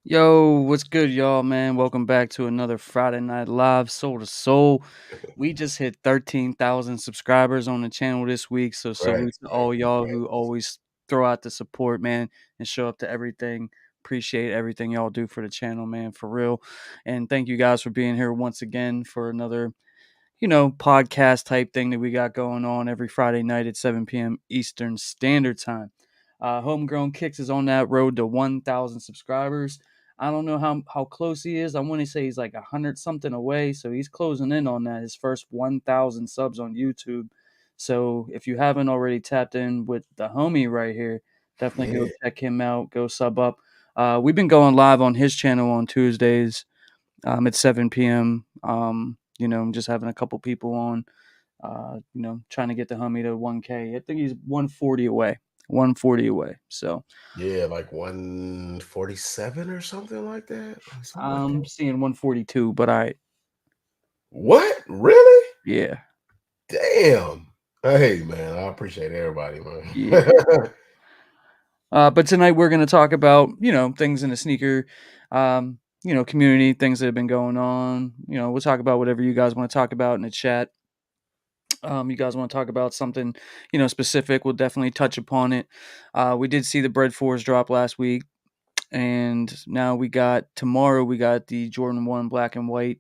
Yo, what's good, y'all, man? Welcome back to another Friday Night Live, Soul to Soul. We just hit 13,000 subscribers on the channel this week, so salute Congrats, to man. all y'all who Congrats. always throw out the support, man, and show up to everything. Appreciate everything y'all do for the channel, man, for real. And thank you guys for being here once again for another podcast type thing that we got going on every Friday night at 7 p.m. Eastern Standard Time. Homegrown Kicks is on that road to 1,000 subscribers. I don't know how close he is. I want to say he's like 100 something away. So he's closing in on that, his first 1,000 subs on YouTube. So if you haven't already tapped in with the homie right here, definitely go Yeah. check him out. Go sub up. We've been going live on his channel on Tuesdays at 7 p.m. I'm just having a couple people on, trying to get the homie to 1K. I think he's 140 away. 140 away. So Yeah, like 147 or something like that. Something like I'm that. seeing 142, but What? Really? yeah, Damn. Hey, man, I appreciate everybody, yeah. man. But tonight we're going to talk about, things in the sneaker, community, things that have been going on. We'll talk about whatever you guys want to talk about in the chat. You guys want to talk about something, specific, we'll definitely touch upon it. We did see the Bread 4s drop last week. And now tomorrow we got the Jordan 1 black and white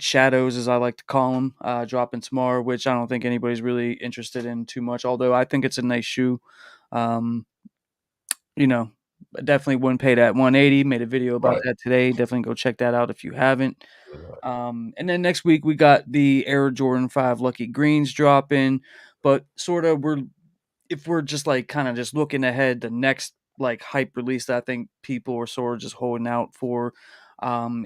shadows, as I like to call them, dropping tomorrow, which I don't think anybody's really interested in too much, although I think it's a nice shoe. Um, you know, definitely wouldn't pay that 180. Made a video about Right. that today. Definitely go check that out if you haven't. Right. And then next week we got the Air Jordan 5 Lucky Greens dropping, but sort of we're just like kind of just looking ahead, the next like hype release that I think people are sort of just holding out for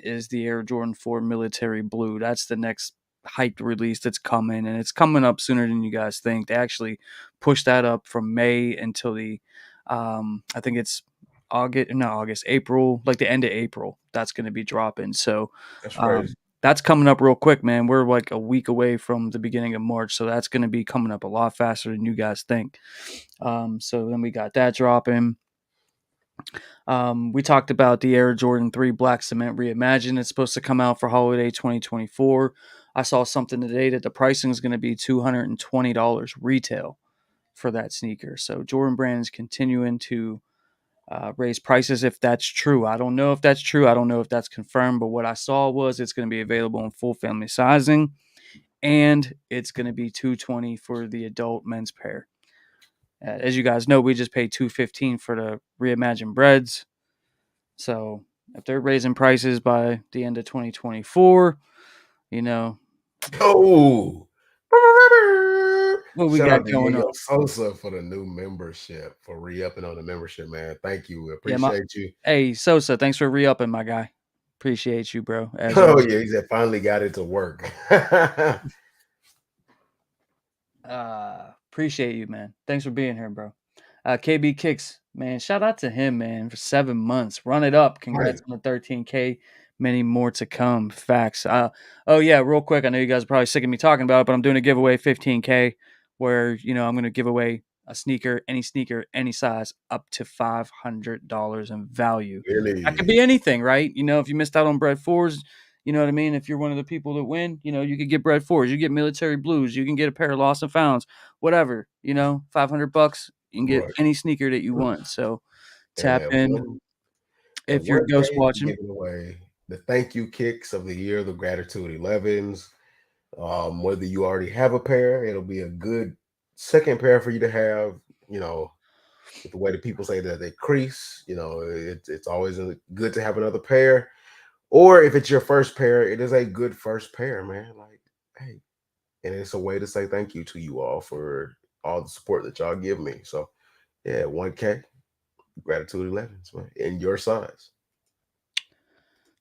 is the Air Jordan 4 Military Blue. That's the next hyped release that's coming, and it's coming up sooner than you guys think. They actually pushed that up from May until I think it's April, like the end of April. That's going to be dropping. So That's crazy. um, that's coming up real quick, man. We're like a week away from the beginning of March, so that's going to be coming up a lot faster than you guys think. So then we got that dropping. We talked about the Air Jordan 3 Black Cement Reimagined. It's supposed to come out for holiday 2024. I saw something today that the pricing is going to be $220 retail for that sneaker. So Jordan Brand is continuing to raise prices if that's true. I don't know if that's true. I don't know if that's confirmed, but what I saw was it's going to be available in full family sizing, and it's going to be $220 for the adult men's pair. As you guys know, we just paid $215 for the reimagined breads. So if they're raising prices by the end of 2024, you know Oh. what we Shout got out to going on. Yayo Sosa for the new membership, for re-upping on the membership, man. Thank you. We Yeah, appreciate you. hey Sosa, thanks for re-upping, my guy. Appreciate you, bro. As Oh, always. yeah, he said finally got it to work. Appreciate you, man. Thanks for being here, bro. KB Kicks, man. Shout out to him, man, for 7 months. Run it up. Right. Congrats on the 13K. Many more to come. Facts. Oh yeah, real quick. I know you guys are probably sick of me talking about it, but I'm doing a giveaway 15K where I'm going to give away a sneaker, any size, up to $500 in value. That could Really. be anything, right? If you missed out on Bread Fours, you know what I mean? If you're one of the people that win, you could get Bread Fours, you get Military Blues, you can get a pair of Lost and Founds, whatever, $500, you can get Right. any sneaker that you want. So And tap in at if you're 1K, ghost we're watching. giving away the thank you kicks of the year, the gratitude 11s. Whether you already have a pair, it'll be a good second pair for you to have. You know, with the way that people say that they crease, it's always good to have another pair. Or if it's your first pair, it is a good first pair, man. Like, hey, and it's a way to say thank you to you all for all the support that y'all give me. So, yeah, 1K, gratitude 11s, man, in your size.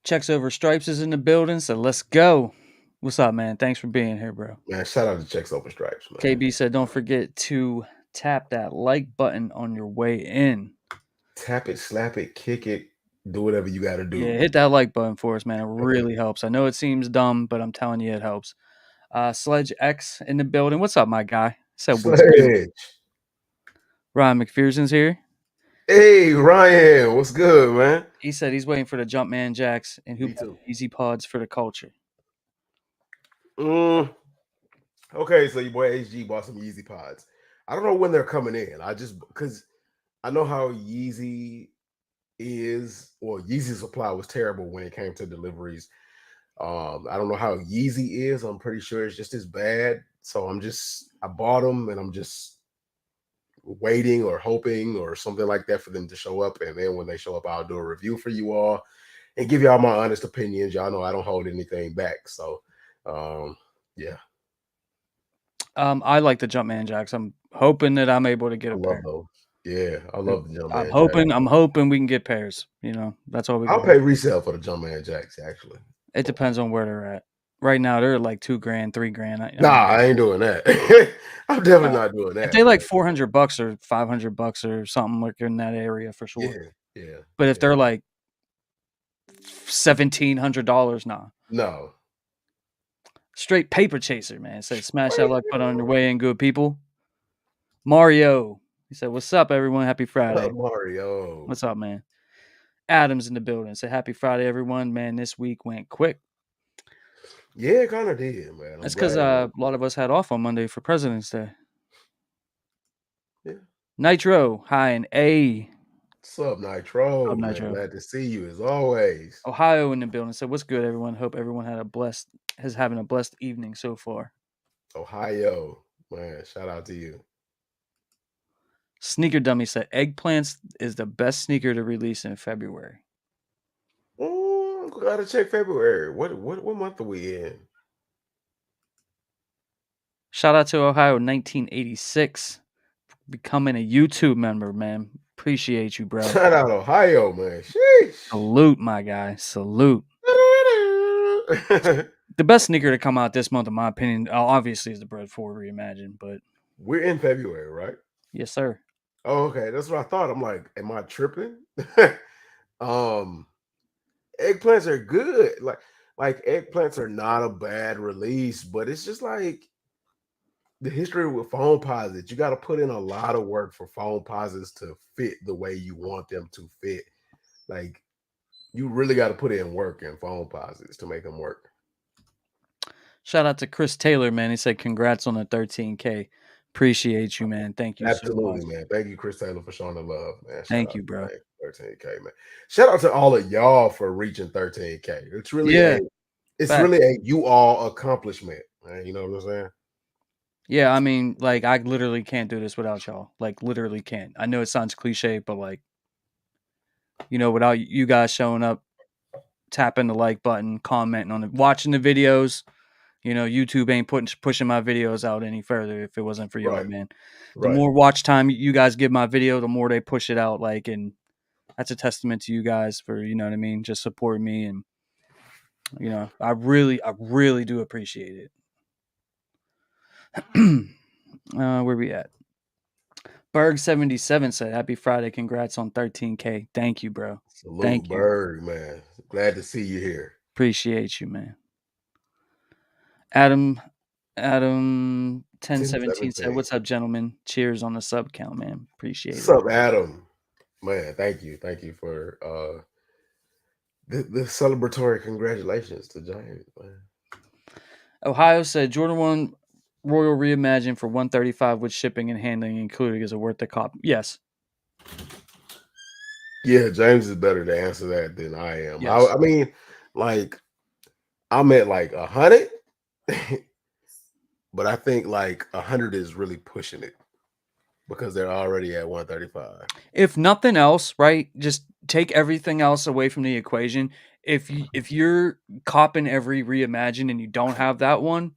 Checks Over Stripes is in the building, so let's go. What's up, man? Thanks for being here, bro. Man, shout out to Checks Open Stripes, man. KB said, don't forget to tap that like button on your way in. Tap it, slap it, kick it, do whatever you got to Yeah, do. hit that like button for us, man. It really helps. I know it seems dumb, but I'm telling you, it helps. Sledge X in the building. What's up, my guy? Said, what's good? Sledge. Ryan McPherson's here. Hey Ryan, what's good, man? He said he's waiting for the Jumpman Jacks and who Me bought too. Easy Pods for the culture. Mm, okay, so your boy HG bought some Yeezy pods. I don't know when they're coming in. I just because I know how Yeezy is, or Yeezy supply was terrible when it came to deliveries. I don't know how Yeezy is. I'm pretty sure it's just as bad. So I bought them and I'm just waiting or hoping or something like that for them to show up. And then when they show up, I'll do a review for you all and give y'all my honest opinions. Y'all know I don't hold anything back. So yeah, I like the Jumpman Jacks. I'm hoping that I'm able to get I a love pair. those. Yeah, I love the I'm Jumpman Jack. hoping. I'm hoping we can get pairs. That's all we can I'll hope. pay resale for the Jumpman Jacks actually. It depends on where they're at. Right now, they're like $2,000, $3,000. Nah, I ain't doing that. I'm definitely not doing If they that, like man. $400 or $500 or something like in that area for sure. Yeah, yeah, But if yeah. they're like $1,700, nah. No. Straight paper chaser, man. Said smash that like button on your way in, good people. Mario. He said, "What's up, everyone? Happy Friday." Mario. What's up, man? Adams in the building. Said, "Happy Friday, everyone." Man, this week went quick. Yeah, it kind of did, man. I'm That's because glad it a went. lot of us had off on Monday for President's Day. Yeah. Nitro, hi and A. What's up, Nitro? Up, Man, Nitro. glad to see you as always. Ohio in the building. Said, "What's good, everyone? Hope everyone has having a blessed evening so far." Ohio. Man, shout out to you. Sneaker Dummy said, "Eggplants is the best sneaker to release in February." Oh, gotta check February. What month are we in? Shout out to Ohio 1986. Becoming a YouTube member, man. Appreciate you, bro. Shout out Ohio, man. Sheesh. Salute, my guy. Salute. The best sneaker to come out this month, in my opinion, obviously is the Bread 4 Reimagined, but We're in February, right? yes, sir. Oh, okay. That's what I thought. I'm like, am I tripping? um, eggplants are good. Like eggplants are not a bad release, but it's just like the history with phone posits. You got to put in a lot of work for phone posits to fit the way you want them to fit. Like you really got to put in work in phone posits to make them work. Shout out to Chris Taylor, man. He said, congrats on the 13K. Appreciate you, man. Thank you so much. Absolutely, man. Thank you, Chris Taylor, for showing the love, man. Shout Thank out you, bro. to 13K, man. Shout out to all of y'all for reaching 13K. Yeah, It's fact. really a you all accomplishment, man. You know what I'm saying? Yeah, I mean, like, I literally can't do this without y'all. Like, literally can't. I know it sounds cliche, but, like, without you guys showing up, tapping the like button, commenting on it, watching the videos, YouTube ain't pushing my videos out any further if it wasn't for y'all, Right, man. The right. more watch time you guys give my video, the more they push it out. Like, and that's a testament to you guys for, you know what I mean, just supporting me. And, I really do appreciate it. Where we at? Berg77 said, Happy Friday. Congrats on 13K. Thank you, bro. Salute, Thank you. Bird, man. Glad to see you here. Appreciate you, man. Adam 1017 said, 1017. What's up, gentlemen? Cheers on the sub count, man. Appreciate What's it. up, Adam? Man, thank you. Thank you for the celebratory congratulations to Giants, man. Ohio said Jordan 1 Royal Reimagined for 135 with shipping and handling included. Is it worth the cop? Yes. Yeah, James is better to answer that than I am. Yes. I mean, like I'm at like 100, but I think like 100 is really pushing it because they're already at 135. If nothing else, right? Just take everything else away from the equation. If you're copping every Reimagined and you don't have that one,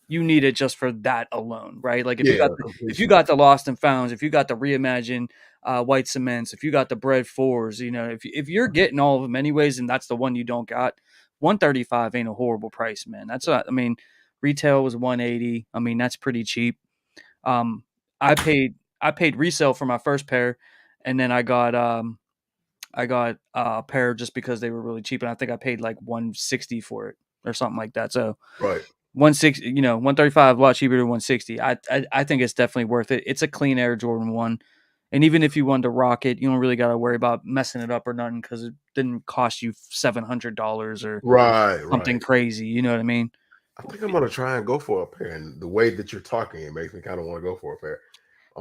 you need it just for that alone, right? Like Yeah, if you completion. got the Lost and Founds, if you got the Reimagined White Cements, if you got the Bread Fours, if you're getting all of them anyways, and that's the one you don't got, 135 ain't a horrible price, man. I mean, retail was 180. I mean, that's pretty cheap. Um, I paid resale for my first pair, and then I got a pair just because they were really cheap, and I think I paid like 160 for it or something like that. So Right. 160, 135 a lot cheaper than 160. I think it's definitely worth it. It's a clean air Jordan 1. And even if you wanted to rock it, you don't really got to worry about messing it up or nothing because it didn't cost you $700 or Right, something right. crazy. You know what I mean? I think I'm gonna try and go for a pair. And the way that you're talking, it makes me kind of want to go for a pair.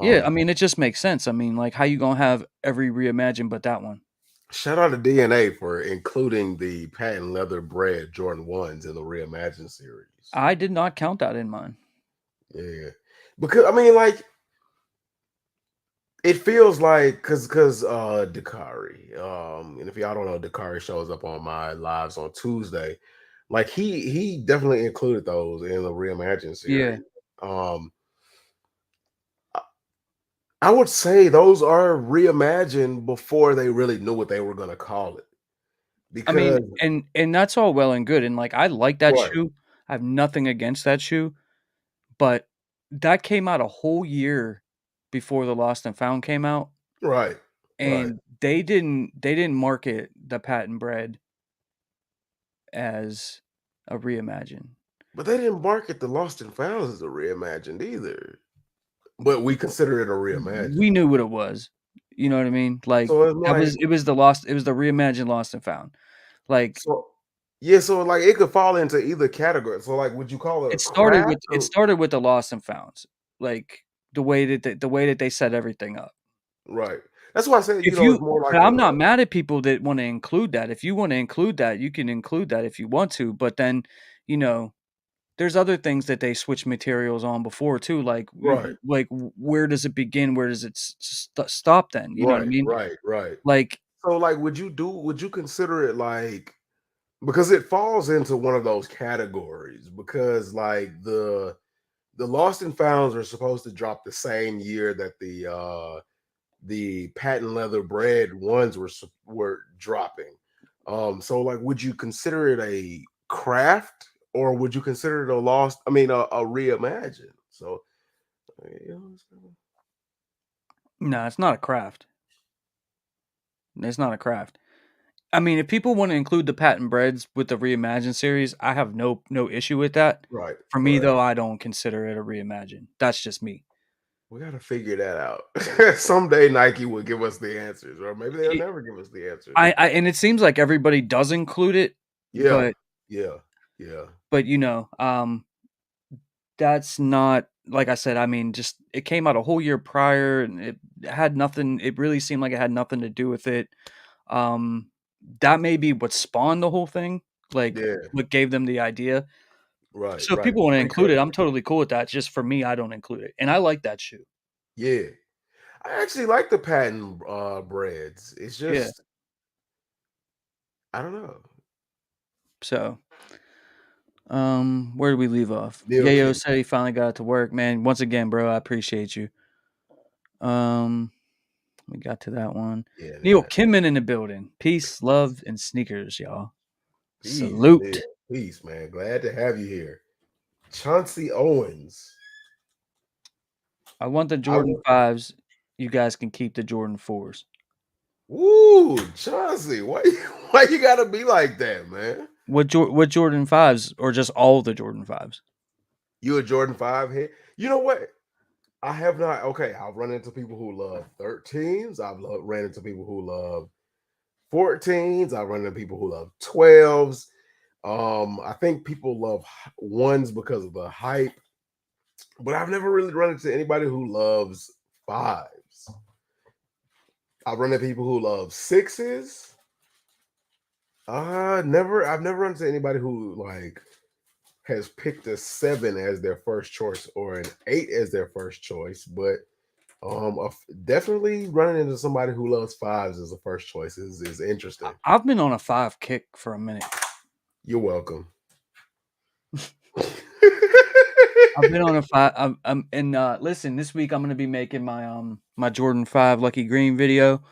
Yeah, I Um, mean, it just makes sense. I mean, like, how you gonna have every Reimagine but that one? Shout out to DNA for including the patent leather bred Jordan ones in the Reimagine series. I did not count that in mine. Yeah, because I mean, like, it feels like because Dakari, and if y'all don't know, Dakari shows up on my lives on Tuesday. Like he definitely included those in the Reimagine Yeah, series. Um, I I would say those are reimagined before they really knew what they were gonna call it. I mean, Because and that's all well and good, and like I like that right, shoe. I have nothing against that shoe, but that came out a whole year before the Lost and Found came out, right, right. and they didn't market the patent bread as a reimagine. But they didn't market the Lost and Found as a reimagined either. But we consider it a We reimagine. knew what it was. You know what I mean? Like So it's that was like it was the reimagined Lost and Found. Like so yeah, so like it could fall into either category. So like would you call it a craft it or started with the Lost and Founds. Like the way that they set everything up. right? That's why I said, If it's you more but like I'm a not mad at people that wanna include that. If you wanna include that, you can include that if you want to, but then, you know, there's other things that they switch materials on before too, like, right, where does it begin? Where does it stop then? You know what I right, mean? right, right. Like, So like would you consider it like because it falls into one of those categories because like the Lost and Founds are supposed to drop the same year that the patent leather bred ones were dropping. So like, would you consider it a craft or would you consider it a lost? I mean, a reimagine. So, you know, no, it's not a craft. It's not a craft. I mean, if people wanna include the patent breads with the Reimagined series, I have no issue with that. right, For me, right. though, I don't consider it a Reimagine. That's just me. We got to figure that out. Someday Nike will give us the answers, or maybe they'll It never give us the answers. I and it seems like everybody does include it, Yeah, but yeah, yeah. you know, that's not like I said, I mean, just it came out a whole year prior and it had nothing it really seemed like it had nothing to do with it. Um, that may be what spawned the whole thing, like, Yeah, what gave them the idea. right, So if right. people wanna include it, Precursor. I'm totally cool with that. Just for me, I don't include it, and I like that shoe. Yeah, I actually like the patent breads. It's Yeah, just I don't know. so, where did we leave off? Neil Yayo Kim. said he finally got to work, man. Once again, bro, I appreciate you. Um, we got to that one. Yeah, Neil man. Kimman in the building. Peace, love, and sneakers, y'all. Peace, Neil. Salute. Peace, man. Glad to have you here. Chauncey Owens. I want the I Jordan want 5s. You guys can keep the Jordan 4s. Woo, Chauncey. Why why you gotta be like that, man? What Jordan 5s or just all the Jordan 5s? You a Jordan 5 head? You know what? I have not okay. I've run into people who love 13s. Ran into people who love 14s. I've run into people who love 12s. I think people love ones because of the hype, but I've never really run into anybody who loves fives. I've run into people who love sixes. I've never run into anybody who like has picked a seven as their first choice or an eight as their first choice, but definitely running into somebody who loves fives as a first choice is interesting. I've been on a 5 kick for a minute. You're welcome. I've been on a 5 and, listen, this week I'm gonna be making my Jordan 5 Lucky Green video,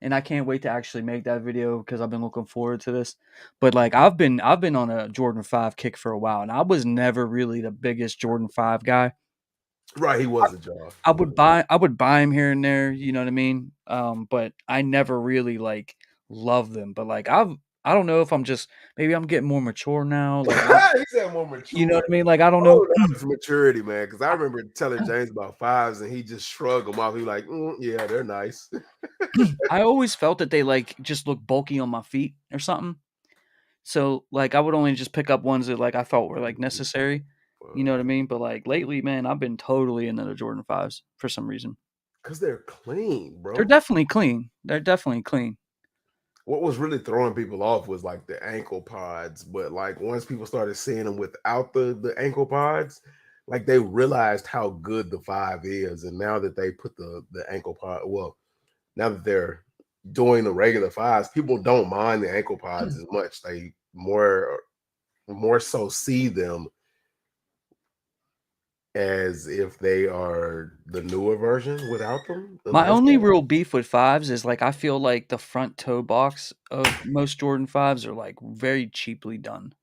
and I can't wait to actually make that video because 'cause I've been looking forward to this. But, like, I've been on a Jordan 5 kick for a while, and I was never really the biggest Jordan 5 guy. Right, he was a job. I would buy him here and there, you know what I mean? But I never really, like, loved them, but, like, I don't know if maybe I'm getting more mature now. Like, He said more you know what mature. I mean? Like, I don't know. Oh, that's maturity, man. Because I remember telling James about fives, and he just shrugged them off. He was like, "Yeah, they're nice." I always felt that they like just look bulky on my feet or something. So like I would only just pick up ones that like I felt were like necessary. You know what I mean? But like lately, man, I've been totally into the Jordan 5s for some reason. Because they're clean, They're bro. definitely clean. They're definitely clean. What was really throwing people off was like the ankle pods, but like once people started seeing them without the ankle pods, like they realized how good the five is, and now that they put the ankle pod, well, now that they're doing the regular fives, people don't mind the ankle pods as much. They more so see them as if they are the newer version without them, the My nice only ones. real beef with 5s is like I feel like the front toe box of most Jordan 5s are like very cheaply done.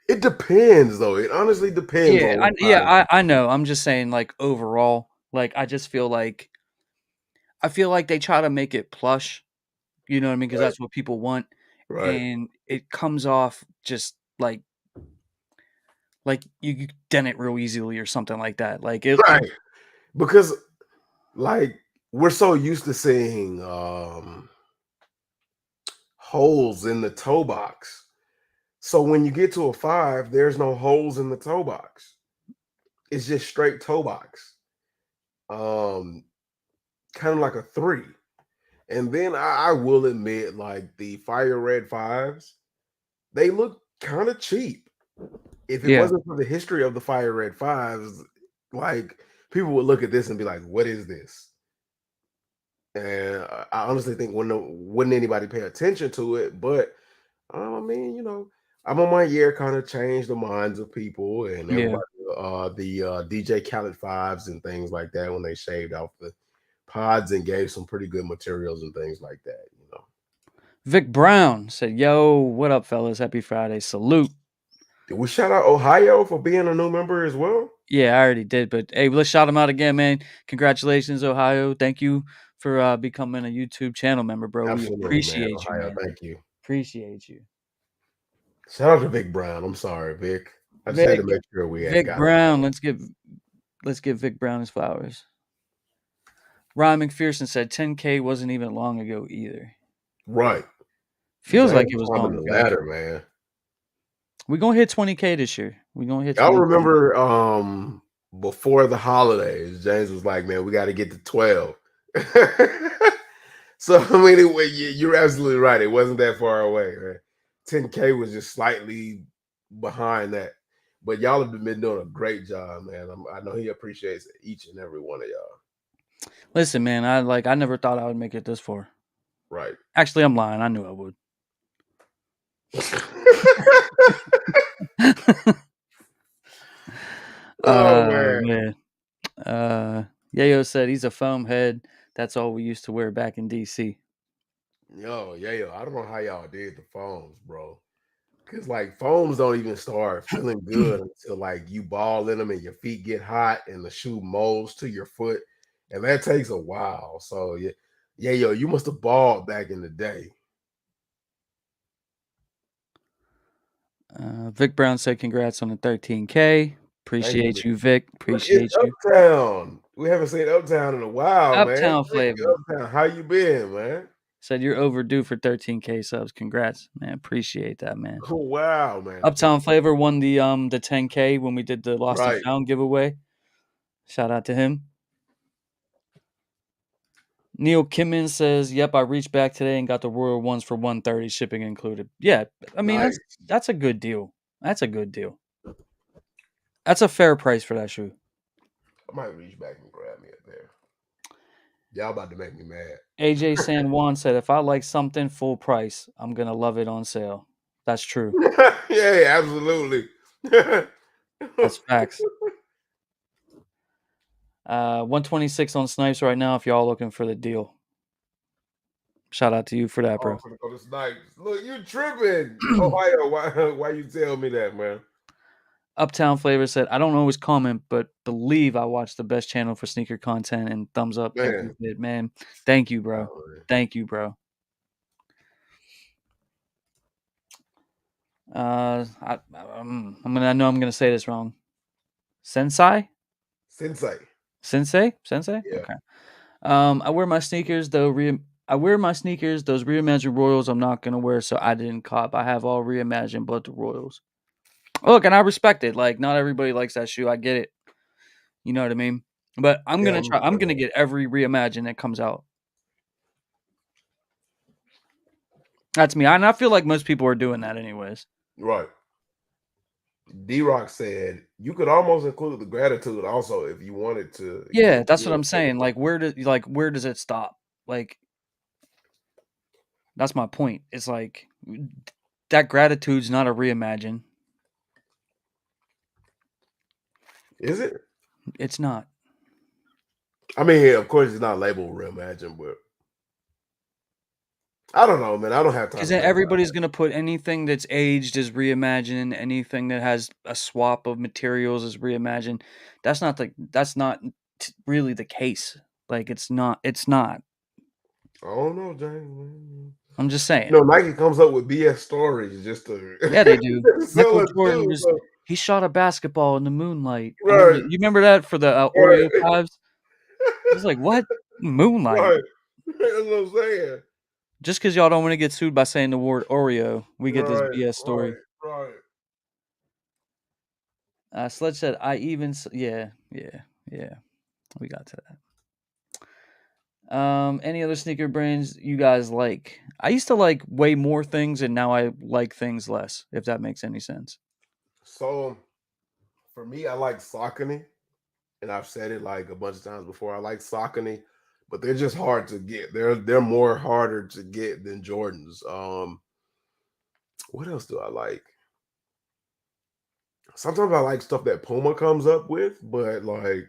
It depends though. It honestly depends Yeah, on I, what yeah, five. I know. I'm just saying like overall, like I feel like they try to make it plush. You know what I mean? Because Right, that's what people want, right, and it comes off just like you dent it real easily or something like that. Like it right. Because like we're so used to seeing holes in the toe box. So when you get to a five, there's no holes in the toe box. It's just straight toe box. Um, kind of like a three. And then I will admit, like the fire red fives, they look kind of cheap. If it yeah, wasn't for the history of the fire red fives, like people would look at this and be like, "What is this?" And I honestly think wouldn't anybody pay attention to it, but I mean, I'm on my year kind of changed the minds of people and yeah. everybody. The DJ Khaled fives and things like that when they shaved off the pods and gave some pretty good materials and things like that. Vic Brown said, "Yo, what up, fellas? Happy Friday! Salute." Did we shout out Ohio for being a new member as well? Yeah, I already did, but hey, let's shout him out again, man. Congratulations, Ohio. Thank you for becoming a YouTube channel member, bro. We Absolutely, man. appreciate you, Ohio, man. thank you. Appreciate you, Shout out to Big Brown. I'm sorry, Vic. I just had Vic. to make sure we had Vic got Brown. Let's give Vic Brown his flowers. Ryan McPherson said 10K wasn't even long ago either. right. Feels like James it was climbing long the ago. ladder, man. We're gonna hit 20K this year. We're gonna hit Y'all 20K. remember before the holidays, James was like, "Man, we got to get to 12." So I mean, you're absolutely right. It wasn't that far away. Right? 10K was just slightly behind that, but y'all have been doing a great job, man. I know he appreciates each and every one of y'all. Listen, man, I never thought I would make it this far. Right. Actually, I'm lying. I knew I would. Oh man. Man. Yayo said he's a foam head. That's all we used to wear back in DC. Yo, I don't know how y'all did the phones, bro. Cause like foams don't even start feeling good until like you ball in them and your feet get hot and the shoe molds to your foot, and that takes a while. So yeah, you must have balled back in the day. Vic Brown said congrats on the 13K. Thank you. Appreciate you, Vic. Look, it's Appreciate you. Uptown. We haven't seen Uptown in a while, man. Uptown Thank Flavor you, Uptown. How you been, man? said you're overdue for 13K subs. Congrats, man. Appreciate that, man. Oh wow, man. Uptown Flavor won the 10K when we did the Lost and Right. Found giveaway. Shout out to him. Neil Kimmon says, "Yep, I reached back today and got the Royal ones for 130, shipping included." Yeah, I mean Nice. that's a good deal. That's a good deal. That's a fair price for that shoe. I might reach back and grab me a pair. Y'all about to make me mad. AJ San Juan said, "If I like something full price, I'm gonna love it on sale." That's true. Yeah, absolutely. That's facts. 126 on Snipes right now. If y'all looking for the deal, shout out to you for that, Oh, bro. I'm gonna go to Snipes. Look, you tripping. Ohio, why you tell me that, man? Uptown Flavor said, "I don't always comment, but believe I watch the best channel for sneaker content and thumbs up every Man. bit, man. Thank you, bro. Oh, Thank you, bro." I know I'm gonna say this wrong. Sensei? Sensei. Sensei? Sensei? Yeah. Okay. I wear my sneakers though. I wear my sneakers. Those reimagined Royals I'm not gonna wear, so I didn't cop. I have all reimagined, but the Royals. Look, and I respect it. Like, not everybody likes that shoe. I get it. You know what I mean? But I'm Yeah. gonna try. I'm gonna get every reimagined that comes out. That's me. And I feel like most people are doing that anyways. Right. D-Rock said you could almost include the gratitude also if you wanted to Yeah, get that's what real I'm saying. Like, where does it stop? Like, that's my point. It's like that gratitude's not a reimagine. Is it? It's not. I mean, of course, it's not labeled Reimagine, but I don't know, man. I don't have time Because to then think about everybody's gonna put anything that's aged as reimagined, anything that has a swap of materials is reimagined. That's not really the case. Like it's not. It's not. it. I don't know, James. I'm just You saying. know, Nike comes up with BS stories just to Yeah, they do. sell Michael us Jordan too. was So, he shot a basketball in the moonlight. I remember right, you remember that for the Oreo right, pies? I was like, what moonlight? right. That's what I'm saying. Just because y'all don't want to get sued by saying the word Oreo, we get this Right, BS right, story. right. Sledge said, yeah, yeah, yeah. We got to that. Any other sneaker brands you guys like? I used to like way more things, and now I like things less. If that makes any sense. So for me, I like Saucony, and I've said it like a bunch of times before. I like Saucony, but they're just hard to get. They're more harder to get than Jordans. What else do I like? Sometimes I like stuff that Puma comes up with, but like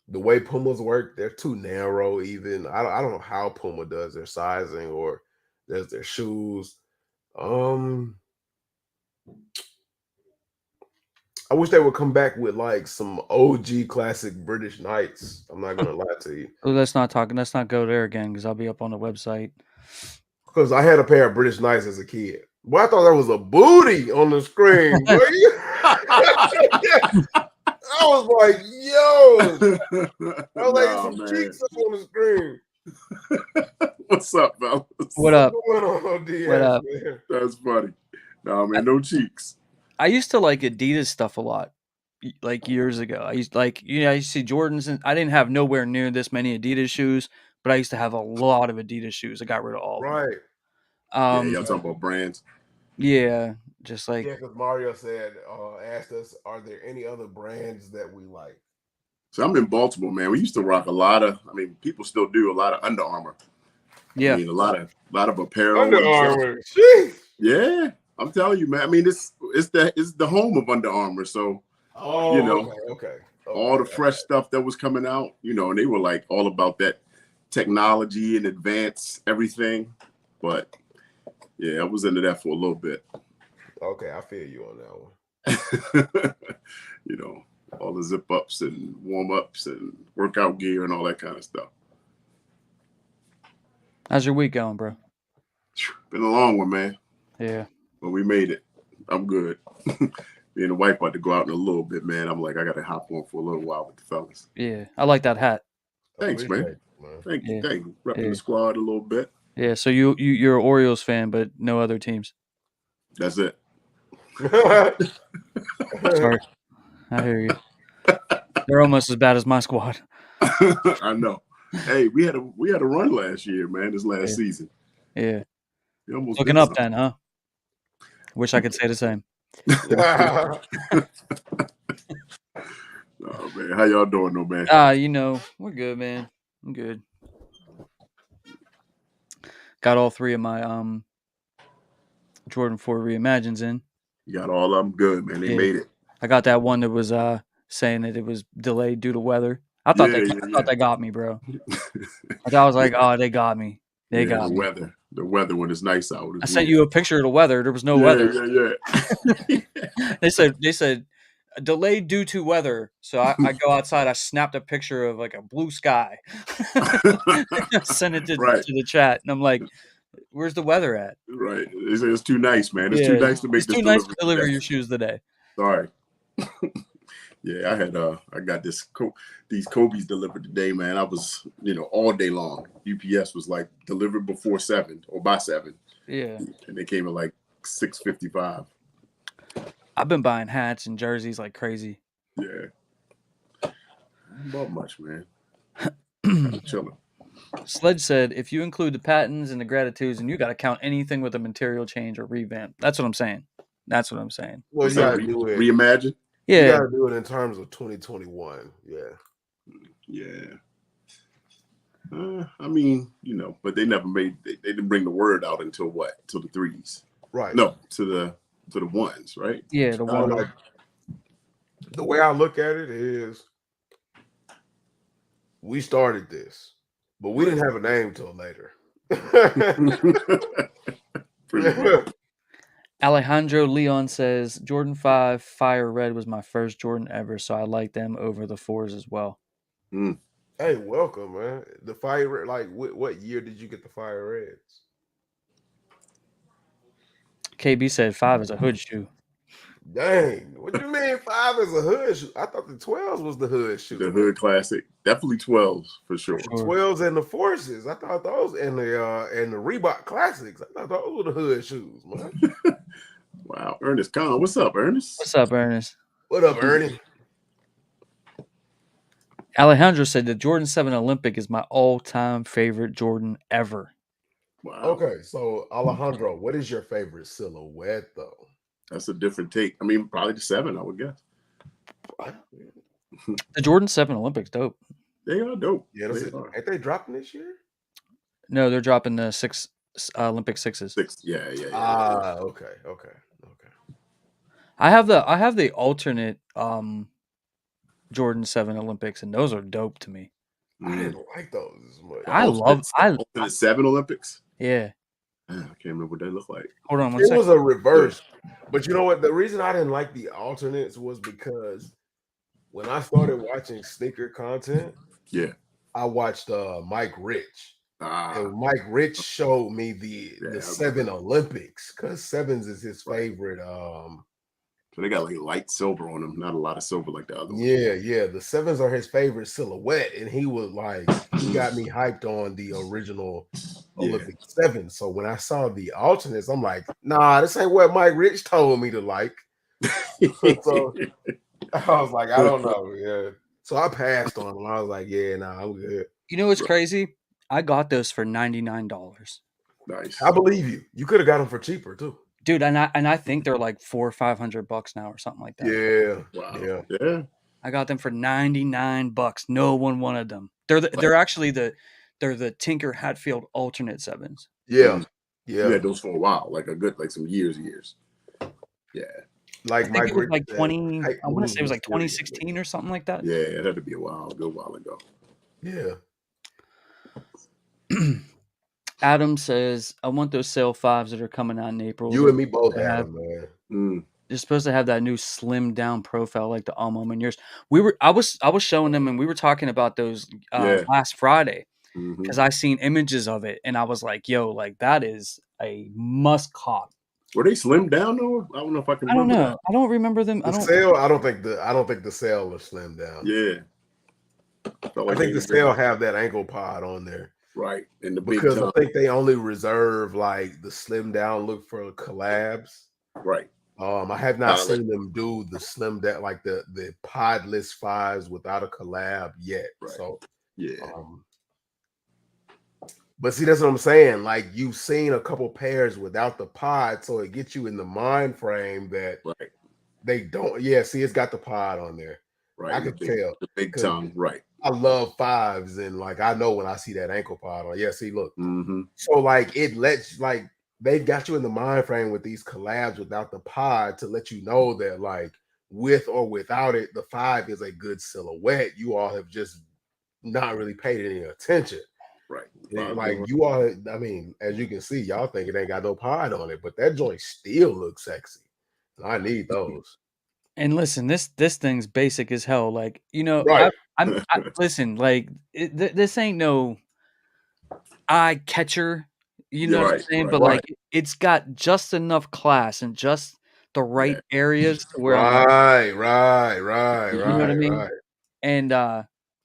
the way Pumas work, they're too narrow. Even I don't know how Puma does their sizing or does their shoes. Um, I wish they would come back with like some OG classic British Knights. I'm not gonna lie to you. Oh, let's not go there again because I'll be up on the website. Because I had a pair of British Knights as a kid. Well, I thought that was a booty on the screen. Boy. I was like, yo, I was like, Nah, some man. cheeks up on the screen. What's up, fellas? What What's up? going on, What DS, up? man? That's funny. Nah, I, man, no cheeks. I used to like Adidas stuff a lot, like years ago. I used like I used to see Jordans, and I didn't have nowhere near this many Adidas shoes, but I used to have a lot of Adidas shoes. I got rid of all of them. Right. Yeah, Um, y'all talking about brands. yeah, just like Yeah, because Mario said, asked us, are there any other brands that we like? So I'm in Baltimore, man. We used to rock a lot of, I mean, people still do a lot of Under Armour. I yeah. mean, a lot of apparel Under and stuff. Armour. Jeez. Yeah, I'm telling you, man. I mean, it's the home of Under Armour. So, you Oh, know, okay. all the Okay. fresh stuff that was coming out, and they were like all about that technology and advance everything. But yeah, I was into that for a little bit. Okay, I feel you on that one. you know, all the zip ups and warm ups and workout gear and all that kind of stuff. How's your week going, bro? Been a long one, man, Yeah. but we made it. I'm good. Me and the wife about to go out in a little bit, man. I'm like, I got to hop on for a little while with the fellas. Yeah. I like that hat. Thanks, Appreciate man. it, man. Thank you. Yeah. Thank you. Repping Yeah. the squad a little bit. Yeah. So you're an Orioles fan, but no other teams. That's it. Sorry. I hear you. They're almost as bad as my squad. I know. Hey, we had a run last year, man. This last Yeah. season. Yeah. We almost Looking did up something. then, huh? Wish I could say the same. Oh man, how y'all doing, though, man? We're good, man. I'm good. Got all three of my Jordan 4 reimagines in. You got all of them good, man. They Yeah. made it. I got that one that was saying that it was delayed due to weather. I thought they got me, bro. I was like, oh, they got me. They got the me. weather. The weather when it's nice out. I sent you a picture of the weather. There was no weather. Yeah. They said delayed due to weather. So I go outside. I snapped a picture of like a blue sky. Sent it to Right. the chat, and I'm like, Where's the weather at? Right. It's too nice, man. It's too nice to make It's this too nice to delivery deliver today. your shoes today. Sorry. Yeah, I got these Kobe's delivered today, man. I was, all day long. UPS was like delivered before 7 or by 7. Yeah. And they came at like 6:55. I've been buying hats and jerseys like crazy. Yeah. Not about much, man. Kind of chilling. Sledge said, if you include the patents and the gratitudes, and you got to count anything with a material change or revamp. That's what I'm saying. Well, you gotta do it. Reimagine. You Yeah. gotta do it in terms of 2021. Yeah. Yeah. I mean, but they never they didn't bring the word out until what? Till the 3s. Right. No, to the 1s, right? Yeah, the one. Like, the way I look at it is, we started this, but we didn't have a name till later. Pretty much. Alejandro Leon says, Jordan 5 Fire Red was my first Jordan ever, so I like them over the 4s as well. Hey, welcome, man. The Fire Red, like, what year did you get the Fire Reds? KB said 5 is a hood shoe. Dang, what do you mean 5 is a hood shoe? I thought the 12s was the hood shoe. The hood classic, definitely 12s for sure. 12s and the Forces. I thought those, and the Reebok Classics. I thought those were the hood shoes, man. Wow, Ernest Khan, what's up, Ernest? What's up, Ernest? What up, Ernie? Alejandro said the Jordan 7 Olympic is my all-time favorite Jordan ever. Wow. Okay, so Alejandro, what is your favorite silhouette, though? That's a different take. I mean, probably the 7, I would guess. The Jordan 7 Olympics, dope. They are dope. Yeah, ain't they dropping this year? No, they're dropping the 6 Olympic 6s. 6, yeah. Okay. I have the alternate Jordan 7 Olympics, and those are dope to me. I didn't like those as much. The 7 Olympics. Yeah. I can't remember what they look like. Hold on one second. second. It was a reverse. But you know what? The reason I didn't like the alternates was because when I started watching sneaker content, I watched Mike Rich. And Mike Rich showed me the 7 Olympics, because 7s is his favorite. So they got like light silver on them, not a lot of silver like the other ones. Yeah. The 7s are his favorite silhouette, and he was like, he got me hyped on the original Olympic 7. So when I saw the alternates, I'm like, nah, this ain't what Mike Rich told me to like. So I was like, I don't know. Yeah. So I passed on them. I was like, yeah, nah, I'm good. You know what's crazy? I got those for $99. Nice. I believe you. You could have got them for cheaper too. Dude, and I think they're like $400 or $500 now or something like that. Yeah. Wow. Yeah. I got them for $99. No one wanted them. They're actually the Tinker Hatfield alternate 7s. Yeah. You had those for a while, like some years. Yeah. Like Mike Rich, like 20. I want to say it was like 2016 or something like that. Yeah, it had to be a good while ago. Yeah. Adam says, I want those sale 5s that are coming out in April. You and me both have them, man. They're supposed to have that new slimmed down profile like the Alma and yours. I was showing them, and we were talking about those last Friday, because I seen images of it, and I was like, yo, like that is a must cop. Were they slimmed down though? I don't know if I can remember. I don't know. I don't remember them. I don't think the sale was slimmed down. Yeah. I think the sale have that ankle pod on there. Right. And the because I think they only reserve like the slim down look for collabs. Right. I have not seen them do the slim down, like the podless 5s without a collab yet. Right. So but see, that's what I'm saying. Like, you've seen a couple pairs without the pod, so it gets you in the mind frame that they don't. Yeah, see, it's got the pod on there. Right. I could tell. The big tongue. Right. I love 5s, and like I know when I see that ankle pod on. Yeah, see, look. So like it lets they got you in the mind frame with these collabs without the pod to let you know that like with or without it, the 5 is a good silhouette. You all have just not really paid any attention. Right. Like you all, I mean, as you can see, y'all think it ain't got no pod on it, but that joint still looks sexy. I need those. And listen, this thing's basic as hell. Like, you know, listen, like this ain't no eye catcher. You know You're what I'm right. saying? Right. But, Right. like, it's got just enough class and just the right Yeah. areas to where I'm Right. you know what I mean? And,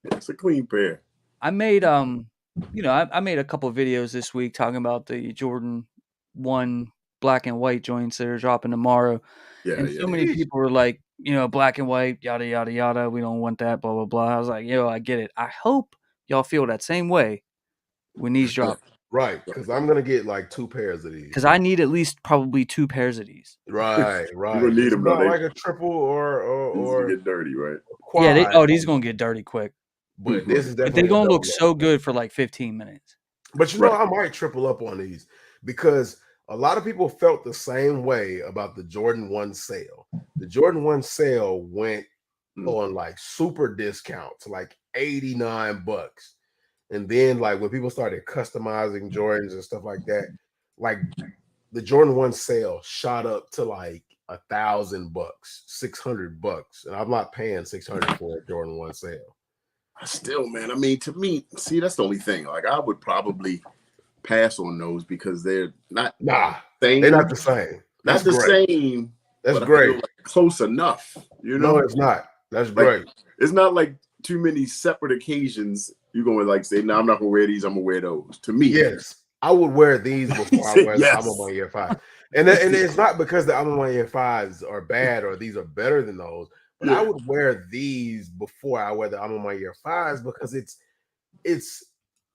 It's a clean pair. I made, you know, I made a couple videos this week talking about the Jordan 1 black and white joints that are dropping tomorrow, Yeah. and so Yeah. many people were like, you know, "Black and white, yada, yada, yada, we don't want that, blah, blah, blah." I was like, "Yo, I get it. I hope y'all feel that same way when these drop, Right. Because I'm gonna get like 2 pairs of these. because I need at least probably 2 pairs of these." Right. You're gonna need It's them, though. not like a triple These or get dirty, right? Yeah, quad, these gonna get dirty quick, but this Right. is but they definitely a gonna look double. so good for, like, 15 minutes. But you know, Right. I might triple up on these because a lot of people felt the same way about the Jordan 1 sale. The Jordan 1 sale went on like super discounts, like $89. And then like when people started customizing Jordans and stuff like that, like the Jordan 1 sale shot up to like $1,000, $600. And I'm not paying 600 for a Jordan 1 sale. Still, man. I mean, to me, see, that's the only thing. Like, I would probably pass on those because they're not They're not the same. Not the same. That's but great. I feel like close enough. You know, No, it's not. That's like, great. It's not like too many separate occasions. You're going to like say, "No, I'm not going to wear these. I'm going to wear those." To me, yes, I would wear these before I wear the yes. I'm on my year 5. And it's not because the I'm on my year 5s are bad or these are better than those. But I would wear these before I wear the I'm on my year 5s because it's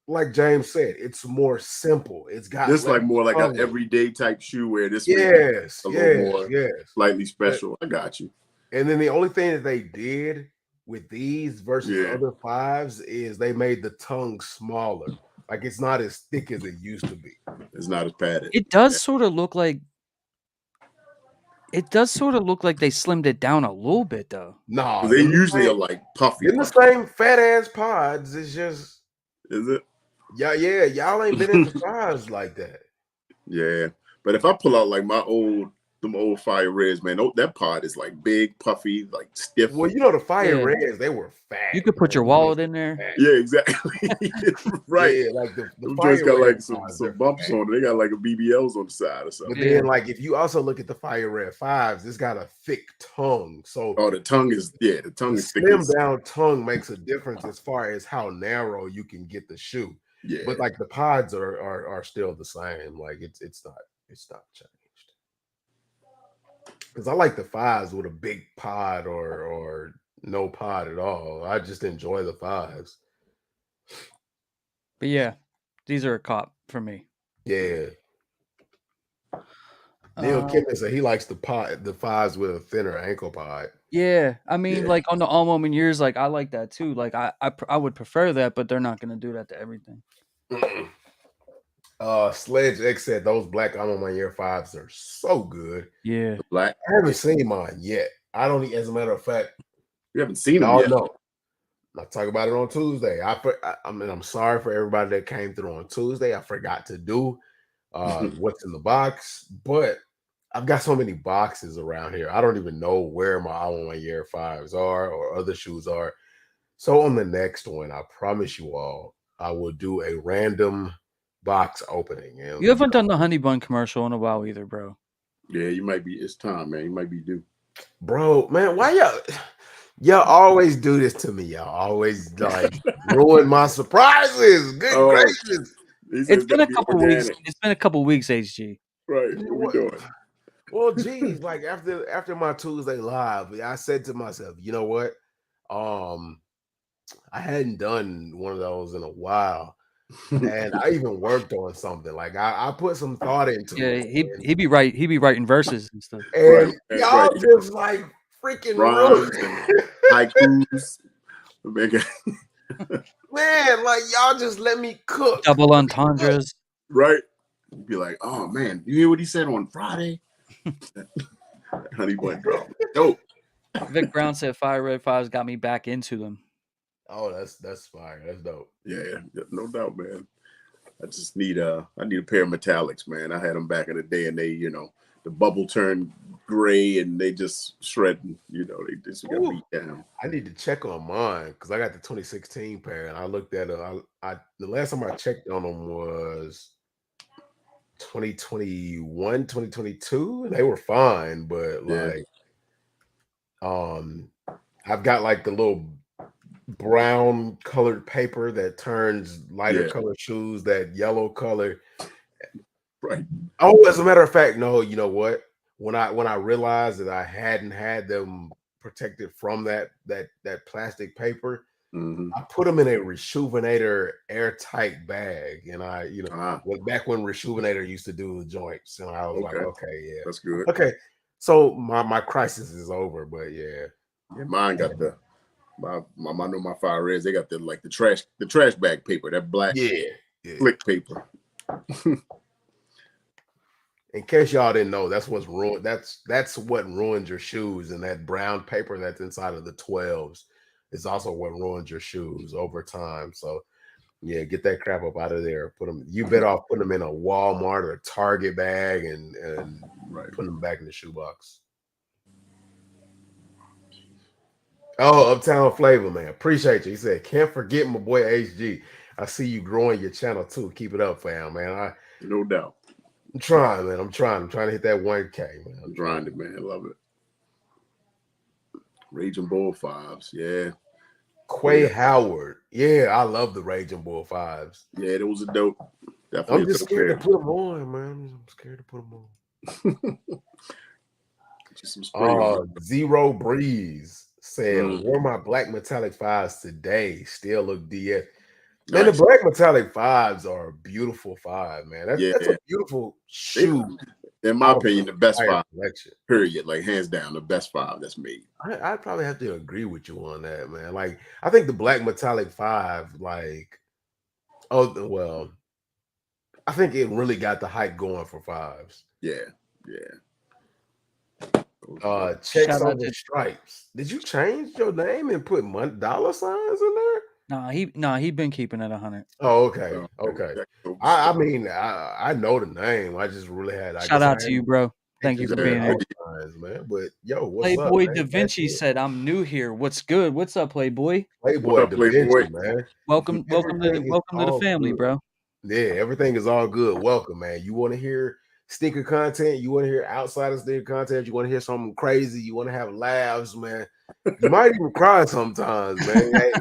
like James said, it's more simple. It's got this like more like an color. everyday type shoe where this yes, a little more yes, slightly special. I got you. And then the only thing that they did with these versus other 5s is they made the tongue smaller. Like it's not as thick as it used to be. It's not as padded. It does sort of look like they slimmed it down a little bit, though. No, they usually are like puffy. In the same fat ass pods. It's just is it? Yeah, y'all ain't been into pods like that. Yeah, but if I pull out like them old Fire Reds, man, that pod is like big, puffy, like stiff. Well, you know the Fire Reds, they were fat. You could put your wallet in there. Yeah, exactly. Right. Yeah, like the Fire got like some bumps on it. They got like a BBLs on the side or something. But then, like, if you also look at the Fire Red 5s, it's got a thick tongue. So the tongue is thick. Slim down tongue makes a difference as far as how narrow you can get the shoe. Yeah, but like the pods are still the same. Like it's not changed. Because I like the 5s with a big pod or no pod at all. I just enjoy the 5s. But yeah, these are a cop for me. Yeah. Neil Kippen said he likes the 5s with a thinner ankle pod. Yeah, I mean, like on the all moment years, like I like that too. Like I would prefer that, but they're not going to do that to everything. Sledge X said those black I'm on my year 5s are so good. Yeah, the black. I haven't seen mine yet. I don't. As a matter of fact, you haven't seen them yet. No. I'll talk about it on Tuesday. I mean, I'm sorry for everybody that came through on Tuesday. I forgot to do what's in the box, but I've got so many boxes around here. I don't even know where my I'm on my year 5s are or other shoes are. So on the next one, I promise you all, I will do a random box opening. You haven't done the honey bun commercial in a while either, bro. Yeah, you might be. It's time, man. You might be due. Bro, man, why y'all always do this to me? Y'all always like ruin my surprises. Good gracious. It's been a couple weeks. It's been a couple weeks, HG. Right. What we doing? Well, geez, like after my Tuesday live, I said to myself, you know what? I hadn't done one of those in a while. And I even worked on something. Like I put some thought into it. Yeah, he be writing verses and stuff. And y'all just like freaking rhymes and haikus. Man, like y'all just let me cook. Double entendres. Right. You'd be like, oh man, you hear what he said on Friday? Honey bun drop. Dope. Vic Brown said Fire Red 5s got me back into them. Oh, that's fire. That's dope. Yeah, no doubt, man. I just need a pair of metallics, man. I had them back in the day, and they, the bubble turned gray, and they just shredding. They just got beat down. I need to check on mine because I got the 2016 pair, and I looked at it. The last time I checked on them was 2021, 2022, and they were fine, but Yeah. like I've got like the little brown colored paper that turns lighter Yeah. color shoes, that yellow color. Right. Oh, as a matter of fact, no, you know what? When I realized that I hadn't had them protected from that plastic paper, Mm-hmm. I put them in a Rejuvenator airtight bag, and I, Ah, went back when Rejuvenator used to do the joints, and I was like, okay. okay, yeah, That's good. okay. So my crisis is over, but yeah, Yeah, mine got the I know my fire reds, they got the trash bag paper, that black yeah, yeah. slick paper. In case y'all didn't know, that's what's ruined. That's what ruins your shoes, and that brown paper that's inside of the 12s is also what ruins your shoes over time. So yeah, get that crap up out of there. Put them. You better off putting them in a Walmart or a Target bag and Right. put them back in the shoebox. Oh, Uptown Flavor, man. Appreciate you. He said, can't forget my boy HG. I see you growing your channel too. Keep it up, fam, man. No doubt. I'm trying, man. I'm trying to hit that 1K, man. I'm trying. Grinded, man. Love it. Raging Bull fives. Yeah. Quay Howard. Yeah, I love the Raging Bull fives. Yeah, it was a dope. Definitely I'm just a dope scared pair. to put them on, man. I'm scared to put them on. Just some spray. Zero Breeze said, wore my black metallic fives today. Still look DS. Man, Nice. the black metallic fives are a beautiful five, man. That's a beautiful shoe. In my opinion, the best five collection. Period. Like hands down, the best five that's made. I'd probably have to agree with you on that, man. Like, I think the black metallic five, like, well, I think it really got the hype going for fives. Yeah. Checks on the stripes. Did you change your name and put dollar signs in there? Nah, he been keeping it 100. Oh, okay. I mean, I know the name. I just really had. Shout out to you, bro. Thank you for being here, man. But yo, what's Playboy up, Da Vinci said, "I'm new here. What's good? What's up, Playboy? Playboy Da Vinci, man. Welcome to the family, bro. Yeah, everything is all good. Welcome, man. You want to hear sneaker content? You want to hear outside of sneaker content? You want to hear something crazy? You want to have laughs, man? You might even cry sometimes, man. Hey,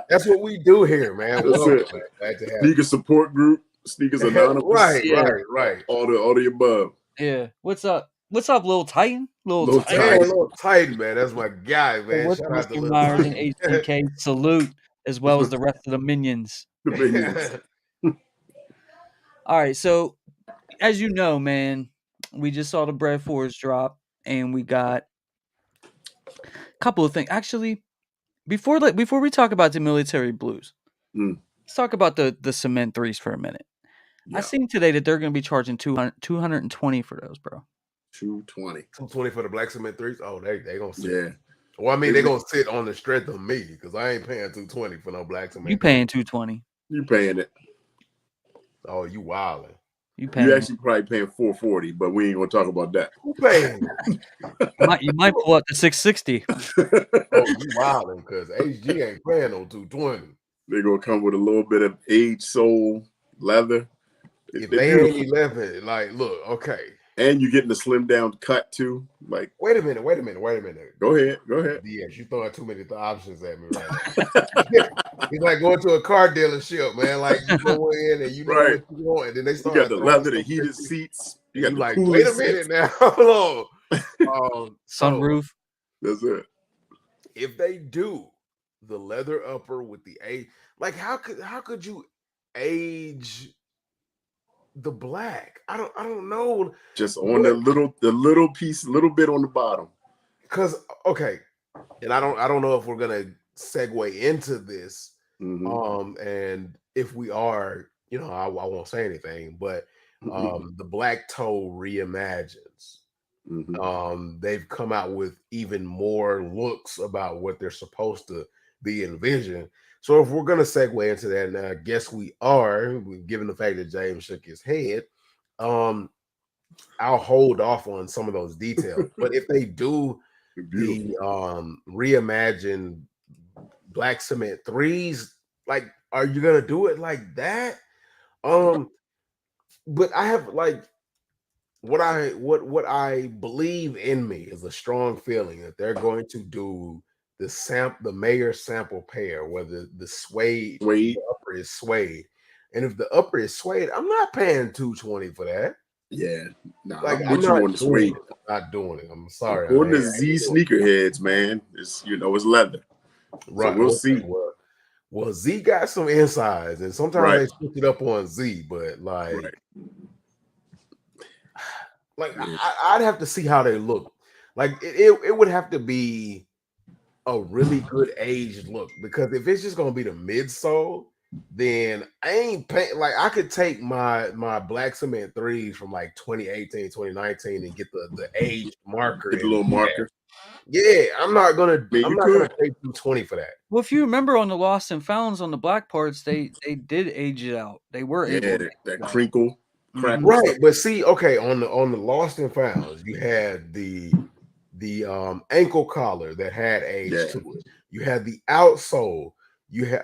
that's what we do here, man. Welcome, man. Glad to have Sneaker support group, Sneakers Anonymous. Right. All the above. Yeah. What's up? What's up, Lil Titan? Little Titan, man. That's my guy, man. What's Shout out to Mr. Lil Myers and Titan. HDK? Salute, as well as the rest of the minions. All right, so as you know, man, we just saw the Bread Fours drop, and we got a couple of things. Actually, before we talk about the military blues, let's talk about the cement threes for a minute. Yeah. I seen today that they're going to be charging 220 for those, bro. 220 for the black cement threes. Oh, they gonna sit. Yeah. Well, I mean, they're gonna sit on the strength of me because I ain't paying 220 for no black cement. You paying 220? You paying it? Oh, you wilding. You actually probably paying 440, but we ain't gonna talk about that. Who paying? you might pull up to 660. Oh, you wilding because HG ain't paying no 220. They're gonna come with a little bit of aged sole leather. If they ain't 11, like, look, okay. And you're getting the slim down cut too. Like, wait a minute. Go ahead. Yes, you throwing too many options at me right now. It's like going to a car dealership, man. Like you go in and you know what you want, and then they start. You got the leather, the heated seats. You got the like, wait a minute now, hold on. Sunroof. That's it. If they do the leather upper with the age, like how could you age the black? I don't know. Just on the little piece, little bit on the bottom. Because okay, and I don't know if we're gonna segue into this. And if we are, I won't say anything, but the black toe reimagines. They've come out with even more looks about what they're supposed to be envisioned. So if we're going to segue into that, and I guess we are, given the fact that James shook his head, I'll hold off on some of those details. But if they do the reimagined black cement threes, like, are you going to do it like that? but I have like what I believe in me is a strong feeling that they're going to do the mayor sample pair where the suede the upper is suede. And if the upper is suede, I'm not paying $220 for that. Yeah, nah, Like I'm I'm with you not on the doing suede. it. I'm not doing it. I'm sorry. According I to Z sneakerheads, man, it's it's leather. right. So we'll Okay. see. Well, Z got some insides, and sometimes Right. they switch it up on Z, but like Yeah. I'd have to see how they look. Like it would have to be a really good aged look, because if it's just gonna be the midsole, then I ain't paying. Like I could take my black cement threes from like 2018, 2019 and get the age marker Get the and little marker. yeah, I'm not gonna You could. pay $220 for that. Well, if you remember on the Lost and Founds on the black parts, they did age it out. They were able to that crinkle, crackle Mhm. Right, stuff. but see, okay, on the Lost and Founds, you had the ankle collar that had age to it. You had the outsole. You had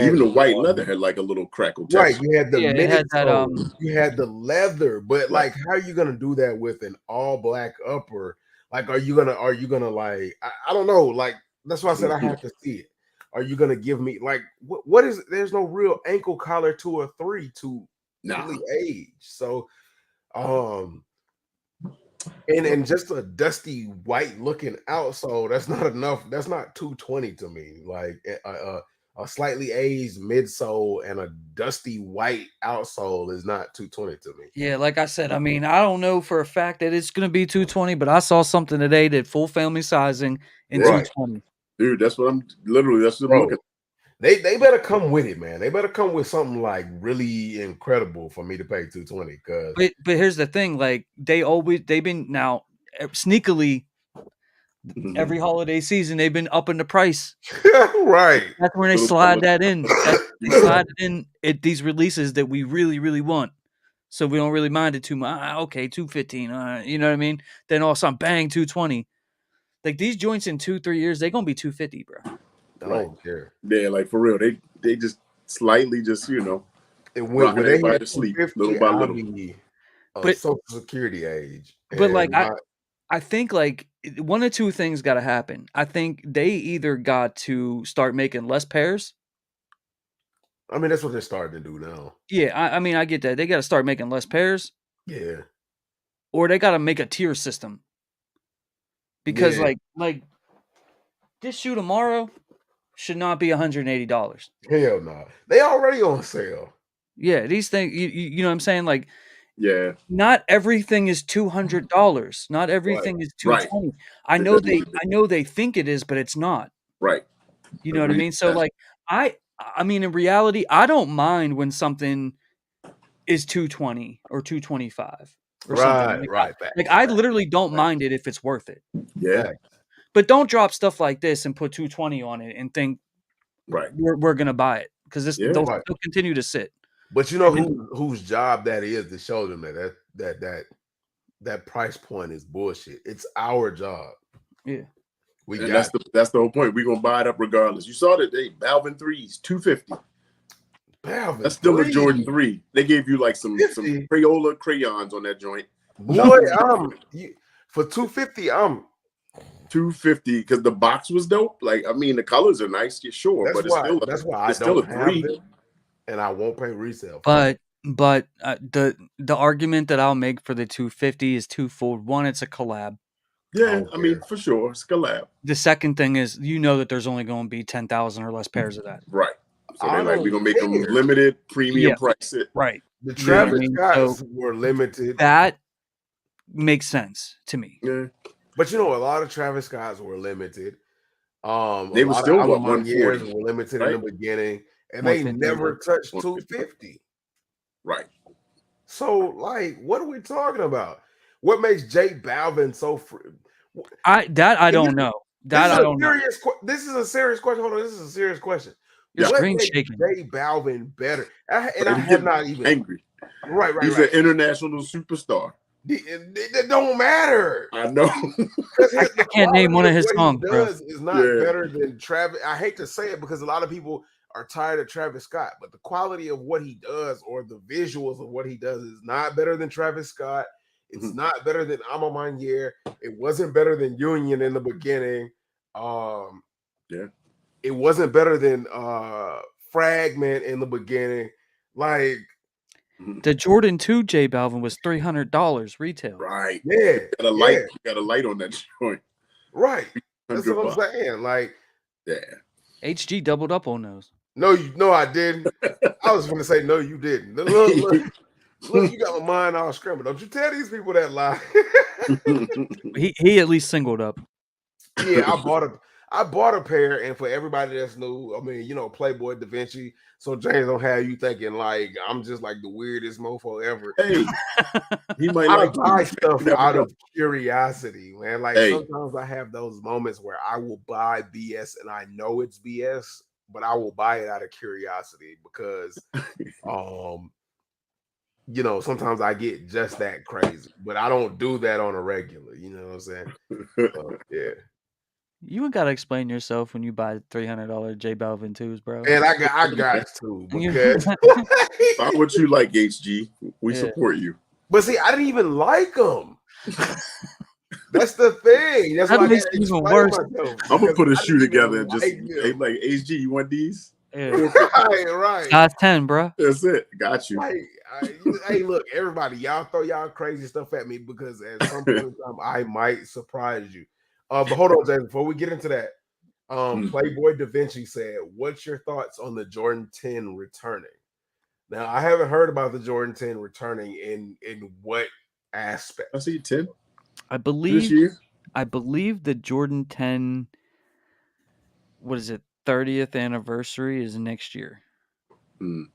Even the the white leather had like a little crackle right. texture. You had the Yeah, it had that midsole. You had the leather. But Right. like, how are you gonna do that with an all black upper? Like, are you gonna like? I don't know. Like, that's why I said I have to see it. Are you gonna give me like what is? There's no real ankle collar to a 3 to really age. So, and just a dusty white looking outsole, that's not enough. That's not $220 to me. Like a slightly aged midsole and a dusty white outsole is not $220 to me. Yeah, like I said, I mean, I don't know for a fact that it's going to be 220, but I saw something today that full family sizing in Right. 220. Dude, that's what I'm literally. That's what I'm Bro, looking. they better come with it, man. They better come with something like really incredible for me to pay $220. Because But here's the thing, like they've been now sneakily every holiday season they've been upping the price. right. That's when they slide that in. They slide it in at these releases that we really, really want. So we don't really mind it too much. Okay, 215. You know what I mean? Then all of a sudden, bang, 220. Like these joints in 2-3 years, they're gonna be 250, bro. I don't care. Yeah, like for real. They just slightly just And rocking when they everybody hit to sleep 250, little by I'll little. be But Social Security age. like And I think like one of two things got to happen. I think they either got to start making less pairs. I mean, that's what they're starting to do now. Yeah, I mean, I get that. They got to start making less pairs, Yeah. or they got to make a tier system. Because like this shoe tomorrow should not be $180. Hell no. They already on sale. Yeah, these things, you know what I'm saying? Like, Yeah. not everything is $200. Not everything is Right. $220. I know they think it is, but it's not. Right. You know what I mean? So like I mean in reality, I don't mind when something is 220 or 225 or something. Right. Like I literally don't mind it if it's worth it. Yeah. But don't drop stuff like this and put 220 on it and think we're gonna buy it, because they'll continue to sit. But you know whose job that is to show them that price point is bullshit. It's our job. Yeah. That's the whole point. We're gonna buy it up regardless. You saw that Balvin 3s, $250. Balvin, that's still a Jordan 3. They gave you like some Crayola crayons on that joint. Boy, for $250, I'm $250 because the box was dope. Like, I mean, the colors are nice, sure, but that's why I don't have them, and I won't pay resale. But the argument that I'll make for the 250 is twofold. One, it's a collab. Yeah, I mean, for sure, it's collab. The second thing is, that there's only going to be 10,000 or less pairs of that. Right. So they're like, we're gonna make them limited, premium price it. Right. The Travis Scotts were limited. That makes sense to me. Yeah. But a lot of Travis Scotts were limited. They were still what 140 were limited in the beginning, and they never touched 250. Right. So, like, what are we talking about? What makes J Balvin so free? I don't know. That I don't know. This is a serious question. Hold on, this is a serious question. Your what screen's makes shaking. J Balvin better? I have not even angry. Right. He's an international superstar. It don't matter. I know. I can't name one of his songs, bro. Is not better than Travis. I hate to say it because a lot of people are tired of Travis Scott, but the quality of what he does or the visuals of what he does is not better than Travis Scott. It's not better than Amamanier. It wasn't better than Union in the beginning. It wasn't better than Fragment in the beginning. Like the Jordan 2 J Balvin was $300 retail. Right. Yeah. You got a light on that joint. Right. That's what I'm saying. Like, HG doubled up on those. No, I didn't. I was going to say, no, you didn't. Look, you got my mind all scrambled. Don't you tell these people that lie. he at least singled up. Yeah, I bought a pair, and for everybody that's new, I mean, Playboy Da Vinci. So James don't have you thinking like I'm just like the weirdest mofo ever. Hey, he might I like buy stuff out of curiosity, man. Like sometimes I have those moments where I will buy BS and I know it's BS, but I will buy it out of curiosity because sometimes I get just that crazy, but I don't do that on a regular, you know what I'm saying? Yeah. You ain't gotta explain yourself when you buy $300 J Balvin 2s, bro. And I got to because why would you like HG? We support you. But see, I didn't even like them. That's the thing. That's why makes it even worse. I'm gonna put a shoe together and just like HG. You want these? Yeah. right. Size 10, bro. That's it. Got you. Hey, look, everybody, y'all throw y'all crazy stuff at me because at some point in time I might surprise you. But hold on, James, before we get into that, Playboy Da Vinci said, "What's your thoughts on the Jordan 10 returning?" Now, I haven't heard about the Jordan 10 returning in what aspect. I see 10. I believe this year. I believe the Jordan 10, what is it, 30th anniversary is next year. Okay.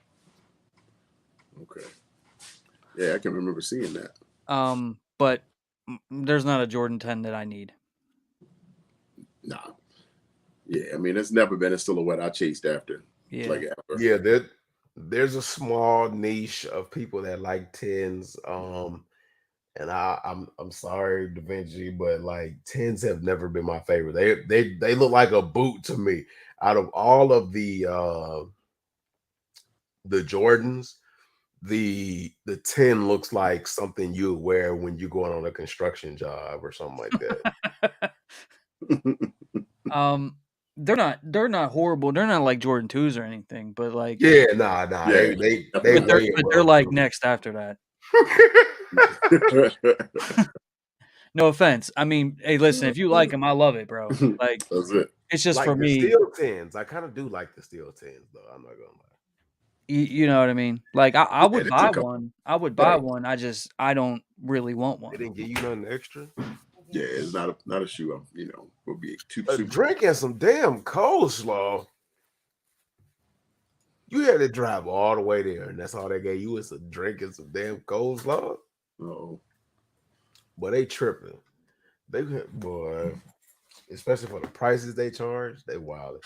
Yeah, I can remember seeing that. But there's not a Jordan 10 that I need. Nah. Yeah, I mean, it's never been a silhouette I chased after. Yeah. Like ever. Yeah, there's a small niche of people that like 10s. And I'm sorry, Da Vinci, but like 10s have never been my favorite. They look like a boot to me. Out of all of the Jordans, the 10 looks like something you would wear when you're going on a construction job or something like that. They're not horrible. They're not like Jordan 2s or anything, but like nah. Yeah, they're like next after that. No offense. I mean, hey, listen, if you like them, I love it, bro. Like that's it. It's just like for the me. Steel 10s. I kind of do like the Steel 10s, though. I'm not gonna lie. You know what I mean? Like I would buy one. I would buy one. I don't really want one. They didn't give you nothing extra. Yeah, it's not a shoe. Would be too drinking some damn coleslaw. You had to drive all the way there, and that's all they gave you was a drink and some damn coleslaw. Oh, but they tripping. Boy, especially for the prices they charge, they wild.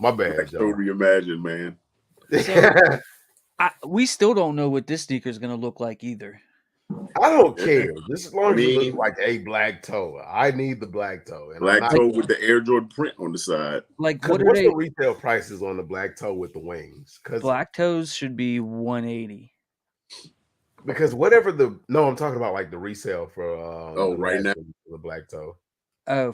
My bad, I totally imagine, man. So, we still don't know what this sneaker is going to look like either. I don't care. Just as long as it looks like a black toe. I need the black toe. And black toe with the Air Jordan print on the side. Like, what's the retail prices on the black toe with the wings? Because black toes should be $180. Because whatever I'm talking about like the resale for right now the black toe. I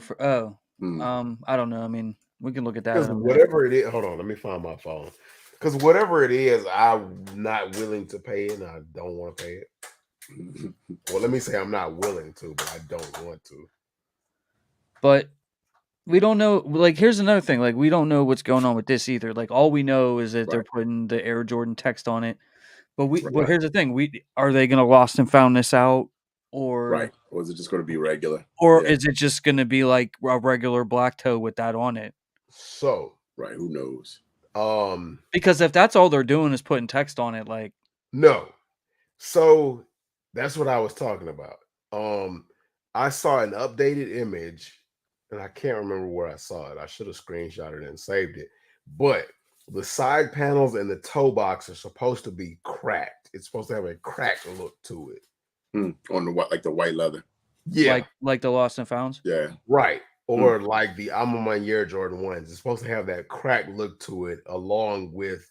don't know. I mean, we can look at that. Because whatever it is, hold on, let me find my phone. Because whatever it is, I'm not willing to pay it, and I don't want to pay it. Well, let me say I'm not willing to, but I don't want to. But we don't know. Like, here's another thing. Like, we don't know what's going on with this either. Like, all we know is that they're putting the Air Jordan text on it. But but here's the thing: are they going to lost and found this out, or or is it just going to be regular, or is it just going to be like a regular black toe with that on it? So who knows? Because if that's all they're doing is putting text on it, like no. So that's what I was talking about. I saw an updated image, and I can't remember where I saw it. I should have screenshotted it and saved it, but the side panels and the toe box are supposed to be cracked. It's supposed to have a cracked look to it. On the like the white leather. Yeah. Like the lost and founds. Yeah. Right. or like the I'm on my Air Jordan 1s. It's supposed to have that crack look to it, along with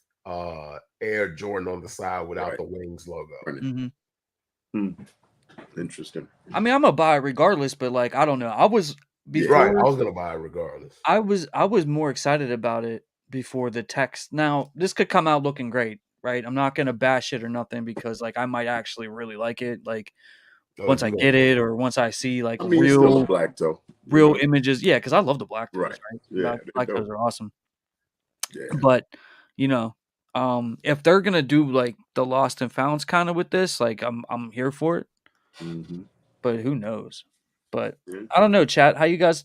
Air Jordan on the side without the Wings logo. Interesting. I mean, I'm gonna buy it regardless, but like I don't know. I was I was gonna buy it regardless. I was more excited about it before the text. Now this could come out looking great, right? I'm not gonna bash it or nothing because like I might actually really like it. Like once I get it or once I see like it's still a black toe. Real images, yeah, because I love the black toes, right? Yeah, black toes are awesome. Yeah, but if they're gonna do like the lost and founds kind of with this, like I'm here for it. But who knows? But I don't know, chat. How you guys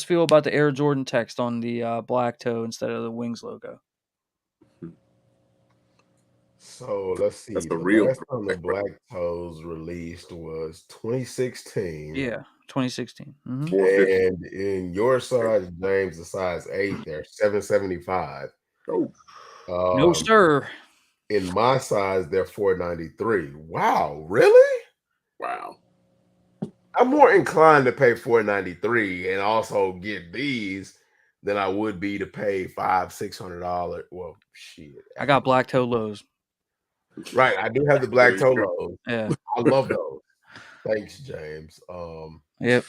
feel about the Air Jordan text on the black toe instead of the Wings logo? So let's see. That's the real last time the black toes released was 2016. Yeah, 2016. And in your size, James, the size 8, they're $775. No, sir. In my size, they're $493. Wow, really? Wow. I'm more inclined to pay $493 and also get these than I would be to pay $500-$600. Well, shit. I got black toe lows. Right, I do have the black toe lows. Yeah, I love those. Thanks, James. Yep.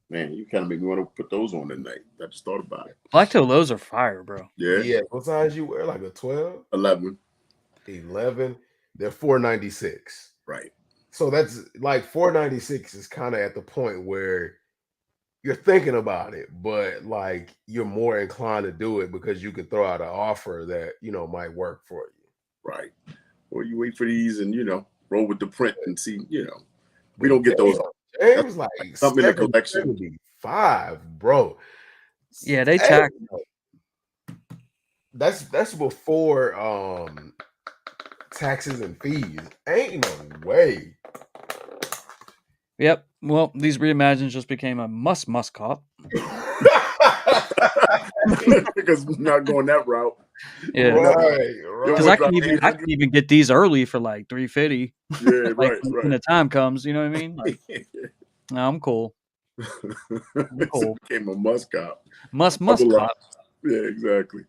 Man, you kind of make me want to put those on tonight. I just thought about it. Black toe lows are fire, bro. Yeah. What size you wear? Like a 12? 11. 11. They're $496. Right. So that's like $496 is kind of at the point where you're thinking about it, but like you're more inclined to do it because you can throw out an offer that might work for you. Right. Or you wait for these and roll with the print and see. We don't get those. It was like something in the collection. 5, bro. Yeah, they tax. That's before taxes and fees. Ain't no way. Yep. Well, these reimagines just became a must cop. Because we're not going that route. Yeah. Right. Because I can even get these early for like $350. Yeah, like right. When the time comes, you know what I mean? Like, no, I'm cool. It became a must cop. Must cop. Yeah, exactly.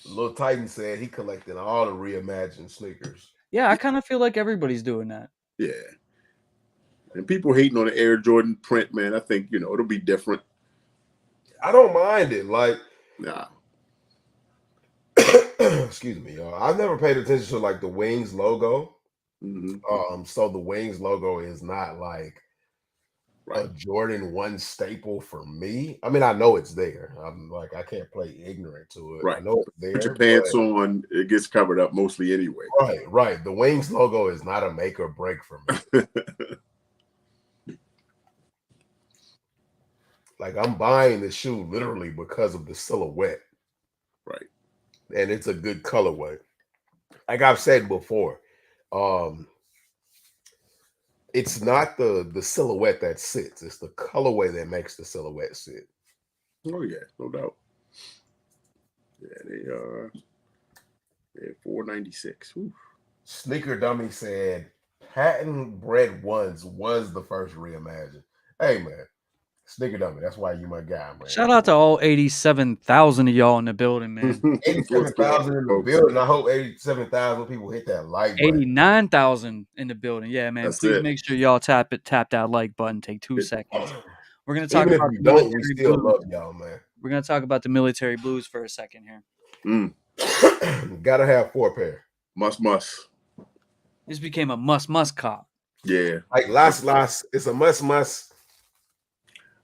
Little Titan said he collected all the reimagined sneakers. Yeah, I kind of feel like everybody's doing that. Yeah. And people hating on the Air Jordan print, man. I think, it'll be different. I don't mind it. Like, nah. Excuse me, y'all. I've never paid attention to like the Wings logo. So the Wings logo is not like a Jordan 1 staple for me. I mean, I know it's there. I'm like, I can't play ignorant to it. Right. I know it's there. Put your pants on, it gets covered up mostly anyway. Right. The Wings logo is not a make or break for me. Like, I'm buying the shoe literally because of the silhouette. Right. And it's a good colorway. Like I've said before, it's not the silhouette that sits. It's the colorway that makes the silhouette sit. Oh, yeah. No doubt. Yeah, they are. They're $496. Oof. Sneaker Dummy said patent bred ones was the first reimagined. Hey, man. Sneaker Dummy, that's why you my guy, man. Shout out to all 87,000 of y'all in the building, man. 87,000 in the building. I hope 87,000 people hit that like button. 89,000 in the building. Yeah, man. That's Please it. make sure y'all tap that like button. Take 2 seconds. We're gonna talk Even about if we don't, we still love y'all, man. We're gonna talk about the military blues for a second here. Gotta have 4 pair. Must. This became a must cop. Yeah. Like last, it's a must.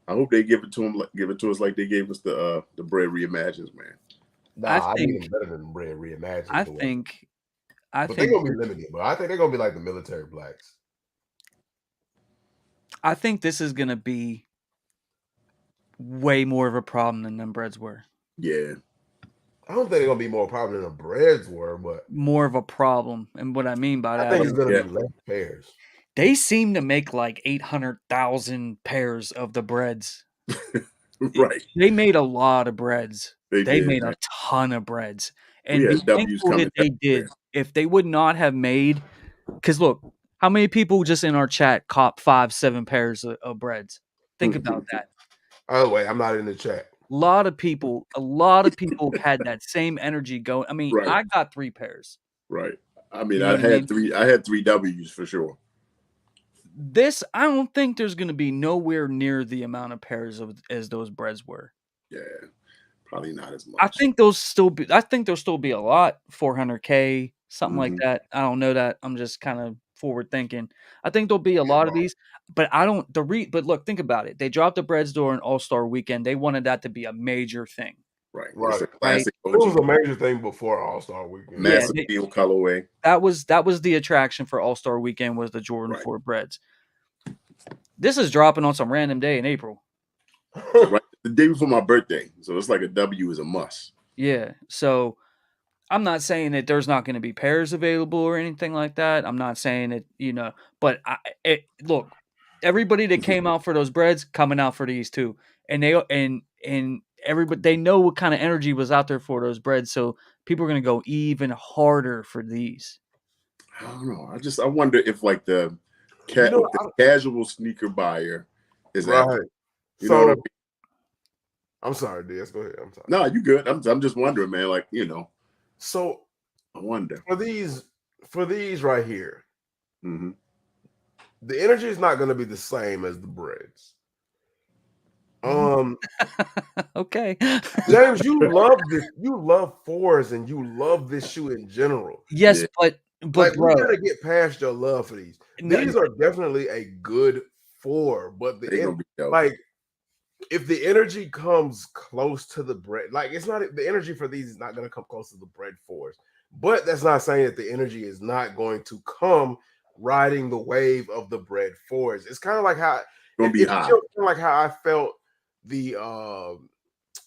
I hope they give it to us like they gave us the bread reimagines, man. Nah, I think it's better than bread reimagined. I think they're gonna be limited, but I think they're gonna be like the military blacks. I think this is gonna be way more of a problem than them breads were. Yeah. I don't think they're gonna be more problem than the breads were, but more of a problem. And what I mean by that, I think it's gonna be less pairs. They seem to make like 800,000 pairs of the breads. Right. They made a lot of breads. They made a ton of breads. And be thankful that they did. If they would not have made, because look, how many people just in our chat cop 5-7 pairs of breads? Think about that. Oh wait, I'm not in the chat. A lot of people had that same energy going. I mean, Right. I got 3 pairs. Right. I mean, You know I what I mean? had three W's for sure. This, I don't think there's going to be nowhere near the amount of pairs as those breads were. Yeah, probably not as much. I think there'll still be a lot, 400K, something like that. I don't know that. I'm just kind of forward thinking. I think there'll be a lot of these, but I don't but look, think about it. They dropped the breads during All-Star weekend. They wanted that to be a major thing. Right. Right. It's a classic It was a major thing before All-Star Weekend. Massive steel colorway. That was the attraction for All-Star weekend was the Jordan 4 breads. This is dropping on some random day in April. Right. The day before my birthday. So it's like a W is a must. Yeah. So I'm not saying that there's not going to be pairs available or anything like that. I'm not saying it, but look, everybody that came out for those breads coming out for these too. And everybody, they know what kind of energy was out there for those breads. So people are going to go even harder for these. I don't know. I wonder if like the casual sneaker buyer is right. You know what I mean? I'm sorry, Diaz. Go ahead. I'm sorry. No, you good. I'm just wondering, man. Like, So I wonder for these right here, the energy is not going to be the same as the breads. Okay. James, you love this. You love 4s and you love this shoe in general. Yes, but like, bro, we gotta get past your love for these. These are definitely a good 4, but if the energy comes close to the bread, like it's not the energy for these is not going to come close to the bread 4s. But that's not saying that the energy is not going to come riding the wave of the bread 4s. It's kind of like how like how I felt the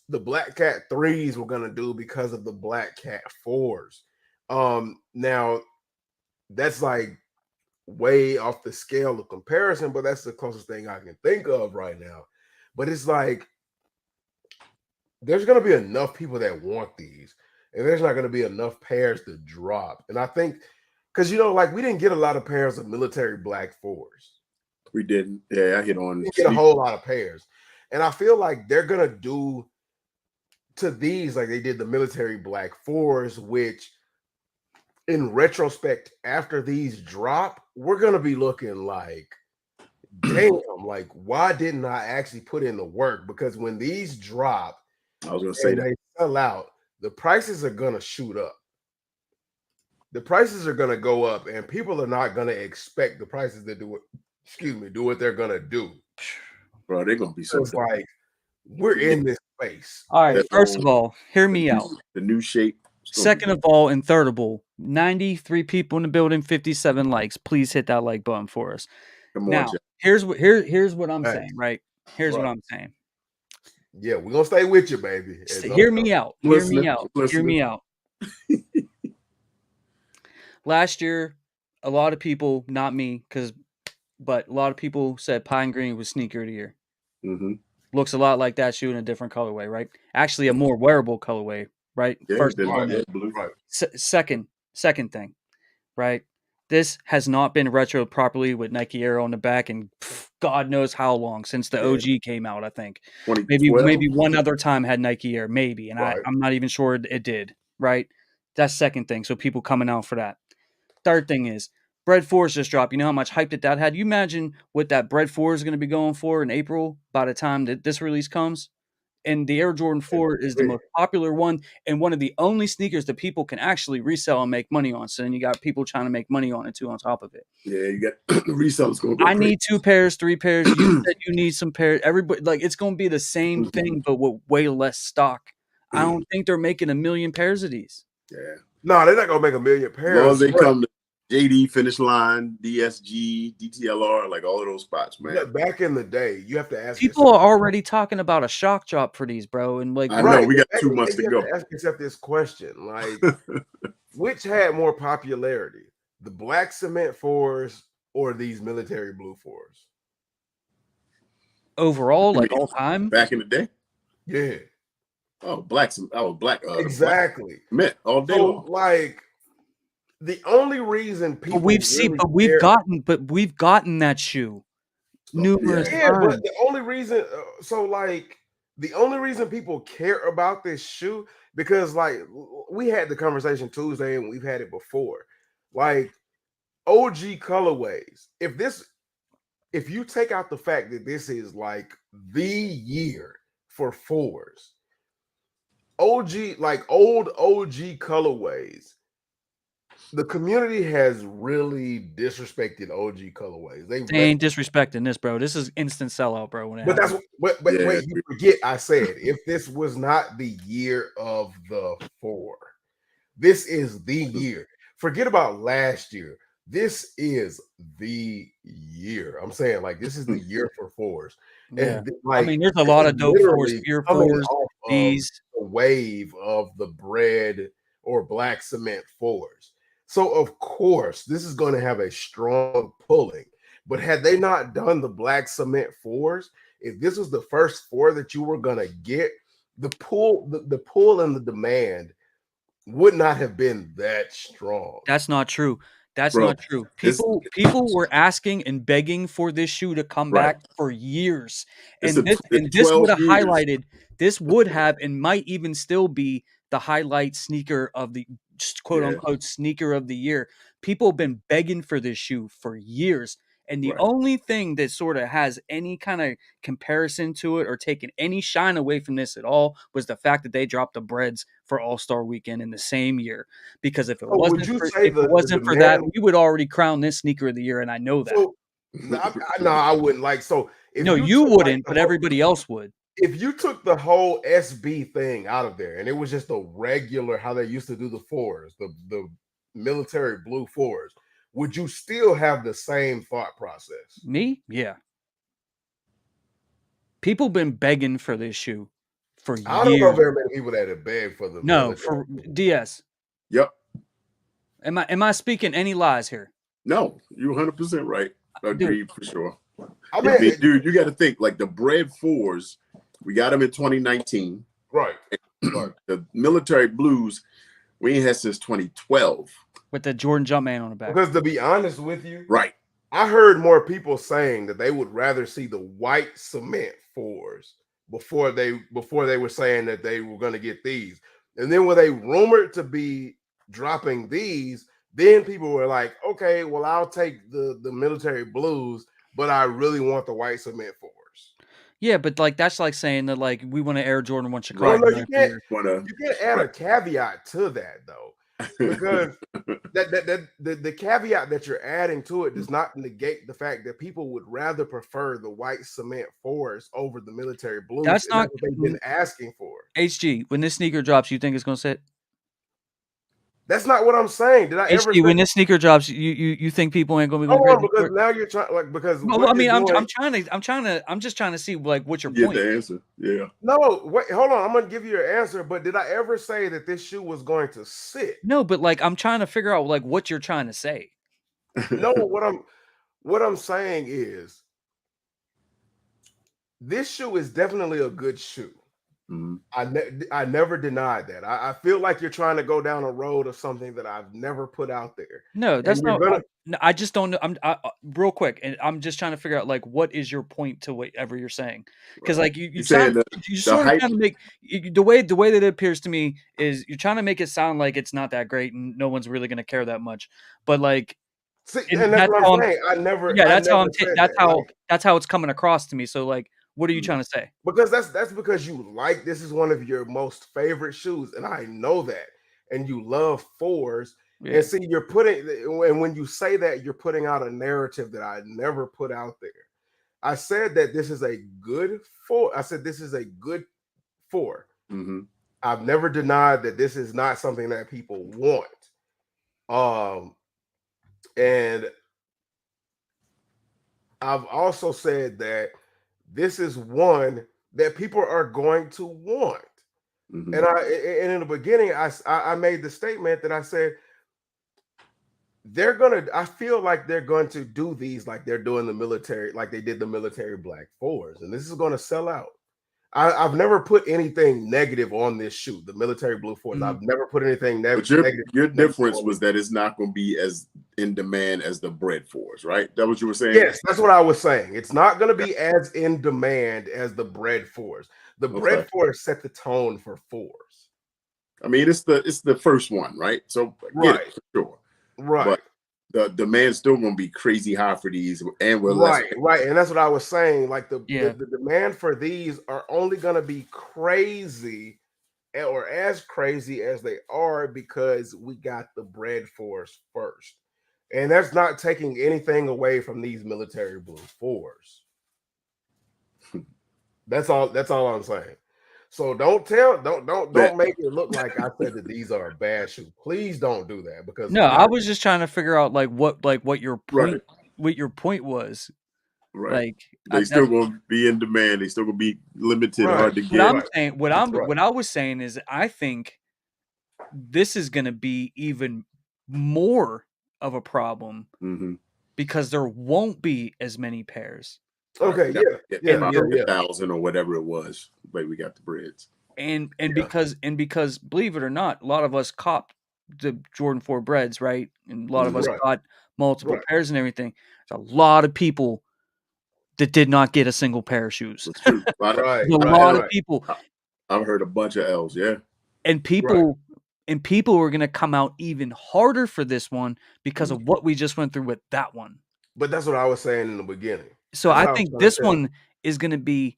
Black Cat 3s were gonna do because of the Black Cat 4s. Now that's like way off the scale of comparison, but that's the closest thing I can think of right now. But it's like there's gonna be enough people that want these, and there's not gonna be enough pairs to drop. And I think because like we didn't get a lot of pairs of military black 4s. We didn't. Yeah, I hit on. We didn't get a whole lot of pairs. And I feel like they're gonna do to these like they did the military black 4s, which in retrospect, after these drop, we're gonna be looking like, damn, like why didn't I actually put in the work? Because when these drop, I was gonna say that they sell out, the prices are gonna shoot up. The prices are gonna go up, and people are not gonna expect the prices to do what they're gonna do. Bro, they're gonna be so like we're in this space. All right, first of all, hear me out. The new shape. Second of all, and third of all, 93 people in the building, 57 likes. Please hit that like button for us. Now, here's what I'm saying, right? Here's what I'm saying. Yeah, we're gonna stay with you, baby. Hear me out. Hear me out. Last year, a lot of people, not me, but a lot of people said Pine Green was sneaker of the year. Looks a lot like that shoe in a different colorway, right? Actually, a more wearable colorway, right? Yeah, First, blue. Right. Second thing, right? This has not been retroed properly with Nike Air on the back, and God knows how long since the OG came out. I think maybe one other time had Nike Air, maybe, and I'm not even sure it did. Right? That's second thing. So people coming out for that. Third thing is Bread 4s just dropped. You know how much hype that had? You imagine what that Bread 4 is going to be going for in April by the time that this release comes? And the Air Jordan 4 is the most popular one and one of the only sneakers that people can actually resell and make money on. So then you got people trying to make money on it too on top of it. Yeah, you got resellers going. I need 2 pairs, 3 pairs. You said you need some pairs. Everybody, like, it's going to be the same thing, but with way less stock. I don't think they're making 1 million pairs of these. Yeah. No, they're not going to make 1 million pairs. As long as they come to JD Finish Line, DSG, DTLR, like all of those spots, man. Yeah, back in the day, you have to ask. People are already talking about a shock drop for these, bro. And like, I know we got 2 months to go. Ask yourself this question: like, which had more popularity, the black cement 4s or these military blue 4s? Overall, like all time, back in the day, yeah. Oh, black. Exactly. Cement all day long. Like. The only reason people we've gotten that shoe numerous Yeah, but times. the only reason, the only reason people care about this shoe because like we had the conversation Tuesday and we've had it before, like OG colorways. If you take out the fact that this is like the year for fours, OG like old OG colorways, the community has really disrespected OG colorways. They ain't disrespecting this, bro. This is instant sellout, bro. When it But that's happens, but wait, you forget I said if this was not the year of the four, this is the year. Forget about last year. This is the year. I'm saying like this is the year for fours. yeah. And I like mean, there's a this lot is of dope fours, literally pure coming fours, off of these. the wave of the bread or black cement fours. So of course, this is going to have a strong pulling. But had they not done the black cement fours, if this was the first four that you were gonna get, the pull and the demand would not have been that strong. That's not true. That's Bro, not true. it's People were asking and begging for this shoe to come right. back for years, It's and it's this would 12 have years. highlighted. This would have and might even still be the highlight sneaker of the quote Yeah, unquote sneaker of the year. People have been begging for this shoe for years. And the right. only thing that sort of has any kind of comparison to it or taken any shine away from this at all was the fact that they dropped the breads for All-Star Weekend in the same year. Because So would you say if it the wasn't for that, demand? we would already crown this sneaker of the year, and I know that. So no, I wouldn't like. So if No, you you took like wouldn't, but everybody else would. if you took the whole SB thing out of there and it was just a regular how they used to do the fours, the military blue fours, would you still have the same thought process? Me? Yeah. People been begging for this shoe for I don't know years. very many people that have begged for the No, military. for DS. Yep. Am I speaking any lies here? No, you're 100% right. Dude, Agreed for sure. I I mean, mean, dude, you got to think like the bread fours, we got them in 2019. right, right. The military blues, we ain't had since 2012. with the Jordan Jumpman on the back. Because to be honest with you, Right. I heard more people saying that they would rather see the white cement fours before they were saying that they were going to get these. And then when they rumored to be dropping these, then people were like, okay, well, I'll take the military blues, but I really want the white cement fours. Yeah, but like that's like saying that like we want to Air Jordan 1 Well, Chicago. no, every year. you can't add a caveat to that though, because the caveat that you're adding to it does not negate the fact that people would rather prefer the white cement fours over the military blues. That's not what they've been asking for. HG. When this sneaker drops, you think it's gonna sit? That's not what I'm saying. Did I ever HG, say? when this sneaker drops, you think people ain't gonna be going Hold on, crazy for because it? now you're trying like because Well, what I you're mean, doing. I'm just trying to see like what's your Get point. the answer. Yeah. No, wait, hold on. I'm gonna give you your answer. But did I ever say that this shoe was going to sit? No, but like I'm trying to figure out like what you're trying to say. No, what I'm saying is this shoe is definitely a good shoe. Mm-hmm. I never denied that. I feel like you're trying to go down a road of something that I've never put out there. No, that's And you're not. gonna I just don't know. Real quick, and I'm just trying to figure out like what is your point to whatever you're saying, because Right. like you You sound saying you the sort of hype? trying to make the way that it appears to me is you're trying to make it sound like it's not that great and no one's really gonna care that much, but like see, and and that's that's what how I'm saying. I never said that's that. Like, how it's coming across to me. So like, what are you trying to say? because that's because you like this is one of your most favorite shoes, and I know that, and you love fours. Yeah. And see, you're putting, and when you say that, you're putting out a narrative that I never put out there. I said that this is a good four. I said this is a good four. Mm-hmm. I've never denied that this is not something that people want. And I've also said that this is one that people are going to want. Mm-hmm. And in the beginning, I made the statement that I said they're gonna. I feel like they're going to do these like they're doing the military, like they did the military black fours, and this is going to sell out. I've never put anything negative on this shoe, the military blue force. I've never put anything But negative. your difference was that it's not going to be as in demand as the bread fours, right? That what you were saying? Yes, that's what I was saying. It's not going to be as in demand as the bread fours. The bread fours set the tone for fours. I mean, it's the first one, right? So get it for sure. Right. But the demand's still going to be crazy high for these, and we're right, and that's what I was saying. Like the demand for these are only going to be crazy, or as crazy as they are, because we got the bread force first, and that's not taking anything away from these military blue fours. That's all I'm saying. So don't make it look like I said that these are a bad shoe. Please don't do that, because no, I was just trying to figure out what your point was. Right. Like they still going to be in demand. They still going to be limited, hard to get. What I was saying is I think this is going to be even more of a problem because there won't be as many pairs. Okay, yeah, 1,000 or whatever it was, but we got the breads. And because believe it or not, a lot of us copped the Jordan 4 breads, right? And a lot of us got multiple pairs and everything. There's a lot of people that did not get a single pair of shoes. That's true. A lot of people. I've heard a bunch of L's, yeah. And people are going to come out even harder for this one because of what we just went through with that one. But that's what I was saying in the beginning. So I think this one is going to be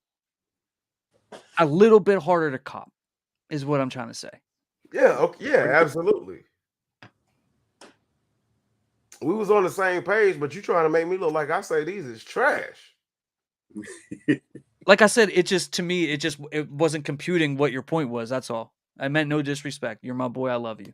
a little bit harder to cop, is what I'm trying to say. Yeah, okay, yeah, absolutely. We was on the same page, but you trying to make me look like I say these is trash. Like I said, to me, it wasn't computing what your point was. That's all. I meant no disrespect. You're my boy. I love you.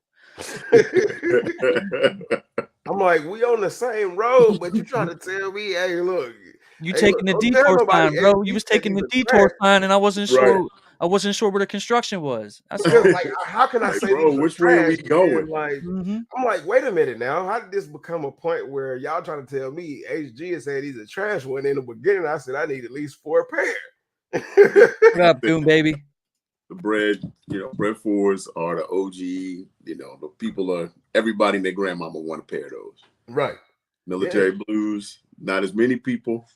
I'm like, we on the same road, but you trying to tell me, hey, look, you taking the detour sign, bro. You was taking the detour sign, and I wasn't sure. I wasn't sure where the construction was. That's like, how can I say, bro, which way are we going? Like, I'm like, wait a minute now. How did this become a point where y'all trying to tell me HG is saying he's a trash one? In the beginning, I said I need at least 4 pair. What up, Doom baby? The bread fours are the OG. The people are, everybody and their grandmama want a pair of those. Right. Military blues, not as many people.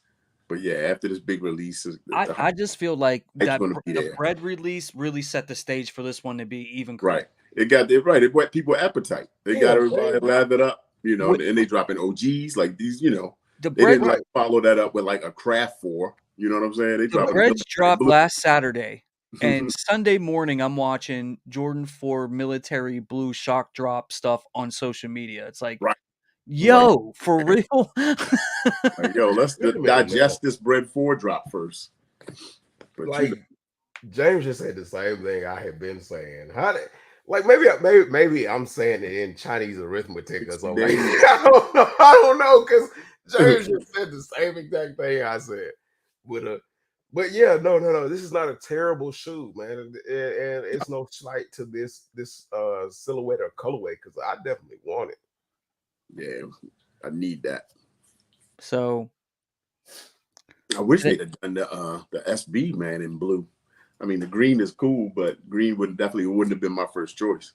But yeah, after this big release, I just feel like that the bread release really set the stage for this one to be even crazier. Right. It got it right. It whet people's appetite. They got everybody lathered up, and they dropping OGs like these, The they bread didn't follow that up with like a craft 4. You know what I'm saying? The breads dropped last Saturday, and Sunday morning I'm watching Jordan 4 military blue shock drop stuff on social media. It's like, yo, for real? Like, yo, let's digest this bread 4 drop first. But like James just said the same thing I had been saying. Maybe I'm saying it in Chinese arithmetic or something. Like, I don't know, because James just said the same exact thing I said. But yeah, no. This is not a terrible shoe, man, and it's no slight to this silhouette or colorway, because I definitely want it. Yeah, I need that. So I wish they'd have done the SB, man, in blue. I mean, the green is cool, but green wouldn't have been my first choice.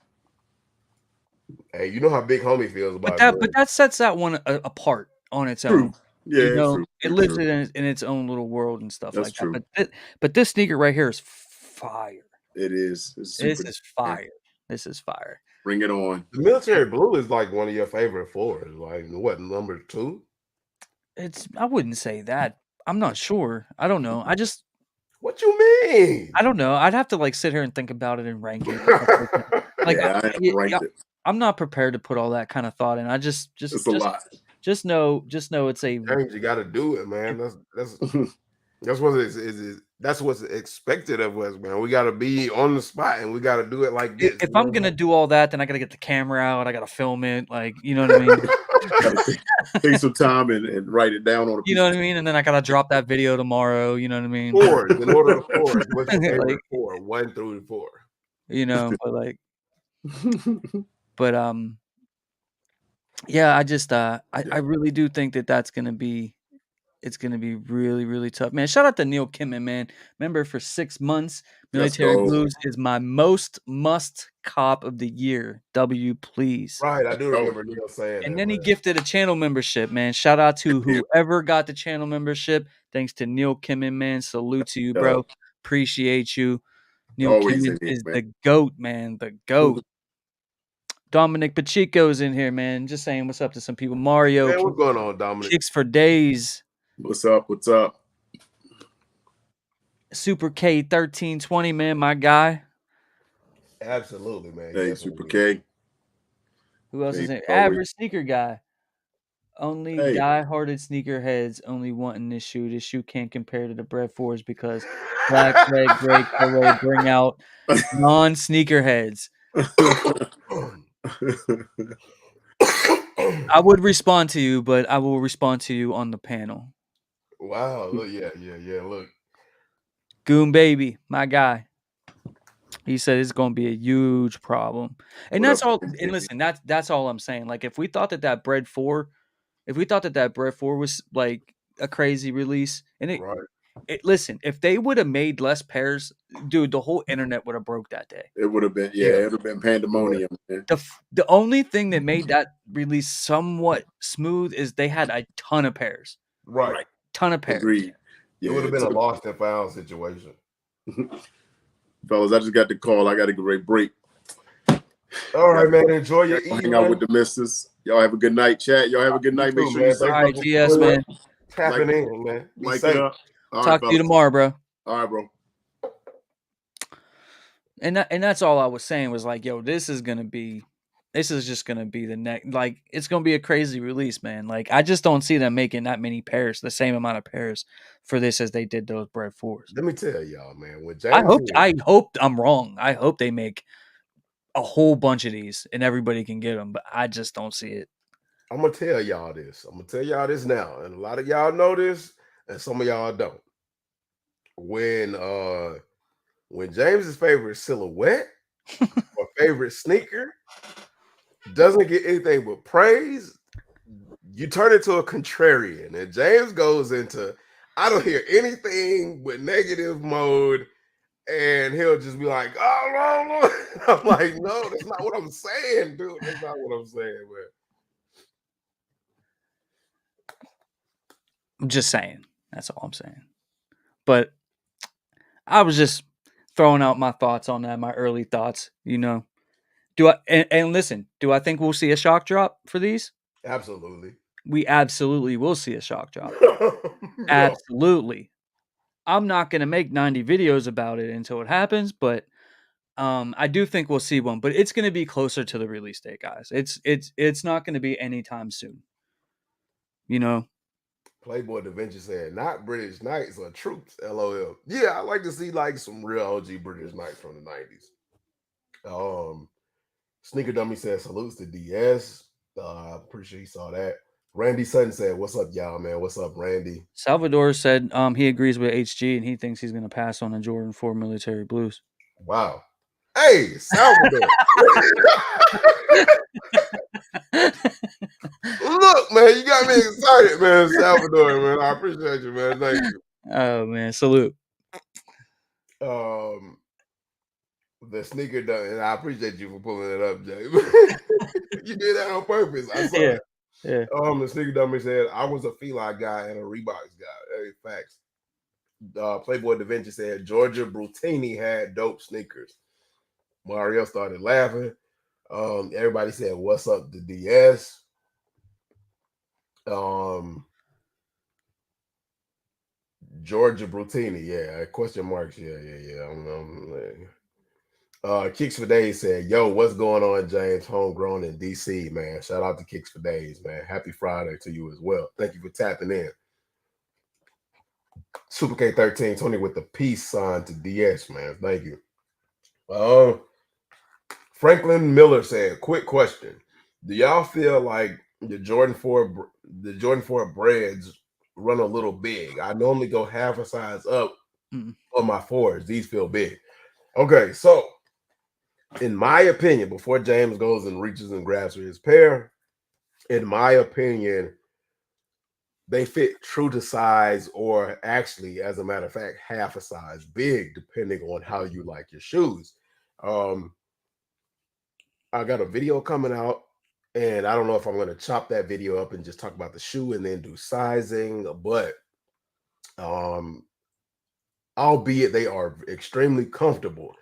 Hey, you know how Big Homie feels about that. But that sets that one apart on its own. Yeah, it lives in its own little world and stuff. That's like true. That. But this sneaker right here is fire. It is. This is fire. This is fire. Bring it on. The military blue is like one of your favorite fours. Like, what, number 2? I wouldn't say that. I'm not sure. I don't know. What you mean? I don't know. I'd have to sit here and think about it and rank it. I'm not prepared to put all that kind of thought in. It's a lot. Just know it's a. James, you got to do it, man. That's what's expected of us, man. We got to be on the spot, and we got to do it like this. If I'm gonna do all that, then I got to get the camera out. I got to film it, you know what I mean. Take some time and write it down on a piece. You know what I mean, and then I got to drop that video tomorrow. You know what I mean. Fours in order of fours. What's your favorite 4? 1 through 4. Yeah, I really do think that that's gonna be It's going to be really, really tough, man. Shout out to Neil Kimmon, man. Member for 6 months. Let's Military go. Blues is my most must cop of the year. W, please. Right, I do remember Neil saying And that. then he Man. gifted a channel membership, man. Shout out to whoever got the channel membership. Thanks to Neil Kimmon, man. Salute to you, bro. Appreciate you. Neil Always Kimmon in here, is man. the GOAT, man. The GOAT. Dominic Pacheco's in here, man. Just saying what's up to some people. Mario. Man, what's going on, Dominic? Kicks for days. What's up? What's up? Super K 1320, man, my guy. Absolutely, man. Hey, Super K. Who else is Hey, in? Average sneaker guy. Only die-hearted sneakerheads only wanting this shoe. This shoe can't compare to the Bread 4s because black, red, gray colorway bring out non-sneakerheads. I would respond to you, but I will respond to you on the panel. Wow. Look, yeah. Look. Goon Baby, my guy. He said it's going to be a huge problem. And that's all. And listen, that's all I'm saying. Like, if we thought that Bread 4, Bread 4 was like a crazy release, and listen, if they would have made less pairs, dude, the whole internet would have broke that day. It would have been, it would have been pandemonium. Man. The only thing that made that release somewhat smooth is they had a ton of pairs. Right. Ton of pairs. Agreed. Yeah, it would have been a lost and found situation. Fellas, I just got the call. I got to get ready to break. All right, man. Enjoy your evening. Hang out with the missus. Y'all have a good night, chat. Y'all have a good night. Make sure you all right, GS, man. Tapping in, man. Like it up. Talk to you tomorrow, bro. All right, bro. And that's all I was saying was like, yo, this is just gonna be the next, like, it's gonna be a crazy release, man. Like, I just don't see them making that many pairs, the same amount of pairs for this as they did those Bread 4s. Let me tell y'all, man. When James I hope I'm wrong. I hope they make a whole bunch of these and everybody can get them, but I just don't see it. I'm gonna tell y'all this. I'm gonna tell y'all this now, and a lot of y'all know this, and some of y'all don't. When James's favorite silhouette or favorite sneaker doesn't get anything but praise, you turn into a contrarian, and James goes into, I don't hear anything but negative mode, and he'll just be like, oh, no. I'm like, no, that's not what I'm saying, dude. That's not what I'm saying, man. I'm just saying. That's all I'm saying. But I was just throwing out my thoughts on that, my early thoughts, you know. And listen, do I think we'll see a shock drop for these? Absolutely. We absolutely will see a shock drop. Absolutely. I'm not going to make 90 videos about it until it happens, but I do think we'll see one, but it's going to be closer to the release date, guys. It's not going to be anytime soon. You know? Playboy Da Vinci said, not British Knights or troops, LOL. Yeah, I like to see like some real OG British Knights from the 90s. Sneaker Dummy said, salutes to DS. I'm pretty sure he saw that. Randy Sutton said, what's up, y'all, man? What's up, Randy? Salvador said he agrees with HG and he thinks he's going to pass on the Jordan 4 military blues. Wow. Hey, Salvador. Look, man, you got me excited, man. Salvador, man. I appreciate you, man. Thank you. Oh, man. Salute. The sneaker done, and I appreciate you for pulling it up, Jay. You did that on purpose. I saw it. Yeah. The sneaker dummy said, I was a Feli guy and a Reeboks guy. Hey, facts. Playboy Da Vinci said, Georgia Brutini had dope sneakers. Mario started laughing. Everybody said, what's up to DS? Georgia Brutini, yeah. Question marks, yeah. Kicks for Days said, yo, what's going on, James? Homegrown in DC, man. Shout out to Kicks for Days, man. Happy Friday to you as well. Thank you for tapping in. Super K1320 with the peace sign to DS, man. Thank you. Franklin Miller said, quick question. Do y'all feel like the Jordan 4 breads run a little big? I normally go half a size up on my 4s. These feel big. Okay, so in my opinion, before James goes and reaches and grabs for his pair, in my opinion, they fit true to size, or actually, as a matter of fact, half a size big, depending on how you like your shoes. I got a video coming out, and I don't know if I'm going to chop that video up and just talk about the shoe and then do sizing, but um, albeit they are extremely comfortable.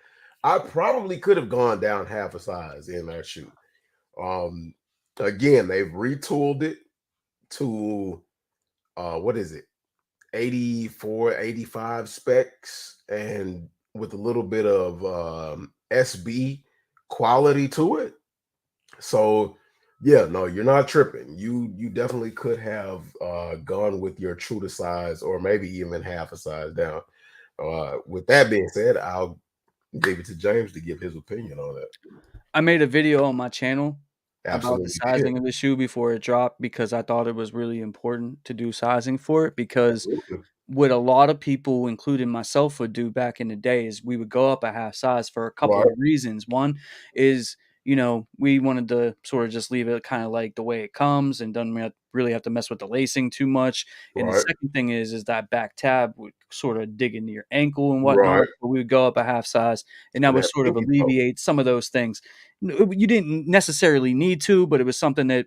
I probably could have gone down half a size in that shoe. Um, Again, they've retooled it to what is it? 84, 85 specs, and with a little bit of SB quality to it. So yeah, no, you're not tripping. You definitely could have gone with your true to size, or maybe even half a size down. With that being said, I'll give it to James to give his opinion on it. I made a video on my channel about the Absolutely did. sizing of the shoe before it dropped because I thought it was really important to do sizing for it, because Absolutely. what a lot of people, including myself, would do back in the day is we would go up a half size for a couple Right, of reasons. One is, we wanted to sort of just leave it kind of like the way it comes and doesn't really have to mess with the lacing too much. And the right, second thing is that back tab would sort of dig into your ankle and whatnot. right. So we would go up a half size, and that And would that sort of pinky toe. alleviate some of those things. You didn't necessarily need to, but it was something that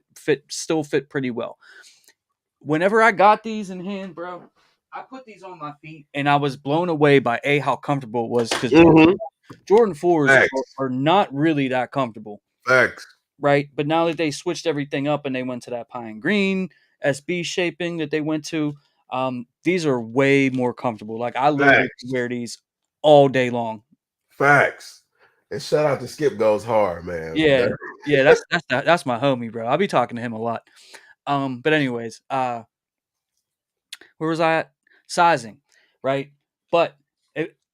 still fit pretty well. Whenever I got these in hand, bro, I put these on my feet and I was blown away by how comfortable it was, because Mm-hmm. Jordan 4s Facts. are not really that comfortable, Facts. right? But now that they switched everything up and they went to that pine green SB shaping that they went to, these are way more comfortable. Like I literally could Facts. wear these all day long. Facts. And shout out to Skip Goes Hard, man. Yeah, yeah, that's my homie, bro. I'll be talking to him a lot. But anyways, where was I at? Sizing, right? But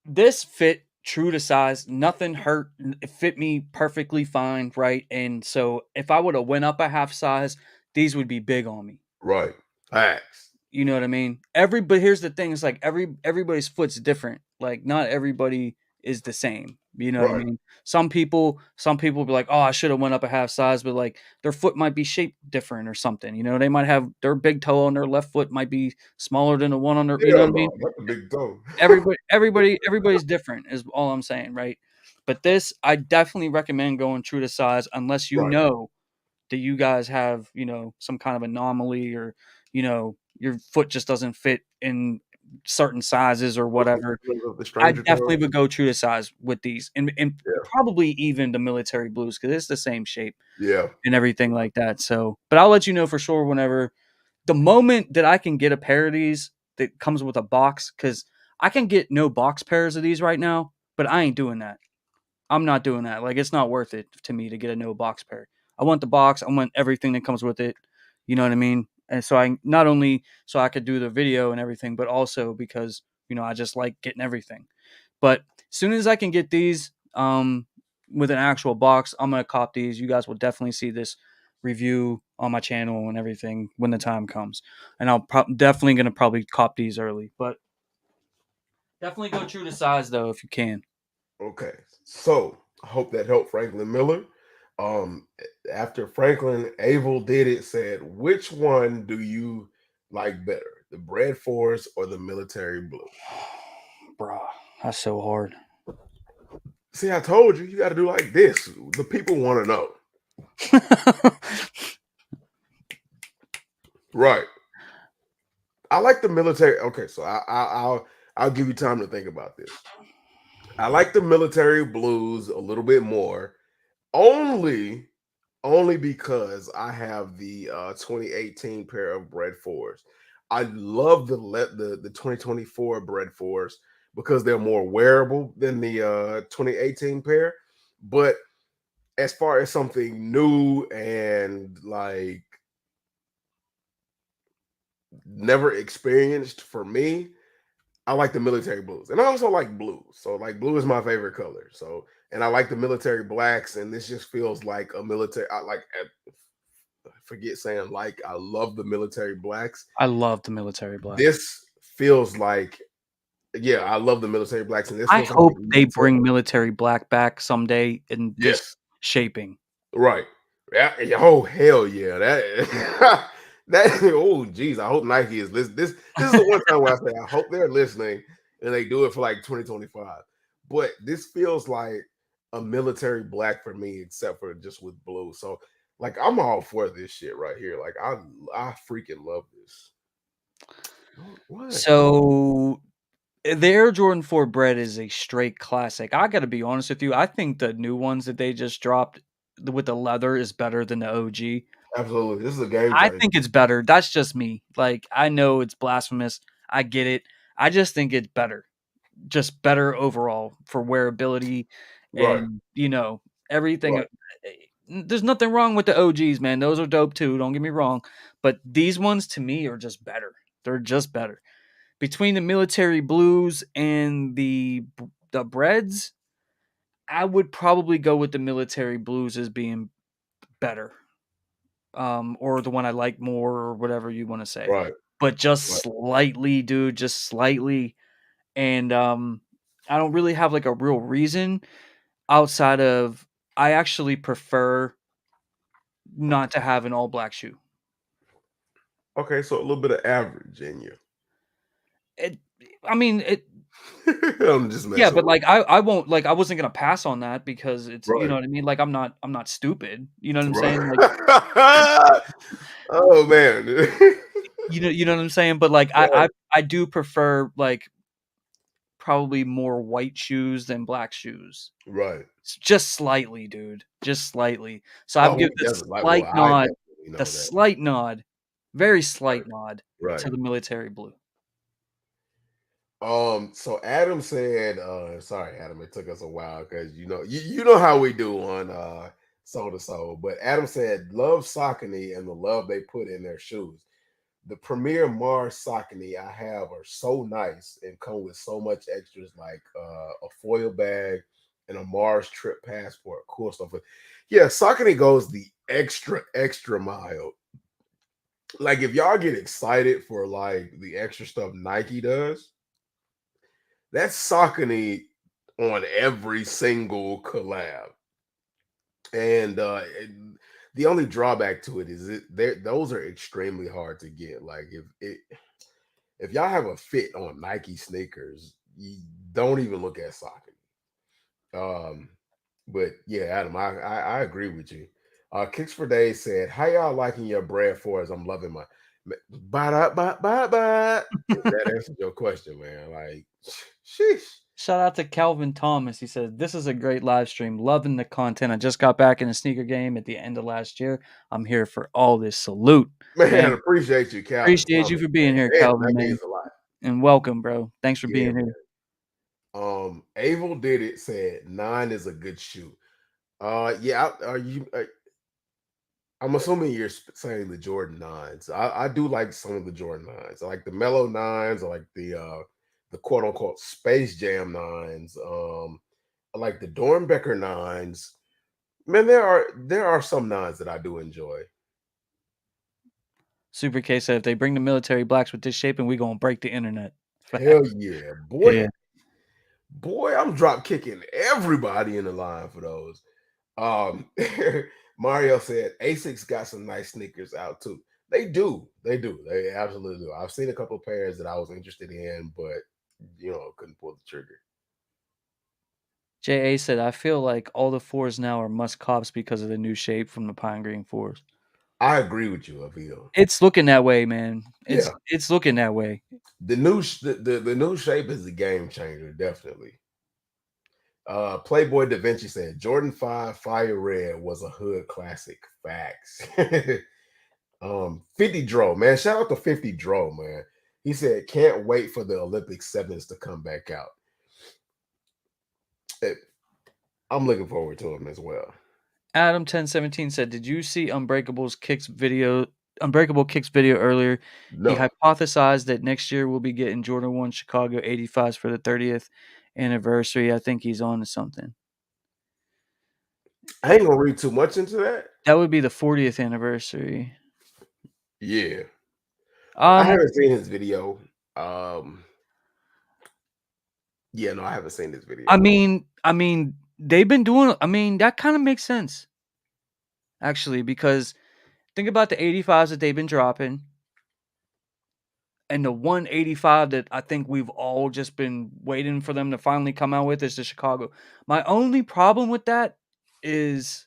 this fit true to size. Nothing hurt. It fit me perfectly fine, right? And so if I would have went up a half size, these would be big on me. Right. Facts. You know what I mean? But here's the thing: it's like everybody's foot's different. Like not everybody is the same. You know what I Right. mean? Some people be like, "Oh, I should have went up a half size," but like their foot might be shaped different or something. You know, they might have their big toe on their left foot might be smaller than the one on their. You know Hell what I mean? no. That's a big toe. Everybody's different is all I'm saying, right? But this, I definitely recommend going true to size unless you Right. know that you guys have, some kind of anomaly, or, your foot just doesn't fit in certain sizes or What's the whatever. feeling of the I stranger definitely toe? would go true to size with these, and Yeah. probably even the military blues, because it's the same shape Yeah. and everything like that. So, but I'll let you know for sure whenever the moment that I can get a pair of these that comes with a box, because I can get no box pairs of these right now, but I ain't doing that. I'm not doing that. Like, it's not worth it to me to get a no box pair. I want the box. I want everything that comes with it. You know what I mean? And so I not only so I could do the video and everything, but also because I just like getting everything. But as soon as I can get these with an actual box, I'm gonna cop these. You guys will definitely see this review on my channel and everything when the time comes. And definitely gonna probably cop these early, but definitely go true to size though if you can. Okay. So I hope that helped Franklin Miller. Um, After Franklin, Abel did it, said, which one do you like better, the Bread Force or the Military Blue? Bro, that's so hard. See, I told you, you got to do like this. The people want to know. Right. I like the military. Okay, so I'll give you time to think about this. I like the Military Blues a little bit more, only because I have the 2018 pair of Bread Fours. I love the 2024 Bread Fours because they're more wearable than the 2018 pair. But as far as something new and like never experienced for me, I like the military blues, and I also like blue. So like blue is my favorite color. So and I like the military blacks, and this just feels like a military. I forget saying like I love the military blacks. I love the military black. This feels like I love the military blacks, and this I feels like hope a they military. bring military black back someday in this Yes, shaping. right. Yeah, oh hell yeah, that That oh geez, I hope Nike is listening. This is the one time where I say I hope they're listening and they do it for like 2025. But this feels like a military black for me, except for just with blue. So like I'm all for this shit right here. Like I freaking love this. What? So the Air Jordan 4 Bread is a straight classic. I gotta be honest with you. I think the new ones that they just dropped with the leather is better than the OG. Absolutely. This is a game I changer. think it's better. That's just me. Like, I know it's blasphemous. I get it. I just think it's better. Just better overall for wearability Right. and, everything. Right. There's nothing wrong with the OGs, man. Those are dope too. Don't get me wrong. But these ones to me are just better. They're just better. Between the military blues and the breads, I would probably go with the military blues as being better. Or the one I like more or whatever you want to say. Right. But just Right. slightly, dude, just slightly. And I don't really have like a real reason outside of I actually prefer not to have an all black shoe. Okay, so a little bit of average in you. It I mean it I'm just yeah, messing but with like I won't like I wasn't gonna pass on that because it's you. you know Right. what I mean? Like I'm not stupid. You know what I'm saying? Like Right. Oh man. you know what I'm saying? But like Right. I do prefer like probably more white shoes than black shoes. Right. Just slightly, dude. Just slightly. So I would Oh, give he the doesn't like. Well, slight I nod, definitely the know that. slight nod, very Right. slight nod Right. to the military blue. So Adam said, sorry, Adam, it took us a while because you know how we do on Soul to Soul. But Adam said, love Saucony and the love they put in their shoes. The Premier Mars Saucony I have are so nice and come with so much extras like a foil bag and a Mars trip passport. Cool stuff. Yeah, Saucony goes the extra mile. Like if y'all get excited for like the extra stuff Nike does, that's Saucony on every single collab. And the only drawback to it is those are extremely hard to get. Like if y'all have a fit on Nike sneakers, you don't even look at Saucony. But yeah, Adam, I agree with you. Kicks for Days said, "How y'all liking your bread for us? I'm loving my bye. That answers your question, man. Like, sheesh. Shout out to Calvin Thomas. He said, "This is a great live stream. Loving the content. I just got back in a sneaker game at the end of last year. I'm here for all this. Salute, Man, man. appreciate you, Calvin Appreciate you Thomas, for man. being here, Damn, Calvin, that man. means a lot. And welcome, bro. Thanks for Yeah, being here." man. Abel did it. Said 9 is a good shoe. Yeah. I'm assuming you're saying the Jordan 9s. I do like some of the Jordan 9s. I like the Mellow 9s. I like the quote unquote Space Jam 9s. I like the Dornbecker 9s. Man, there are some 9s that I do enjoy. Super K said, "If they bring the military blacks with this shaping, we gonna break the internet." Hell yeah, boy. Yeah. Boy, I'm drop kicking everybody in the line for those. Um, Mario said Asics got some nice sneakers out too. They do. They do. They absolutely do. I've seen a couple of pairs that I was interested in, but couldn't pull the trigger. JA said, "I feel like all the fours now are must cops because of the new shape from the pine green fours." I agree with you, Avil. It's looking that way, man. Yeah, It's looking that way. the new shape is a game changer, definitely. Playboy Da Vinci said Jordan 5 Fire Red was a hood classic. Facts. 50 Dro, man. Shout out to 50 Dro, man. He said, can't wait for the Olympic sevens to come back out. I'm looking forward to him as well. Adam 1017 said, "Did you see Unbreakable Kicks video earlier? He No, hypothesized that next year we'll be getting Jordan 1 Chicago 85s for the 30th anniversary. I think he's on to something." I ain't gonna read too much into that. That would be the 40th anniversary. Yeah. I Um, haven't seen his video. Yeah, no, I haven't seen this video. I mean, they've been doing. I mean, that kind of makes sense, actually, because think about the 85s that they've been dropping, and the 185 that I think we've all just been waiting for them to finally come out with is the Chicago. My only problem with that is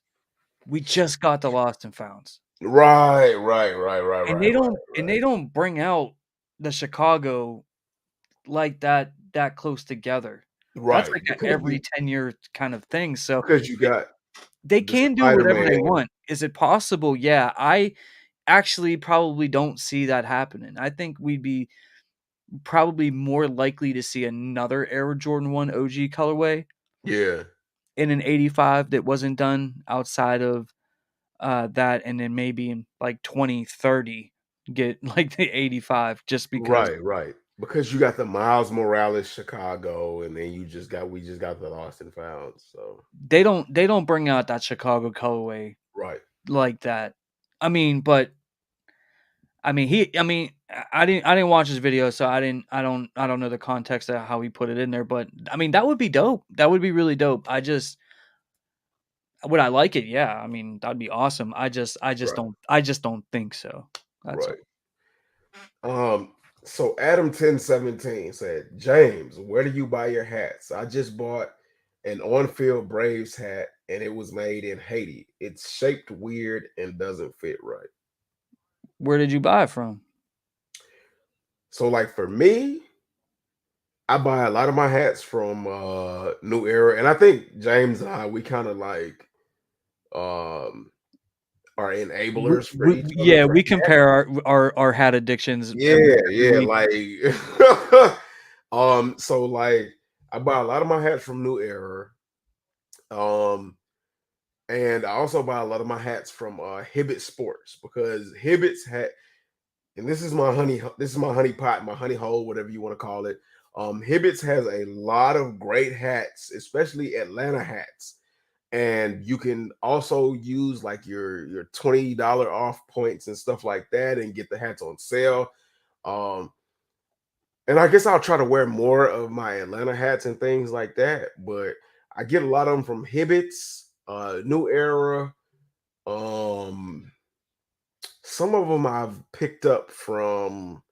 we just got the Lost and Founds. Right. And they don't bring out the Chicago like that close together. That's Right. like a every 10-year kind of thing, so Because you got they the can do whatever they Spider-Man. want. Is it possible? Yeah, I actually probably don't see that happening. I think we'd be probably more likely to see another Air Jordan 1 OG colorway Yeah. in an 85 that wasn't done outside of that, and then maybe in like 2030 get like the 85 just because Right. Because you got the Miles Morales Chicago, and then we just got the Lost and Found. So they don't bring out that Chicago colorway right. like that. I mean, but I didn't watch his video, so I don't know the context of how he put it in there, but I mean that would be dope. That would be really dope. Would I like it? Yeah. I mean, that'd be awesome. Right. I just don't think so. That's all. Right. So Adam 1017 said, James, where do you buy your hats? I just bought an on-field Braves hat and it was made in Haiti. It's shaped weird and doesn't fit right. Where did you buy it from? So like for me, I buy a lot of my hats from New Era, and I think James and I we kind of like um are enablers for each other Yeah, for we compare our hat addictions every yeah, week. like so like I buy a lot of my hats from New Era. And I also buy a lot of my hats from Hibbett Sports because Hibbett's hat, and this is my honey pot, my honey hole, whatever you want to call it. Hibbett's has a lot of great hats, especially Atlanta hats. And you can also use like your $20 off points and stuff like that and get the hats on sale. Um, and I guess I'll try to wear more of my Atlanta hats and things like that. But I get a lot of them from Hibbett's, New Era. Um, some of them I've picked up from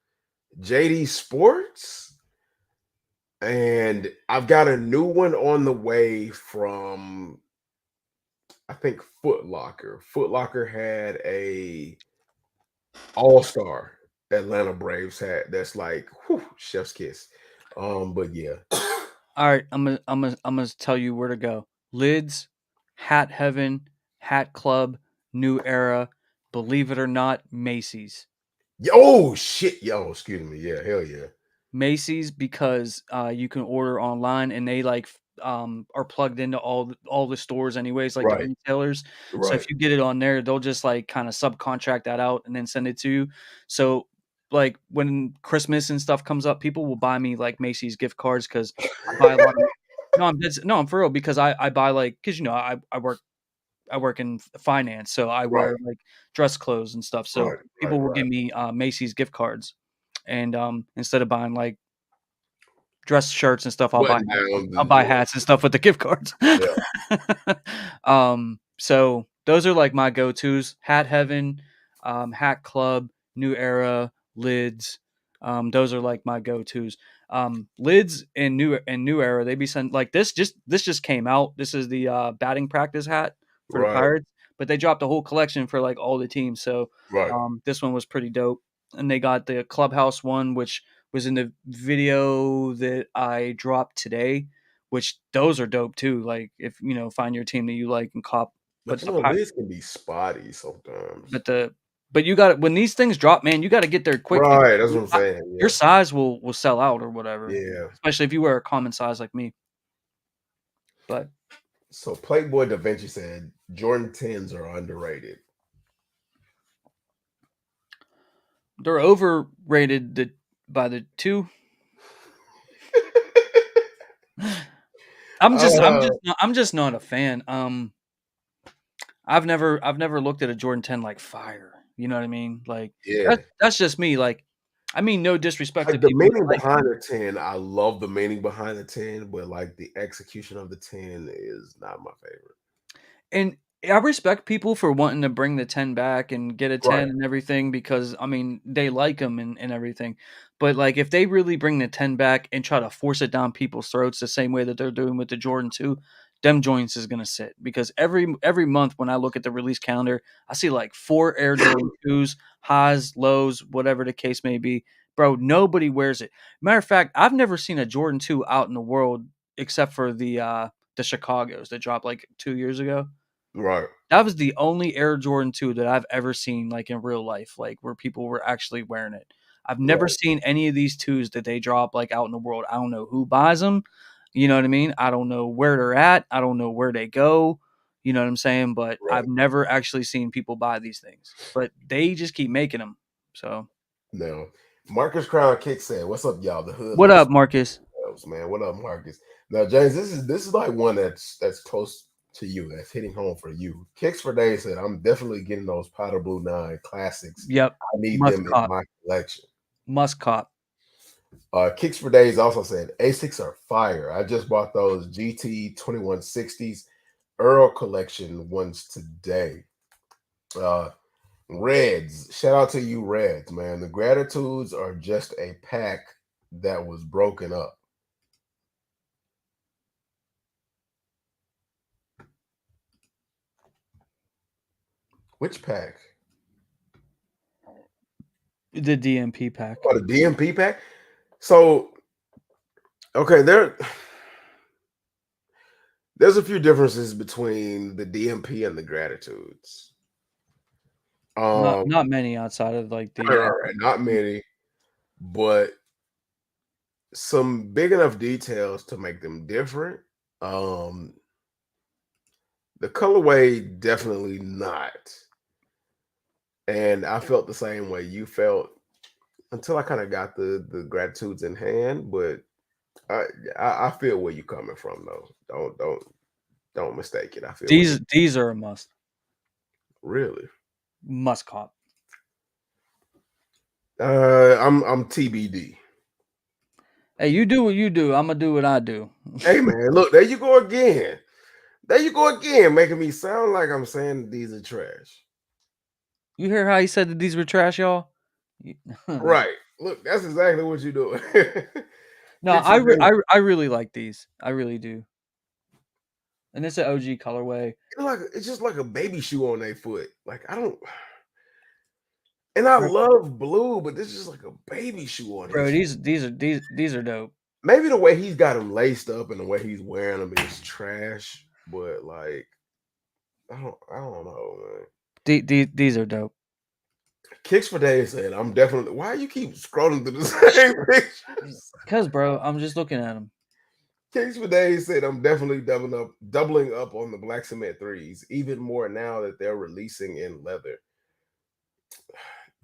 JD Sports, and I've got a new one on the way from I think Foot Locker. Foot Locker had a All-Star Atlanta Braves hat that's like whew, chef's kiss. But yeah. All right, I'm gonna tell you where to go. Lids, Hat Heaven, Hat Club, New Era, Believe It or Not, Macy's. Oh shit, yo, excuse me. Yeah, hell yeah. Macy's because you can order online and they are plugged into all the stores anyways, like the Right, retailers. So if right. you get it on there, they'll just like kind of subcontract that out and then send it to you. So like when Christmas and stuff comes up, people will buy me like Macy's gift cards because I buy a lot of no, I'm for real because I buy like because I work in finance, so I Right, wear like dress clothes and stuff. So people will right. give me Macy's gift cards, and instead of buying like dress shirts and stuff, Button downs I'll and buy yeah, hats and stuff with the gift cards. yeah. So those are like my go tos: Hat Heaven, Hat Club, New Era, Lids. Those are like my go tos. Lids and New Era, they be sent like this just came out. This is the batting practice hat for the Right, Pirates, but they dropped a whole collection for like all the teams. So right. this one was pretty dope. And they got the clubhouse one, which was in the video that I dropped today, which those are dope too. Like if find your team that you like and cop, But but you know, Liz can be spotty sometimes. but the but you got when these things drop, man, you got to get there quick because Right, that's what I'm saying. your Yeah. size will sell out or whatever, Yeah. especially if you wear a common size like me. But So Playboy Da Vinci said Jordan 10s are underrated. they're overrated by the two. I'm just not a fan. I've never looked at a Jordan 10 like fire. You know what I mean? Like yeah. that's just me. Like, I mean, no disrespect to Like the people meaning that like behind them. the 10, I love the meaning behind the 10, but like the execution of the 10 is not my favorite. And I respect people for wanting to bring the 10 back and get a 10 Right. and everything because, I mean, they like them and everything. But, like, if they really bring the 10 back and try to force it down people's throats the same way that they're doing with the Jordan 2, them joints is gonna sit because every month when I look at the release calendar, I see, like, 4 Air Jordan 2s, highs, lows, whatever the case may be. Bro, nobody wears it. Matter of fact, I've never seen a Jordan 2 out in the world except for the Chicagos that dropped, like, 2 years ago. Right. That was the only Air Jordan 2 that I've ever seen, like, in real life, like, where people were actually wearing it. I've never Right. seen any of these 2s that they drop, like, out in the world. I don't know who buys them, you know what I mean? I don't know where they're at, I don't know where they go, you know what I'm saying? But Right. I've never actually seen people buy these things, but they just keep making them. So, Now, Marcus Crown Kick said, "What's up, y'all? The what hoodlums, up, Marcus? man. What up, Marcus?" Now, James, this is like one that's close to you. That's hitting home for you. Kicks for Days said, "I'm definitely getting those Powder Blue 9 classics. Yep, I need must them in cop, my collection." must cop. Kicks for Days also said, "Asics are fire. I just bought those GT 2160s Earl collection ones today." Uh, Reds, shout out to you, Reds, man. The Gratitudes are just a pack that was broken up. Which pack? The DMP pack. Oh, the DMP pack. So, okay, there's a few differences between the DMP and the Gratitudes. Not many outside of, like, Right, the, right, not many, but some big enough details to make them different. Um, the colorway definitely not. And I felt the same way you felt until I kind of got the gratitudes in hand. But I, I feel where you're coming from though. Don't mistake it. I feel where you these are a must. really. Must cop. I'm TBD. Hey, you do what you do. I'm gonna do what I do. Hey man, look, there you go again. There you go again, making me sound like I'm saying these are trash. You hear how he said that these were trash, y'all? Right. Look, that's exactly what you're doing. No, Kicks for days. I really like these. I really do. And it's an OG colorway, It's just like a baby shoe on their foot. Like I don't. And I bro. love blue, but this is just like a baby shoe on Bro, his foot. these are dope. Maybe the way he's got them laced up and the way he's wearing them is trash, but like I don't know, man. These are dope. Kicks for Days said, "I'm definitely." Why you keep scrolling through the same pictures? Cause, bro, I'm just looking at them. Kicks for Days said, "I'm definitely doubling up on the black cement threes, even more now that they're releasing in leather.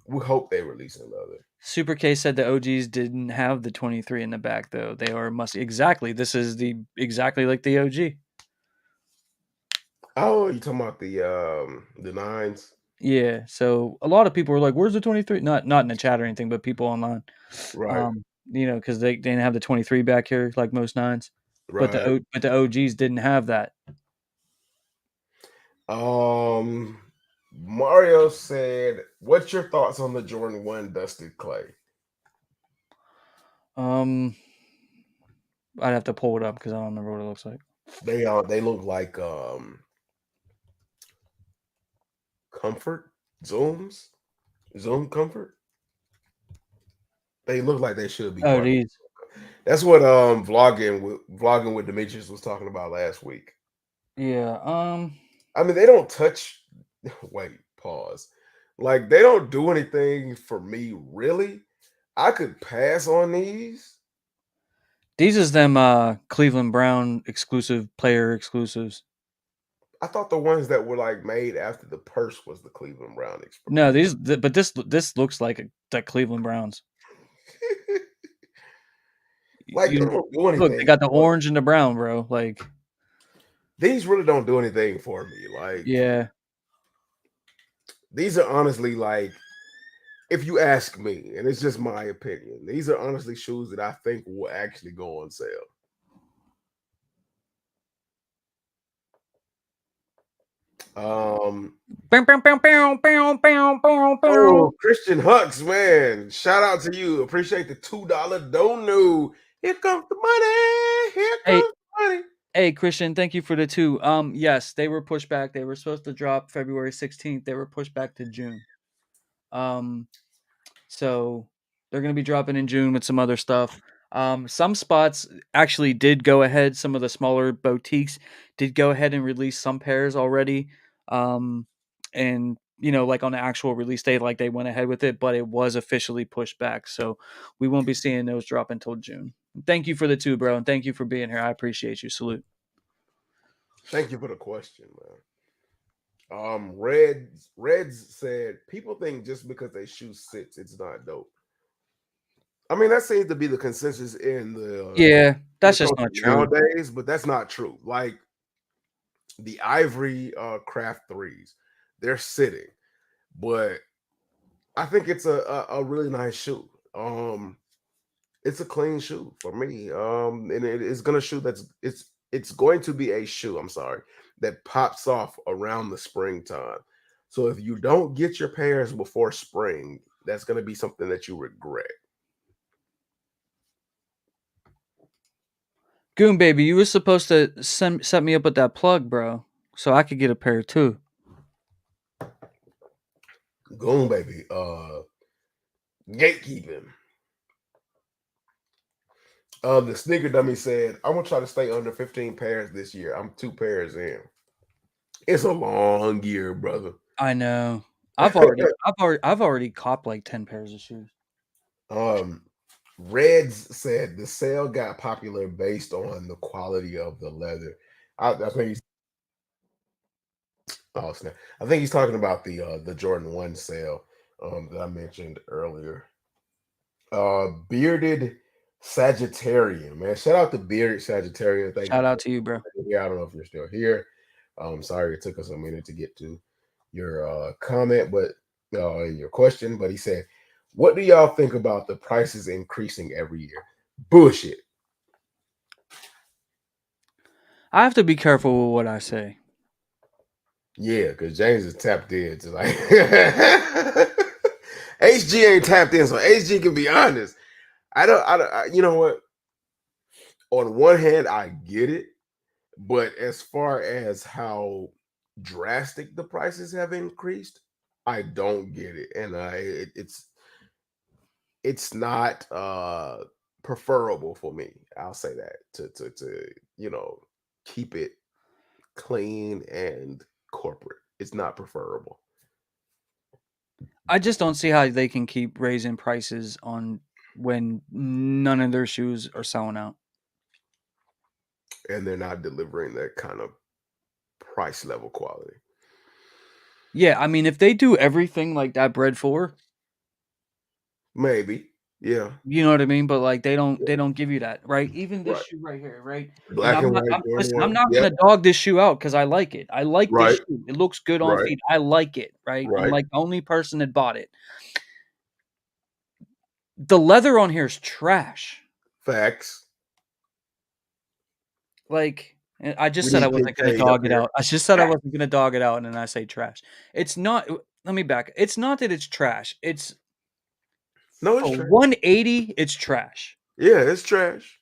We hope they release in leather." Super K said the OGs didn't have the 23 in the back though. They are must exactly. This is the exactly like the OG. Oh, you talking about the nines? Yeah. So a lot of people were like, "Where's the 23?" Not in the chat or anything, but people online. Right, Because they didn't have the 23 back here like most nines, but right. the OGs didn't have that. Mario said, "What's your thoughts on the Jordan 1 dusted clay?" Um, I'd have to pull it up because I don't remember what it looks like. They look like comfort zoom comfort. They look like they should be Oh, part of these. it. That's what vlogging with Demetrius was talking about last week. Yeah. I mean, they don't touch. Wait, pause. Like they don't do anything for me really. I could pass on these. These is them Cleveland Brown exclusive player exclusives. I thought the ones that were like made after the purse was the Cleveland Brown No, but this looks like the Cleveland Browns. like they You don't do look, they anything. got the orange and the brown, bro. Like, These really don't do anything for me. Like yeah. these are honestly like, if you ask me, and it's just my opinion, these are honestly shoes that I think will actually go on sale. Um, Bow, bow, bow, bow, bow, bow, bow, bow. oh, Christian Hux, man. Shout out to you. Appreciate the $2 dono. Here comes the money. Here Hey, comes the money. hey, Christian, thank you for the 2. Yes, they were pushed back. They were supposed to drop February 16th. They were pushed back to June. Um, so they're gonna be dropping in June with some other stuff. Some spots actually did go ahead. Some of the smaller boutiques did go ahead and release some pairs already. And like on the actual release date, like they went ahead with it, but it was officially pushed back. So we won't be seeing those drop until June. Thank you for the 2, bro, and thank you for being here. I appreciate you. Salute. Thank you for the question, man. Reds said people think just because they shoe sits, it's not dope. I mean, that seems to be the consensus in Yeah, the that's just culture not true. nowadays, but that's not true. Like the Ivory Craft threes, they're sitting, but I think it's a really nice shoe. It's a clean shoe for me. And it's gonna shoe it's going to be a shoe. I'm sorry, that pops off around the springtime. So if you don't get your pairs before spring, that's gonna be something that you regret. Goon baby, you were supposed to set me up with that plug, bro, so I could get a pair too. Goon baby, gatekeeping. The sneaker dummy said, "I'm gonna try to stay under 15 pairs this year. I'm 2 pairs in. It's a long year, brother." I know. I've already copped like 10 pairs of shoes. um, Reds said the sale got popular based on the quality of the leather. I think he's oh snap. I think he's talking about the Jordan 1 sale that I mentioned earlier. Bearded Sagittarian, man. Shout out to Bearded Sagittarian. Thank you Shout out for to you, bro. yeah, I don't know if you're still here. Sorry it took us a minute to get to your comment, but your question. But he said, "What do y'all think about the prices increasing every year?" Bullshit. I have to be careful with what I say. Yeah, because James is tapped in to like HG ain't tapped in, so HG can be honest. You know what? On one hand, I get it, but as far as how drastic the prices have increased, I don't get it, and it's not preferable for me. I'll say that to keep it clean and corporate. It's not preferable. I just don't see how they can keep raising prices on when none of their shoes are selling out. And they're not delivering that kind of price level quality. Yeah, I mean, if they do everything like that bread for, Maybe. Yeah. you know what I mean? But like they don't give you that, right? Even this Right. shoe right here, right? And Black I'm and not white I'm Jordan listen, I'm one. not Yep. gonna dog this shoe out because I like it. I like this Right. shoe. It looks good on Right. feet. I like it, right? I'm Right. like the only person that bought it. The leather on here is trash. Facts. Like, and I just We said I need wasn't gonna Kincaid up dog it here. out. I just said I wasn't gonna dog it out, and then I say trash. It's not. Let me back. It's not that it's trash. It's No, it's for trash. 180. It's trash. Yeah, it's trash.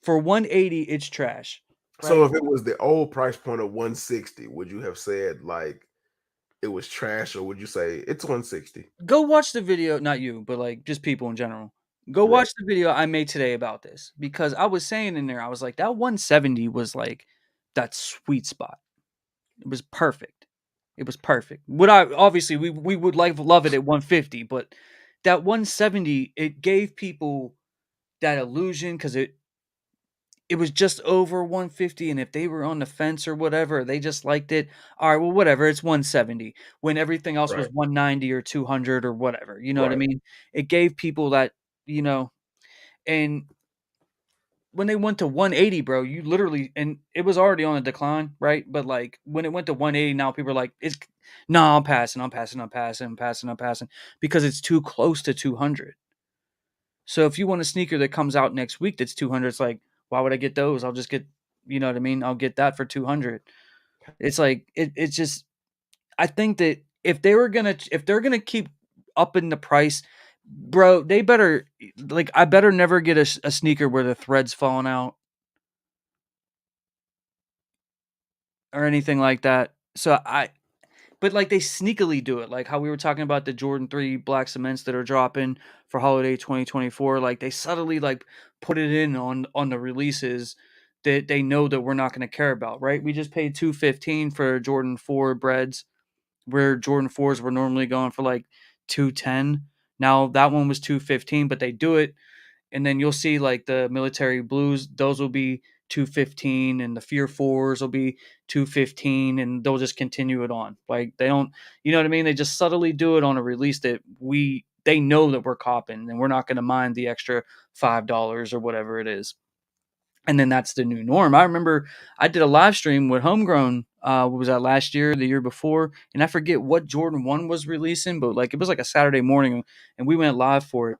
For 180, it's trash. So Right? if it was the old price point of 160, would you have said like it was trash, or would you say it's 160? Go watch the video. Not you, but like just people in general. Go Right. watch the video I made today about this because I was saying in there, I was like, that 170 was like that sweet spot. It was perfect. It was perfect. Would I obviously we would like love it at 150, but that 170 it gave people that illusion because it was just over 150, and if they were on the fence or whatever, they just liked it. All right, well, whatever. It's 170 when everything else was Right. 190 or 200 or whatever. You know what I Right. mean? It gave people that you know, and when they went to 180, bro, you literally and it was already on a decline, right? But like when it went to 180, now people are like, "It's no, I'm passing, I'm passing, I'm passing, I'm passing, I'm passing," because it's too close to 200. So if you want a sneaker that comes out next week that's 200, it's like, why would I get those? I'll just get, you know what I mean? I'll get that for 200. It's like it's just. I think that if they're gonna keep upping the price, bro, they better like I better never get a sneaker where the thread's falling out or anything like that. So but like they sneakily do it, like how we were talking about the Jordan 3 black cements that are dropping for holiday 2024. Like they subtly like put it in on the releases that they know that we're not going to care about, right? We just paid 215 for Jordan 4 breads, where Jordan 4s were normally going for like 210. Now that one was 215, but they do it, and then you'll see like the military blues, those will be 215, and the Fear 4s will be 215, and they'll just continue it on. Like they don't, you know what I mean? They just subtly do it on a release that they know that we're copping, and we're not going to mind the extra $5 or whatever it is. And then that's the new norm. I remember I did a live stream with Homegrown. What was that, last year, the year before? And I forget what Jordan 1 was releasing, but like it was like a Saturday morning, and we went live for it.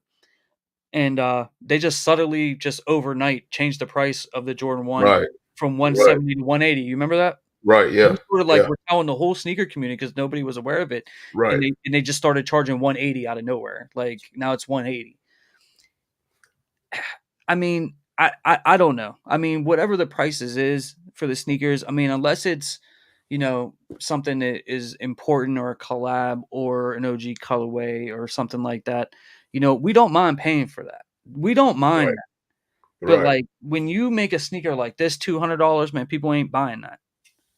And they just subtly, just overnight, changed the price of the Jordan 1 Right. from Right. 170 to 180. You remember that? Right. And Yeah. we sort of like Yeah. were telling the whole sneaker community because nobody was aware of it. Right. And they just started charging 180 out of nowhere. Like now it's 180. I mean, I don't know. I mean, whatever the prices is for the sneakers, I mean, unless it's, something that is important or a collab or an OG colorway or something like that, we don't mind paying for that. We don't mind Right. that. But Right. like when you make a sneaker like this, $200, man, people ain't buying that.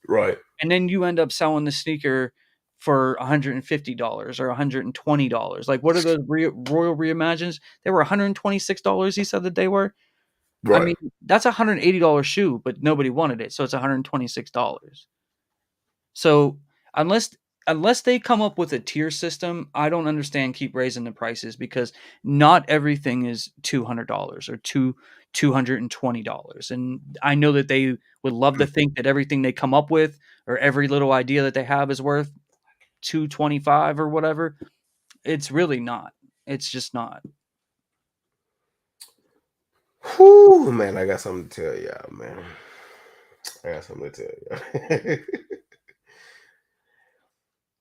Right. And then you end up selling the sneaker for $150 or $120. Like what are those Royal Reimagines? They were $126. He said that they were. I Right. mean, that's a $180 shoe, but nobody wanted it, so it's $126. So unless unless they come up with a tier system, I don't understand keep raising the prices because not everything is $200 or $220. And I know that they would love to think that everything they come up with or every little idea that they have is worth 225 or whatever. It's really not. It's just not. Whew, man, I got something to tell y'all, man. I got something to tell y'all.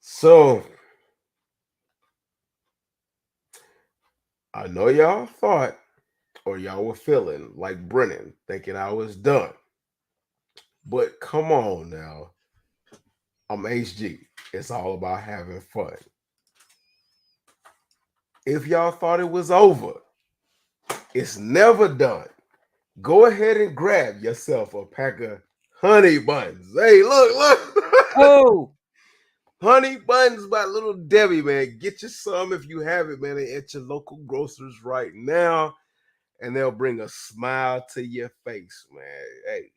So I know y'all thought or y'all were feeling like Brennan, thinking I was done. But come on now. I'm HG. It's all about having fun. If y'all thought it was over, it's never done. Go ahead and grab yourself a pack of honey buns. Hey, look. Oh, Honey buns by Little Debbie, man. Get you some if you have it, man. They're at your local grocers right now, and they'll bring a smile to your face, man. Hey,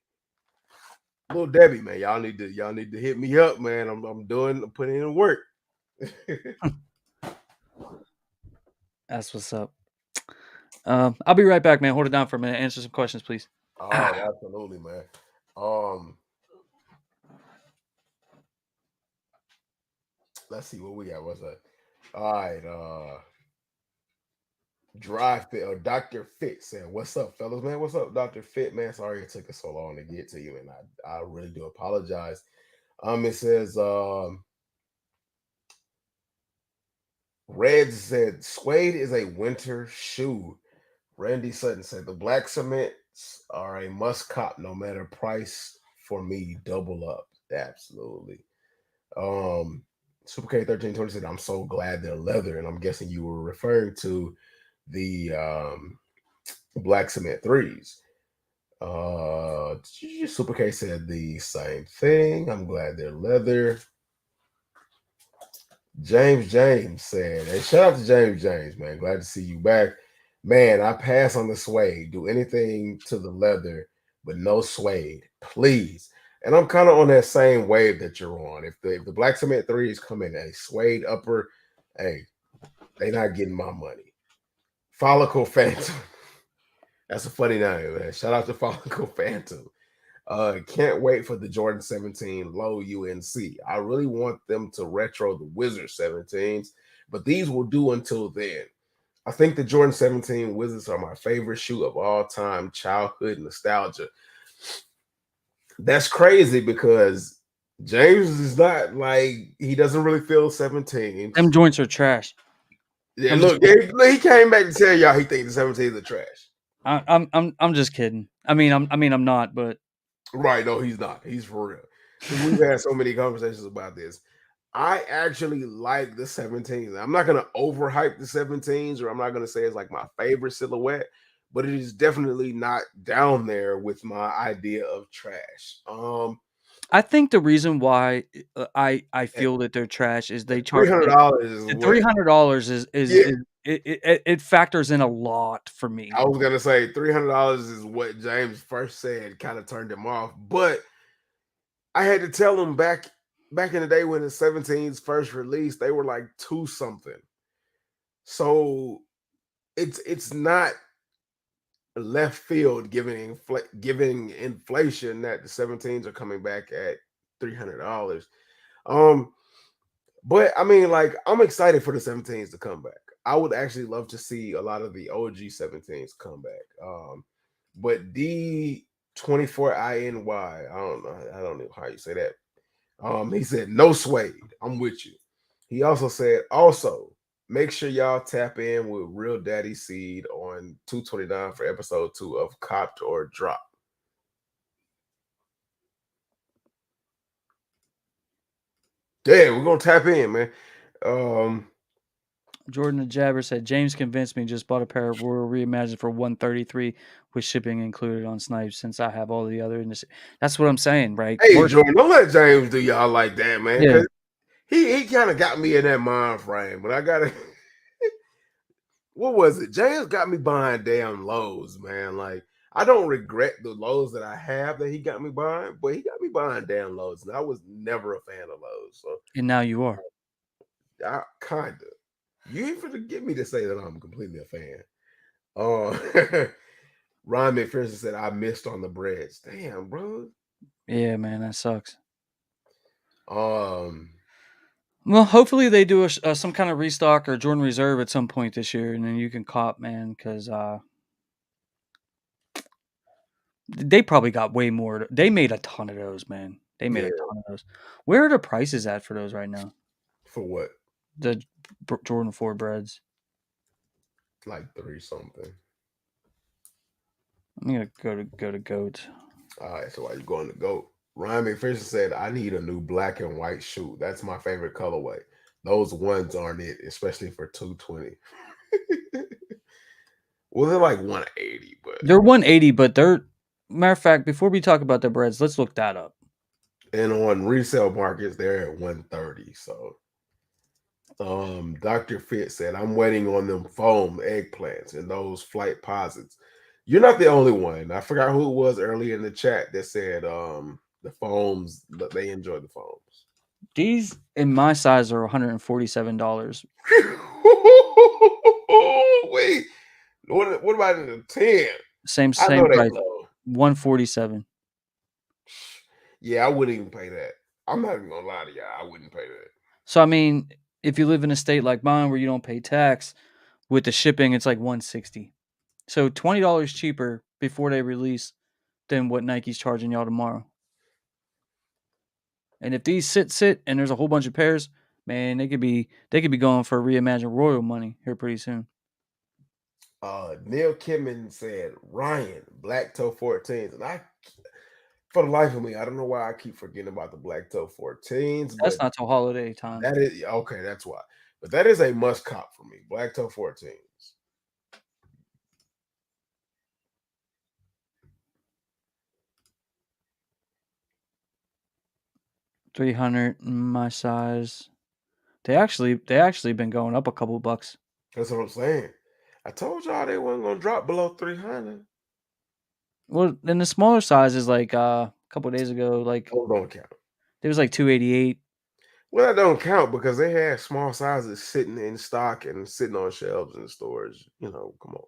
Little Debbie, man. Y'all need to hit me up, man. I'm putting in work. that's what's up. I'll be right back, man. Hold it down for a minute. Answer some questions, please. All right, absolutely, man. Let's see what we got. What's that? All right, Dry Fit or Dr. Fit said, "What's up, fellas, man? What's up, Dr. Fit, man? Sorry it took us so long to get to you, and I really do apologize." It says, Red said, "Suede is a winter shoe." Randy Sutton said, "The black cements are a must cop, no matter price for me. Double up, absolutely." Super K1320 said, "I'm so glad they're leather," and I'm guessing you were referring to the black cement threes. Super K said the same thing. I'm glad they're leather. James said, "Hey, shout out to James, man. Glad to see you back. Man, I pass on the suede. Do anything to the leather, but no suede, please." And I'm kind of on that same wave that you're on. If the black cement threes come in a suede upper, hey, they not getting my money. Follicle Phantom. That's a funny name, man. Shout out to Follicle Phantom. Can't wait for the Jordan 17 low UNC. I really want them to retro the Wizard 17s, but these will do until then. I think the Jordan 17 Wizards are my favorite shoe of all time, childhood nostalgia. That's crazy because James is not like he doesn't really feel 17s. Them joints are trash. Yeah, I'm just look, kidding. he came back to tell y'all he thinks the 17s are trash. I'm just kidding. I'm not, but Right? No, he's not. He's for real. Because we've had so many conversations about this. I actually like the 17s. I'm not gonna overhype the 17s, or I'm not gonna say it's like my favorite silhouette, but it is definitely not down there with my idea of trash. I think the reason why I feel that they're trash is they charge $300 is the what. $300 Yeah, it factors in a lot for me. I was gonna say $300 is what James first said, kind of turned him off. But I had to tell him back in the day when the 17s first released, they were like two something. So it's not left field giving inflation that the 17s are coming back at $300. Um, but I mean, like, I'm excited for the 17s to come back. I would actually love to see a lot of the OG 17s come back. But D24INY, I don't know how you say that. He said no suede. I'm with you. He also said, also make sure y'all tap in with Real Daddy Seed on 229 for episode 2 of Copped or Drop. Yeah, we're gonna tap in, man. Jordan the Jabber said James convinced me. Just bought a pair of Royal Reimagined for $133 with shipping included on Snipes. Since I have all the other, that's what I'm saying, right? Hey Jordan, don't let James do y'all like that, man. Yeah, Cause he kind of got me in that mind frame, but I gotta what was it? James got me buying damn lows, man. Like, I don't regret the lows that I have that he got me buying, but he got me buying damn lows, and I was never a fan of lows. So and now you are. I kind of, you ain't finna get me to say that I'm completely a fan. Uh Ron McPherson said I missed on the breads. Damn, bro. Yeah, man, that sucks. Um Well, hopefully they do some kind of restock or Jordan Reserve at some point this year, and then you can cop, man, because they probably got way more. They made a ton of those, man. They made yeah, a ton of those. Where are the prices at for those right now? for what? The Jordan 4 breads. Like 3 something. I'm gonna go to Goat. All right, so while you going to go, Ryan McPherson said, I need a new black and white shoe. That's my favorite colorway. Those ones aren't it, especially for 220. Well, they're like 180, but They're 180, but they're matter of fact. Before we talk about the breads, let's look that up. and on resale markets, they're at 130. So Dr. Fitz said, I'm waiting on them foam eggplants and those flight posits. You're not the only one. I forgot who it was earlier in the chat that said the foams, they enjoy the foams. These in my size are $147. Wait, what about in the 10? I Same know they price, low. 147. Yeah, I wouldn't even pay that. I'm not even gonna lie to y'all. I wouldn't pay that. So I mean, if you live in a state like mine where you don't pay tax, with the shipping, it's like 160. So $20 cheaper before they release than what Nike's charging y'all tomorrow. And if these sit and there's a whole bunch of pairs, man, they could be going for reimagined royal money here pretty soon. Neil Kimmon said Ryan Black Toe 14s, and I, for the life of me, I don't know why I keep forgetting about the Black Toe 14s, but That's not till holiday time. that is okay. That's why. But that is a must cop for me. Black Toe 14s. 300 my size. They actually been going up a couple bucks. That's what I'm saying. I told y'all they wasn't gonna drop below 300. Well, then the smaller sizes like a couple days ago, like Oh, don't count. it was like 288. Well, that don't count because they had small sizes sitting in stock and sitting on shelves in stores. You know, come on.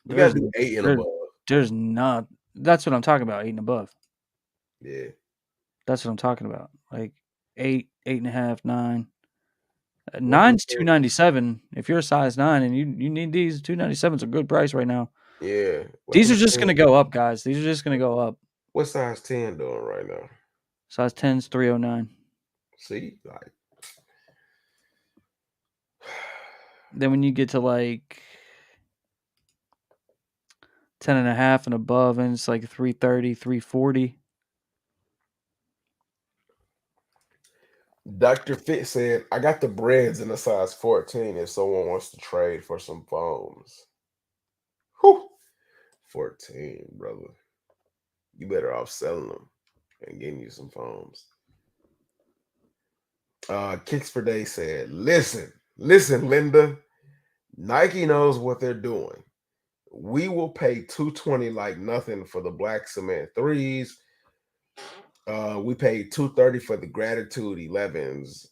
We There's gotta do 8 and there, above. there's not. That's what I'm talking about. 8 and above. Yeah. That's what I'm talking about. Like 8, 8.5, 9. What we 9's said. 297. If you're a size 9 and you need these, 297 is a good price right now. Yeah. What These them are just 10 gonna go up, guys. These are just gonna go up. what size 10 doing right now? Size 10's 309. See, like Then when you get to like 10 and a half and above, and it's like 330, 340. Dr. Fit said, I got the breads in a size 14 if someone wants to trade for some foams. Whew. 14, brother. You better off selling them and getting you some foams. Kicks for Day said, listen, Linda. Nike knows what they're doing. We will pay $220 like nothing for the black cement threes. We paid $230 for the gratitude 11s.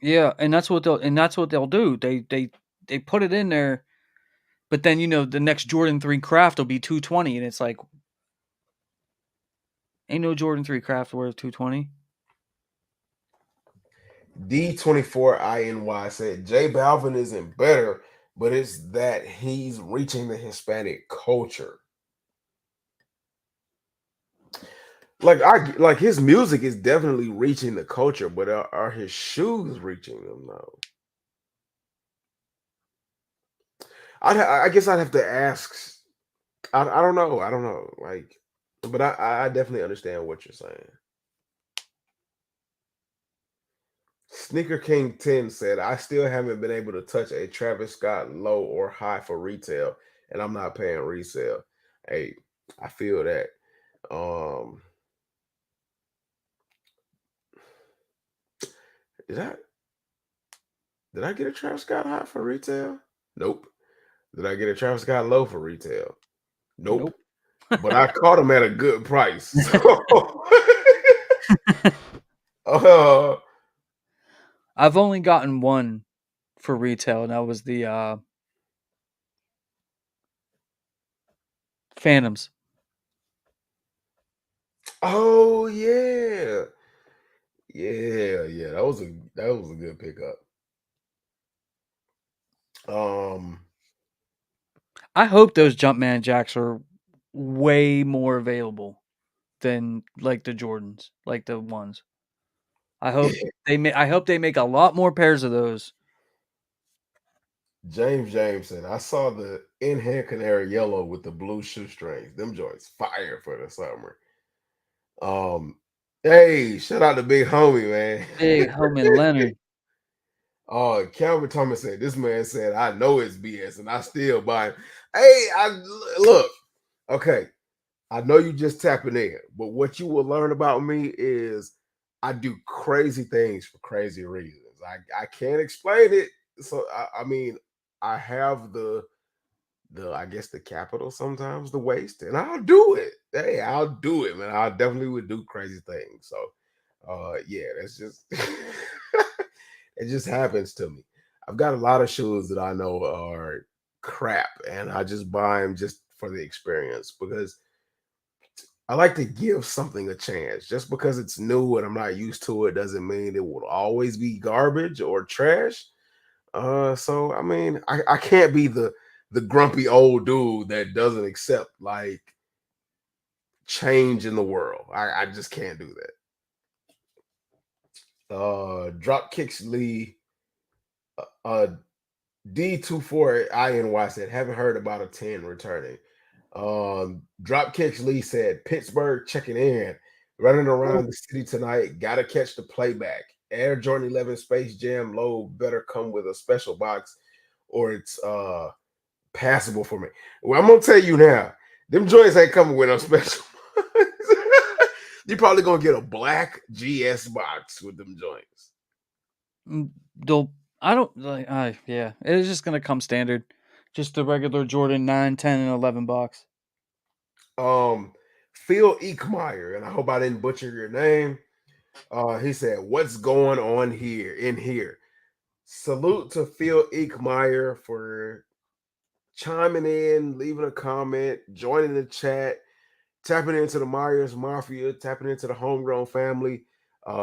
Yeah, and that's what they'll do. They put it in there, but then the next Jordan 3 Craft will be 220, and it's like, ain't no Jordan 3 Craft worth 220. D24INY said J Balvin isn't better, but it's that he's reaching the Hispanic culture. Like his music is definitely reaching the culture, but are his shoes reaching them though? I guess I'd have to ask. I don't know. I don't know. Like, but I definitely understand what you're saying. Sneaker King 10 said, I still haven't been able to touch a Travis Scott low or high for retail, and I'm not paying resale. Hey, I feel that. Did I get a Travis Scott high for retail? Nope. Did I get a Travis Scott low for retail? Nope. But I caught him at a good price. So, I've only gotten one for retail, and that was the Phantoms. oh yeah. Yeah. That was a good pickup. I hope those Jumpman Jacks are way more available than like the Jordans, like the ones. I hope they make a lot more pairs of those. James said, I saw the in-hand canary yellow with the blue shoestrings. Them joints fire for the summer. Hey, shout out to big homie, man. Big homie Leonard. Calvin Thomas said, this man said, I know it's BS and I still buy him. Hey, look, okay. I know you just tapping in, but what you will learn about me is I do crazy things for crazy reasons. I can't explain it. So I mean, I have the I guess the capital sometimes, the waste, and I'll do it. Hey, I'll do it, man. I definitely would do crazy things. So yeah, that's just it just happens to me. I've got a lot of shoes that I know are crap, and I just buy them just for the experience because I like to give something a chance. Just because it's new and I'm not used to it doesn't mean it will always be garbage or trash. So I mean, I can't be the grumpy old dude that doesn't accept like change in the world. I just can't do that. Drop kicks Lee. D24INY said, haven't heard about a 10 returning. Dropkicks Lee said, Pittsburgh checking in, running around the city tonight. Gotta catch the playback. Air Jordan 11 Space Jam low better come with a special box, or it's passable for me. Well, I'm gonna tell you now, them joints ain't coming with no special. You're probably gonna get a black GS box with them joints. They'll. I don't like. Yeah, it's just gonna come standard, just the regular Jordan 9, 10, and 11 box. Phil Eekmeyer, and I hope I didn't butcher your name. He said, what's going on here? Salute to Phil Eekmeyer for chiming in, leaving a comment, joining the chat, tapping into the Myers Mafia, tapping into the Homegrown family.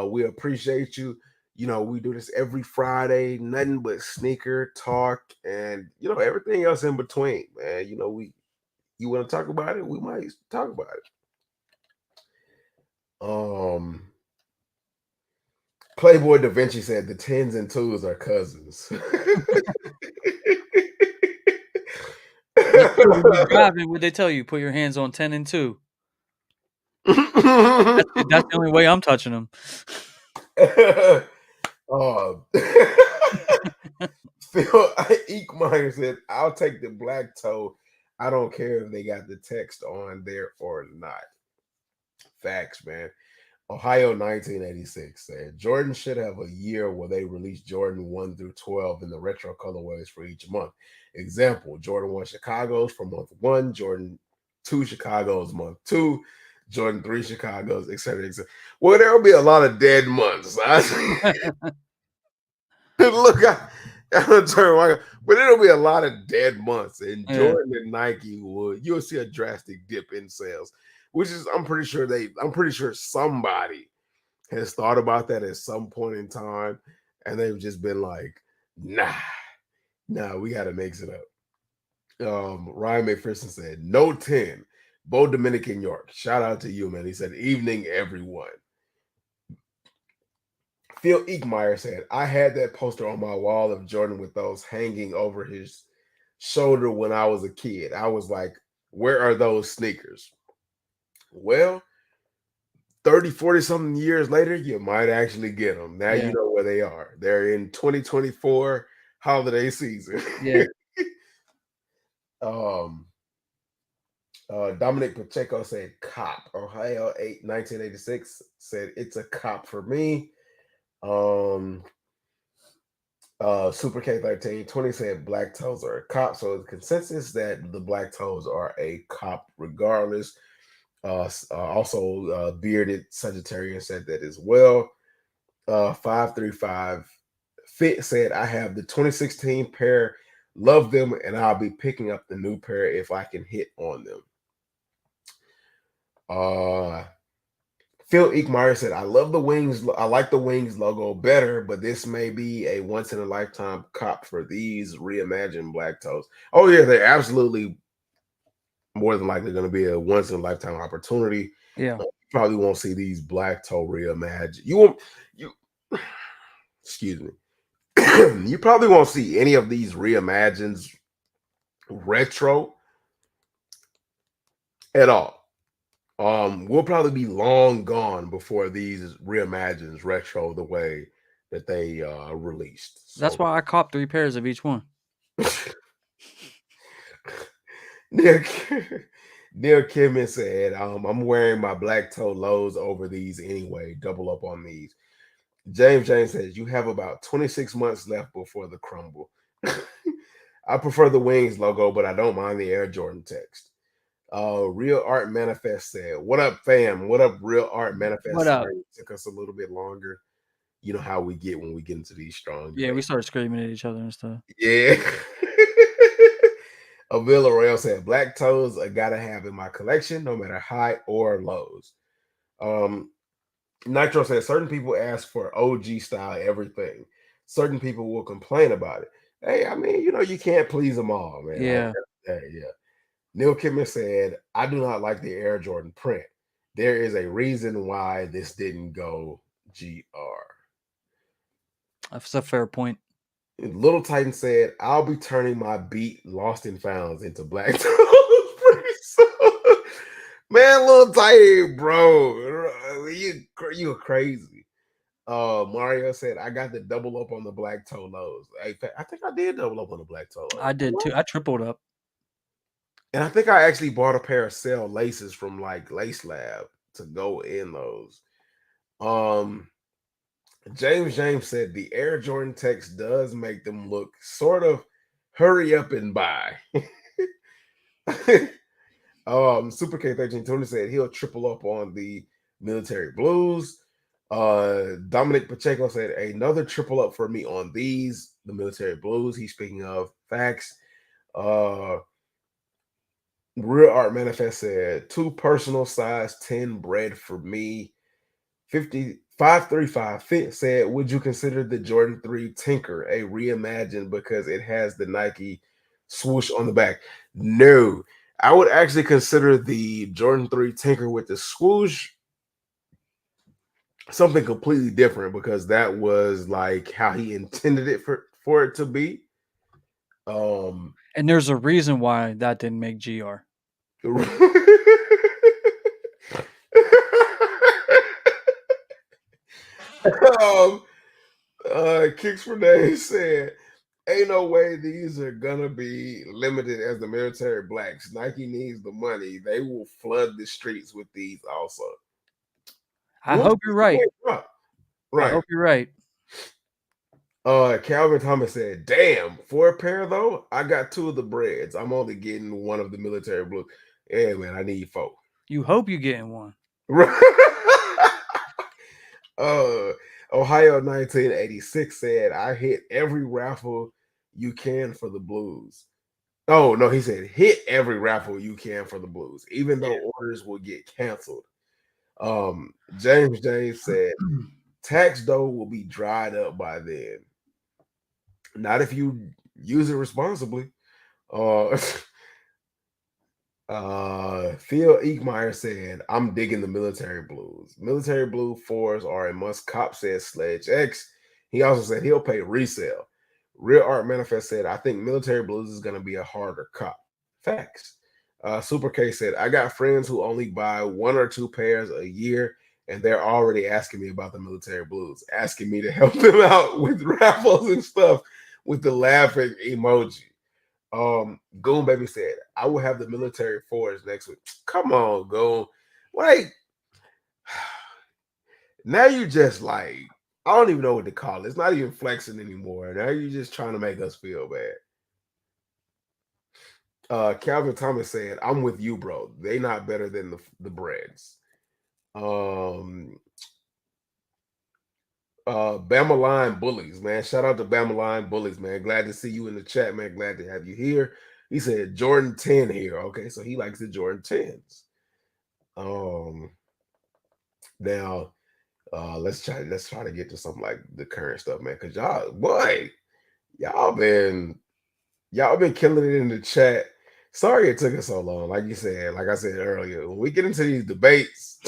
We appreciate you. You know, we do this every Friday, nothing but sneaker talk and, everything else in between, man. You want to talk about it? We might talk about it. Playboy Da Vinci said the 10s and 2s are cousins. That's true. When you're driving, what they tell you? Put your hands on 10 and 2. That's the only way I'm touching them. Phil Eekmeyer said, I'll take the black toe. I don't care if they got the text on there or not. Facts, man. Ohio 1986 said Jordan should have a year where they release Jordan 1 through 12 in the retro colorways for each month. Example, Jordan 1 Chicago's for month 1, Jordan 2 Chicago's month 2, Jordan 3 Chicago's, etc. etc. Well, there will be a lot of dead months. Look, I turn around, but it'll be a lot of dead months. And Jordan and Nike you'll see a drastic dip in sales, which is I'm pretty sure somebody has thought about that at some point in time, and they've just been like, nah, we got to mix it up. Ryan McPherson said, no 10. Bo Dominican York. Shout out to you, man. He said, evening, everyone. Phil Eekmeyer said, I had that poster on my wall of Jordan with those hanging over his shoulder when I was a kid. I was like, where are those sneakers? Well, 30, 40 something years later, you might actually get them. Now you know where they are. They're in 2024 holiday season. Yeah. Dominic Pacheco said cop. Ohio 1986 said it's a cop for me. Super K13 20 said black toes are a cop. So the consensus that the black toes are a cop regardless. Also bearded Sagittarian said that as well. 535 Fit said I have the 2016 pair, love them, and I'll be picking up the new pair if I can hit on them. Phil Eekmeyer said, I love the wings. I like the wings logo better, but this may be a once in a lifetime cop for these reimagined black toes. Oh, yeah, they're absolutely more than likely going to be a once in a lifetime opportunity. Yeah. You probably won't see these black toe reimagined. You excuse me. You probably won't see any of these reimagines retro at all. We'll probably be long gone before these reimagines retro the way that they released. So, that's why I copped 3 pairs of each one. Neil Kimmin said, I'm wearing my black toe lows over these anyway. Double up on these. James says, you have about 26 months left before the crumble. I prefer the wings logo, but I don't mind the Air Jordan text. Real Art Manifest said, what up, fam? What up, Real Art Manifest? What up? It took us a little bit longer. You know how we get when we get into these strong debates. We started screaming at each other and stuff. Yeah. Avila Royal said, black toes I gotta have in my collection, no matter high or lows. Nitro said, certain people ask for OG style everything. Certain people will complain about it. Hey, I mean, you can't please them all, man. Yeah. Neil Kimmer said, I do not like the Air Jordan print. There is a reason why this didn't go GR. That's a fair point. Little Titan said, I'll be turning my beat Lost and Founds into black toes pretty soon. Man, Little Titan, bro. You crazy. Mario said, I got the double up on the black toe lows. I think I did double up on the black toe lows. I did too. I tripled up. And I think I actually bought a pair of cell laces from like Lace Lab to go in those. James said the Air Jordan text does make them look sort of hurry up and buy. Super K1320 said he'll triple up on the military blues. Dominic Pacheco said another triple up for me on these, the military blues. He's speaking of facts. Real Art Manifest said 2 personal size 10 bread for me. 535 Fit said, would you consider the Jordan 3 Tinker a reimagined because it has the Nike swoosh on the back? No, I would actually consider the Jordan 3 Tinker with the swoosh something completely different because that was like how he intended it for it to be. And there's a reason why that didn't make GR. um, Kicks for Days said, "Ain't no way these are gonna be limited as the military blacks. Nike needs the money. They will flood the streets with these also." I hope you're right. Right. I hope you're right. Calvin Thomas said, "Damn, for a pair though, I got 2 of the breads. I'm only getting 1 of the military blue. Yeah, man, I need 4." You hope you're getting one. Ohio 1986 said, "I hit every raffle you can for the Blues." Oh no, he said hit every raffle you can for the Blues, even though orders will get canceled. James said, "Tax dough will be dried up by then. Not if you use it responsibly." Uh, Phil Eekmeyer said, "I'm digging the military blues. Military blue 4s are a must." Cop said Sledge X. He also said he'll pay resale. Real Art Manifest said, "I think military blues is going to be a harder cop." Facts. Super K said, "I got friends who only buy 1 or 2 pairs a year, and they're already asking me about the military blues, asking me to help them out with raffles and stuff with the laughing emoji." Goon Baby said, "I will have the military 4s next week." Come on, Goon. Like, now you just like, I don't even know what to call it. It's not even flexing anymore. Now you're just trying to make us feel bad. Calvin Thomas said, "I'm with you, bro. They not better than the breads." Bama Line Bullies, man. Shout out to Bama Line Bullies, man. Glad to see you in the chat, man. Glad to have you here. He said Jordan 10 here. Okay, so he likes the Jordan 10s. Now let's try to get to something like the current stuff, man. Cause y'all been killing it in the chat. Sorry it took us so long. Like I said earlier, when we get into these debates,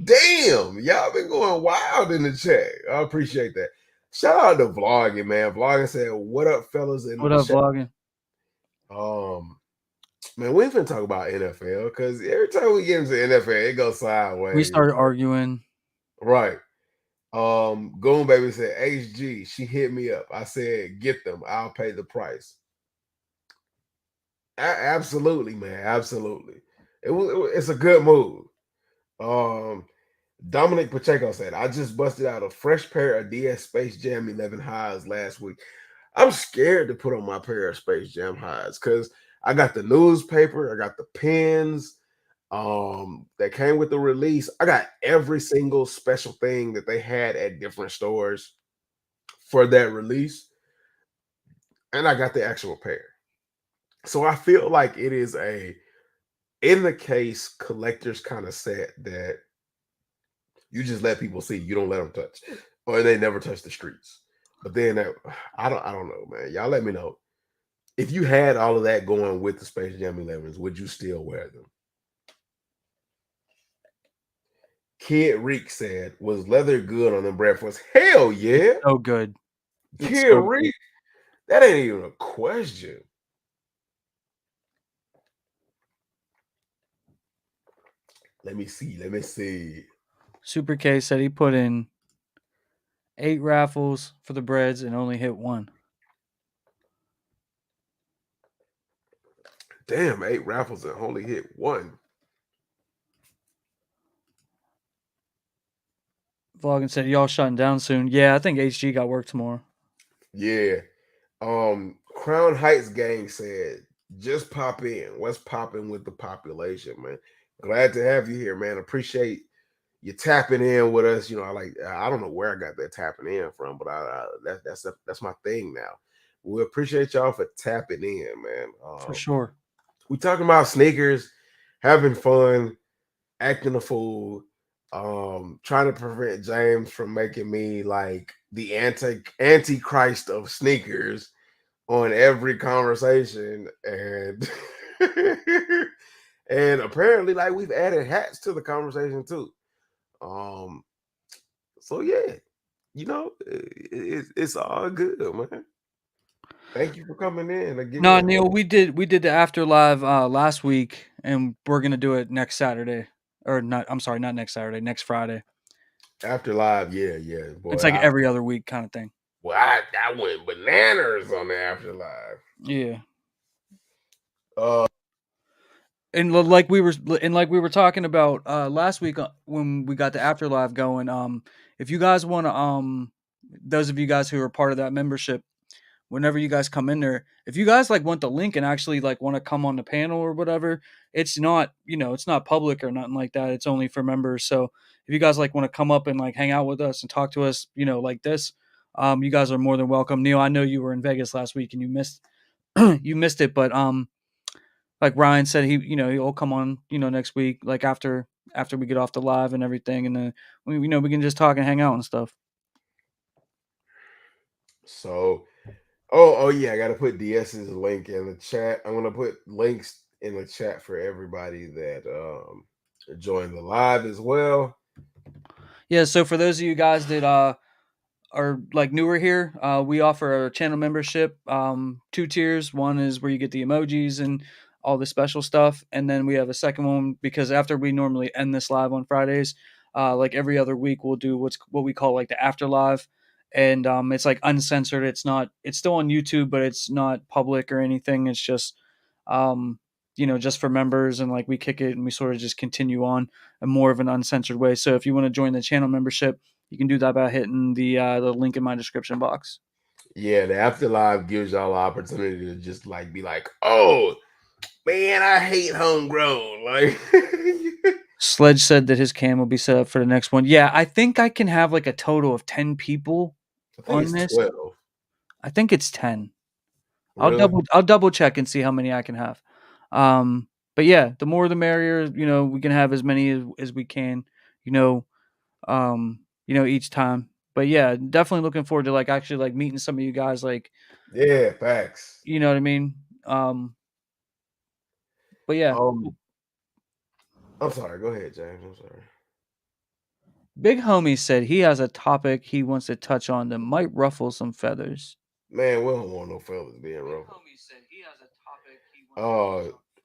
damn, y'all been going wild in the chat. I appreciate that. Shout out to Vlogging, man. Vlogging said, "What up, fellas?" In What the up, chat. Vlogging? Man, we ain't finna talk about NFL because every time we get into NFL, it goes sideways. We started arguing. Right. Goon Baby said, "HG, she hit me up. I said, get them. I'll pay the price." Absolutely, man. Absolutely. It's a good move. Dominic Pacheco said, "I just busted out a fresh pair of DS Space Jam 11 highs last week. I'm scared to put on my pair of Space Jam highs because I got the newspaper, I got the pins that came with the release. I got every single special thing that they had at different stores for that release, and I got the actual pair. So I feel like it is a in the case collector's kind of set that you just let people see, you don't let them touch, or they never touch the streets. But then I don't know, man. Y'all let me know if you had all of that going with the Space Jam 11s, would you still wear them? Kid Reek said, "Was leather good on them Bradfords?" Hell yeah. So good. Kid Reek, that ain't even a question. Let me see. Super K said he put in 8 raffles for the breads and only hit 1. Damn, 8 raffles and only hit 1. Vlogging said y'all shutting down soon. Yeah, I think HG got work tomorrow. Yeah. Crown Heights gang said, "Just pop in. What's popping with the population, man? Glad to have you here, man. Appreciate you tapping in with us. You know, I don't know where I got that tapping in from, but that's my thing now. We appreciate y'all for tapping in, man. For sure. We talking about sneakers, having fun, acting a fool, trying to prevent James from making me like the antichrist of sneakers on every conversation, and and apparently like we've added hats to the conversation too. So yeah, it's all good, man. Thank you for coming in again. No, Neil, we did the after live last week, and we're gonna do it next Saturday, or not. I'm sorry, not next Saturday, next Friday. After live, yeah, boy. It's like every other week kind of thing. Well, I went bananas on the after live. Yeah. Uh, And like we were talking about last week when we got the after live going. If you guys want to, those of you guys who are part of that membership, whenever you guys come in there, if you guys like want the link and actually like want to come on the panel or whatever, it's not, it's not public or nothing like that. It's only for members. So if you guys like want to come up and like hang out with us and talk to us, like this, you guys are more than welcome. Neil, I know you were in Vegas last week and you missed you missed it, but like Ryan said, he'll come on, next week, like after we get off the live and everything, and then we can just talk and hang out and stuff. So, oh yeah, I gotta put DS's link in the chat. I'm gonna put links in the chat for everybody that joined the live as well. Yeah. So for those of you guys that are like newer here, we offer a channel membership, 2 tiers. One is where you get the emojis and all the special stuff, and then we have a second one because after we normally end this live on Fridays, like every other week we'll do what we call like the after live, and it's like uncensored. It's still on YouTube, but it's not public or anything. It's just just for members, and like we kick it and we sort of just continue on in more of an uncensored way. So if you want to join the channel membership, you can do that by hitting the link in my description box. Yeah, the after live gives y'all the opportunity to just like be like, oh man, I hate homegrown. Like Sledge said that his cam will be set up for the next one. Yeah, I think I can have like a total of 10 people I think on it's this. 12. I think it's 10. Really? I'll double check and see how many I can have. But yeah, the more the merrier. We can have as many as we can. Each time. But yeah, definitely looking forward to like actually like meeting some of you guys. Like, Yeah, facts. you know what I mean. But yeah, I'm sorry. Go ahead, James. I'm sorry. Big Homie said he has a topic he wants to touch on that might ruffle some feathers. Man, we don't want no fellas being ruffled.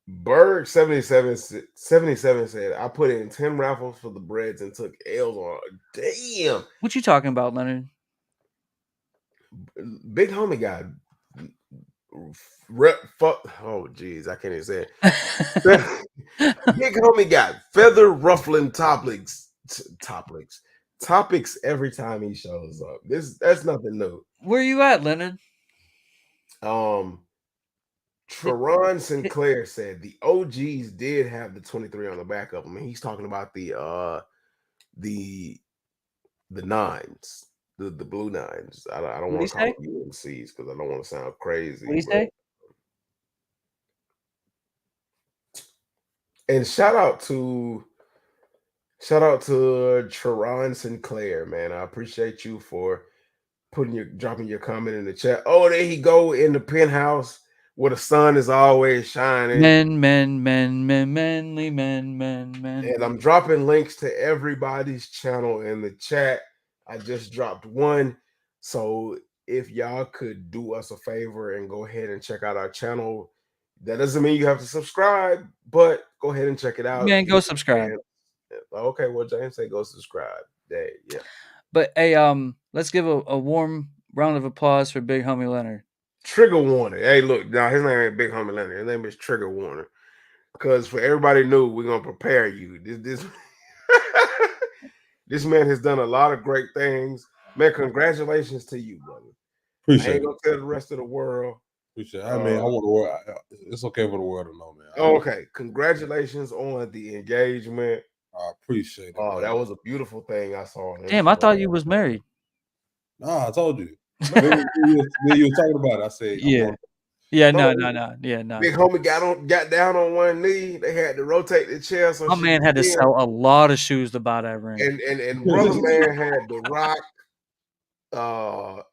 Berg 77 said, I put in 10 raffles for the breads and took L's on. Damn. What you talking about, Leonard? Big Homie got oh geez, I can't even say it. Big Homie got feather ruffling topics every time he shows up. That's nothing new. Where you at, Leonard? Teron Sinclair said the OGs did have the 23 on the back of them, and he's talking about the nines, the blue nines. I don't want to call them UNCs because I don't want to sound crazy. What do you say? And shout out to Teron Sinclair, man. I appreciate you for dropping your comment in the chat. Oh, there he go in the penthouse where the sun is always shining. Men. And I'm dropping links to everybody's channel in the chat. I just dropped one. So if y'all could do us a favor and go ahead and check out our channel. That doesn't mean you have to subscribe, but go ahead and check it out. Man, go subscribe. Okay, well, James say go subscribe. Yeah. But hey, let's give a warm round of applause for Big Homie Leonard. Trigger warning. Hey, look, now his name ain't Big Homie Leonard. His name is Trigger Warner. Because for everybody new, we're gonna prepare you. This man has done a lot of great things. Man, congratulations to you, brother. Appreciate I ain't gonna tell the rest of the world. Appreciate it. I mean, I want the world. It's okay for the world to know, man. Okay, congratulations on the engagement. I appreciate it. Oh, that was a beautiful thing I saw. Damn, I thought you was married. Nah, I told you. When you were talking about it, I said, yeah. Yeah, no. Yeah, no. Big Homie got down on one knee. They had to rotate the chair. So my man had to sell a lot of shoes to buy that ring. And brother man had the rock,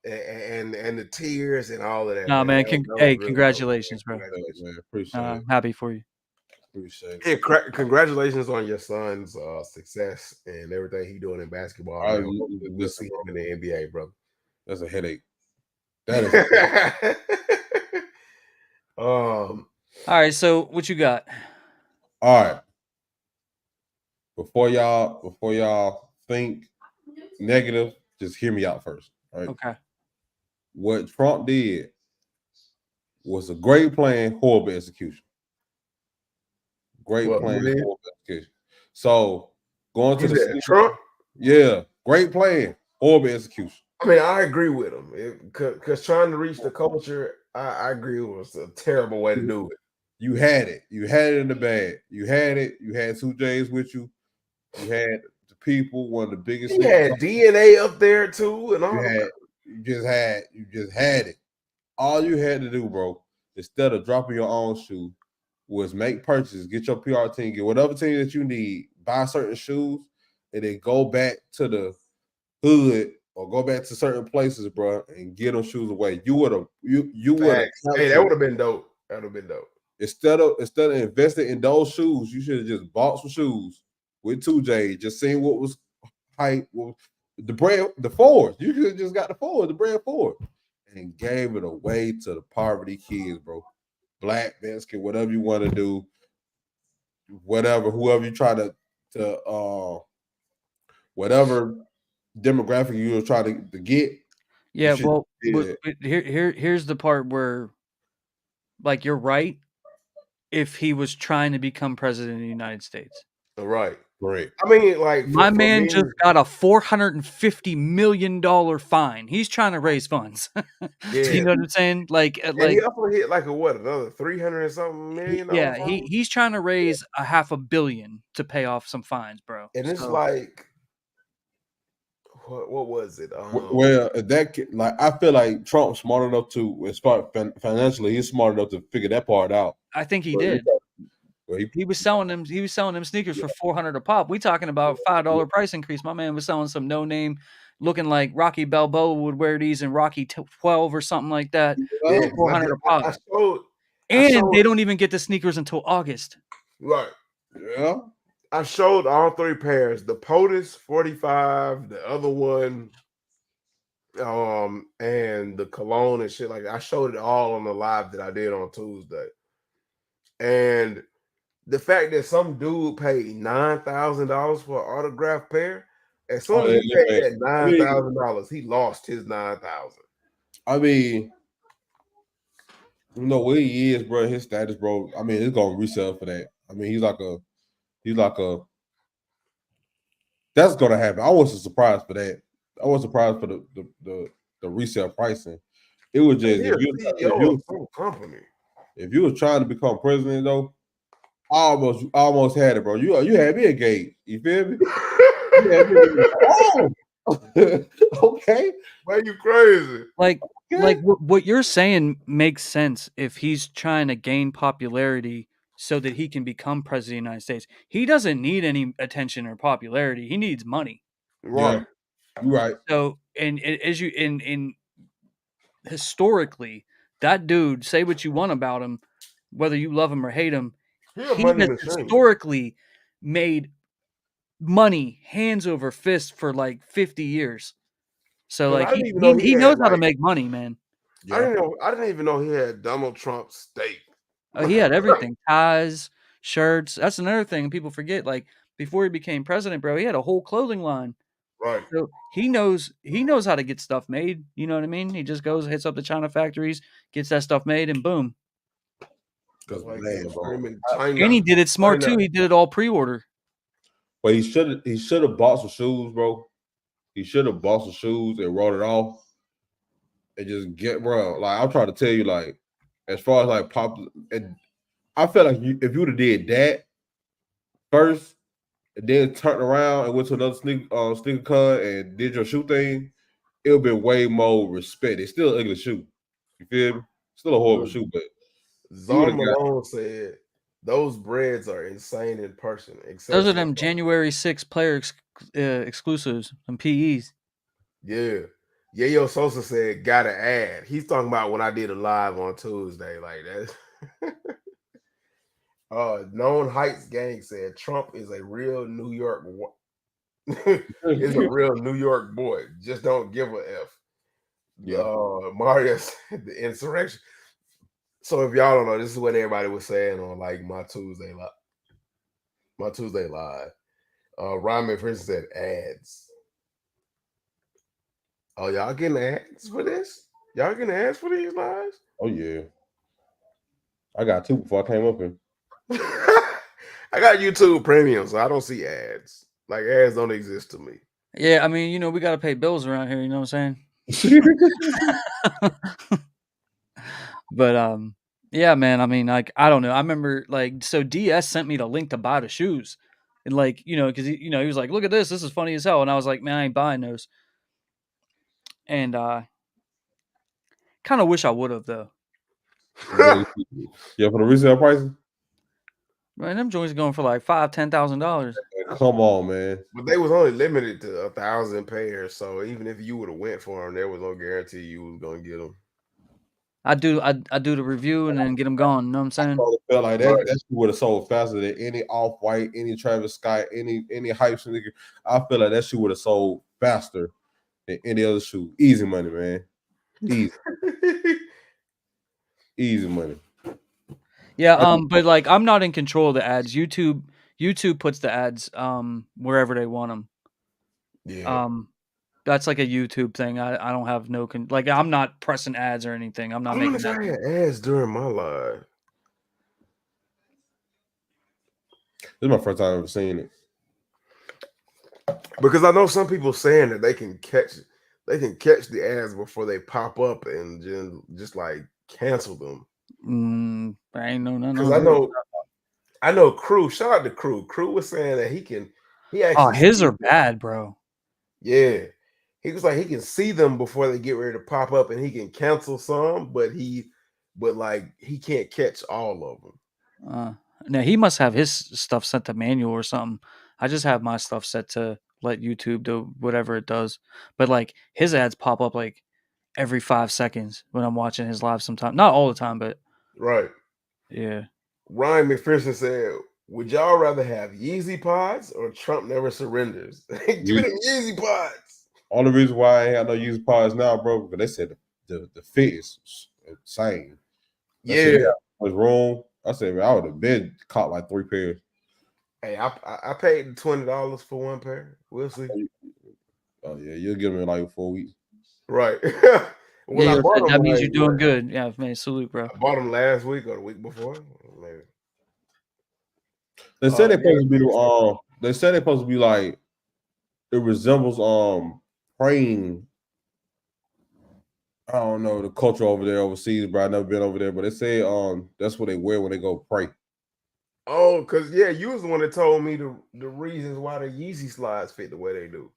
and the tears and all of that. Nah, man. Congratulations, bro. man. Appreciate it. I'm happy for you. Appreciate And it. congratulations on your son's success and everything he's doing in basketball, man. We'll see Listen, him in the NBA, brother. that's a headache. That is. A All right, so what you got? All right. Before y'all think negative, just hear me out first. All right. Okay. What Trump did was a great plan, horrible execution. Great plan, horrible execution. So going to the Trump. Yeah, great plan, horrible execution. I mean, I agree with him because trying to reach the culture, I agree it was a terrible way to do it. You had it. You had it in the bag. You had it. You had 2 J's with you. You had the people, one of the biggest. He had DNA up there too, and all. You just had it. All you had to do, bro, instead of dropping your own shoe, was make purchases, get your PR team, get whatever team that you need, buy certain shoes, and then go back to the hood or go back to certain places, bro, and get them shoes away. You would have Hey, that would have been dope. That would have been dope. Instead of investing in those shoes, you should have just bought some shoes with 2J, just seeing what was hype. The brand, the Fords. You could have just got the Ford, the brand Ford, and gave it away to the poverty kids, bro. Black, Mexican, whatever you want to do, whoever you try to whatever demographic you were trying to get. Yeah, well, here's the part where, like, you're right. If he was trying to become president of the United States, right. I mean, like, my man just got a $450 million fine. He's trying to raise funds. Yeah. You know what I'm saying? Like, he also hit like another 300 and something million. Yeah, he's trying to raise $500 million to pay off some fines, bro. And it's like, what was it? Well, I feel like Trump's smart enough to, as far financially, he's smart enough to figure that part out. I think he did. He was selling them. He was selling them sneakers for $400 a pop. We talking about $5 price increase. My man was selling some no name, looking like Rocky Balboa would wear these in Rocky 12 or something like that. Yeah, $400 a pop. And they don't even get the sneakers until August. Right. Yeah. I showed all 3 pairs. The POTUS 45, the other one, and the cologne and shit like that. I showed it all on the live that I did on Tuesday. And the fact that some dude paid $9,000 for an autographed pair, as soon as he paid that $9,000, he lost his $9,000. I mean, you know where he is, bro. His status, bro. I mean, it's gonna resell for that. I mean, he's like a. That's gonna happen. I wasn't surprised for that. I wasn't surprised for the resale pricing. It was just if you were trying to become president though, I almost had it, bro. You had me a gate. You feel me? Okay. Why you crazy? Like what you're saying makes sense if he's trying to gain popularity so that he can become president of the United States. He doesn't need any attention or popularity. He needs money. Right. Yeah, you're right. So, and as you in historically, that dude, say what you want about him, whether you love him or hate him, he has historically made money hands over fist for like 50 years. So like he knows how to make money, man. Yeah. I didn't even know he had Donald Trump's steak. Oh, he had everything. Ties, shirts. That's another thing people forget. Like before he became president, bro, he had a whole clothing line. Right. So he knows how to get stuff made. You know what I mean? He just goes, hits up the China factories, gets that stuff made, and boom. And he did it smart too. He did it all pre-order. But he should have bought some shoes, bro. He should have bought some shoes and wrote it off. And just get, bro. Like I'm trying to tell you, like as far as like pop, and I feel like if you would have did that first, and then turned around and went to another sneaker con and did your shoe thing, it would be way more respect. It's still an ugly shoe. You feel me? Still a horrible shoe, but Zar Malone said those breads are insane in person. Those are them January 6th player exclusives, some PEs. Yeah. Yayo Sosa said, gotta add. He's talking about when I did a live on Tuesday. Like that. Known Heights Gang said Trump is a real New York is a real New York boy. Just don't give a F. Yeah. Mario said the insurrection. So if y'all don't know, this is what everybody was saying on like my Tuesday live. Ryman, for instance, said ads. Oh, y'all getting ads for this? Y'all getting ads for these lives? Oh yeah. I got 2 before I came up here. I got YouTube Premium, so I don't see ads. Like ads don't exist to me. Yeah, I mean, we got to pay bills around here. You know what I'm saying? But yeah, man. I mean, like, I don't know. I remember, like, so DS sent me the link to buy the shoes, and like, because he was like, "Look at this. This is funny as hell," and I was like, "Man, I ain't buying those." And kind of wish I would have though. Yeah, for the resale prices. Man, them joints going for like $5,000-$10,000. Come on, man. But they was only limited to 1,000 pairs, so even if you would have went for them, there was no guarantee you was gonna get them. I do the review and then get them gone. You know what I'm saying? I felt like that. Right. That shit would have sold faster than any Off-White, any Travis Scott, any hype nigga. I feel like that shit would have sold faster than any other shoe. Easy money, man. Easy money. Yeah, but like I'm not in control of the ads. YouTube puts the ads wherever they want them. Yeah. That's like a YouTube thing. I don't have like I'm not pressing ads or anything. I'm not I making wonder if that. I had ads during my live. This is my first time ever seeing it. Because I know some people saying that they can catch the ads before they pop up and just like cancel them. I ain't know none Because of I know Crew. Shout out to Crew. Crew was saying that he Oh, actually his are bad, bro. Yeah. He was like he can see them before they get ready to pop up and he can cancel some, but he can't catch all of them. Now he must have his stuff set to manual or something. I just have my stuff set to let YouTube do whatever it does. But like his ads pop up like every 5 seconds when I'm watching his live sometimes. Not all the time, but Right. yeah. Ryan McPherson said, would y'all rather have Yeezy pods or Trump never surrenders? Give me them Yeezy pods. Only reason why I ain't had no use pods now, bro, because they said the fit is insane. Yeah. Was wrong. I said, man, I would have been caught like 3 pairs. Hey, I paid $20 for one pair. We'll see. Oh yeah, you'll get them in like 4 weeks. Right. Well, I bought them. that means you're doing good. Yeah, man, salute, bro. I bought them last week or the week before. Maybe. They said they're supposed to be they said they're supposed to be like it resembles praying. I don't know the culture over there overseas, bro. I've never been over there, but they say that's what they wear when they go pray. Oh, because you was the one that told me the reasons why the Yeezy slides fit the way they do.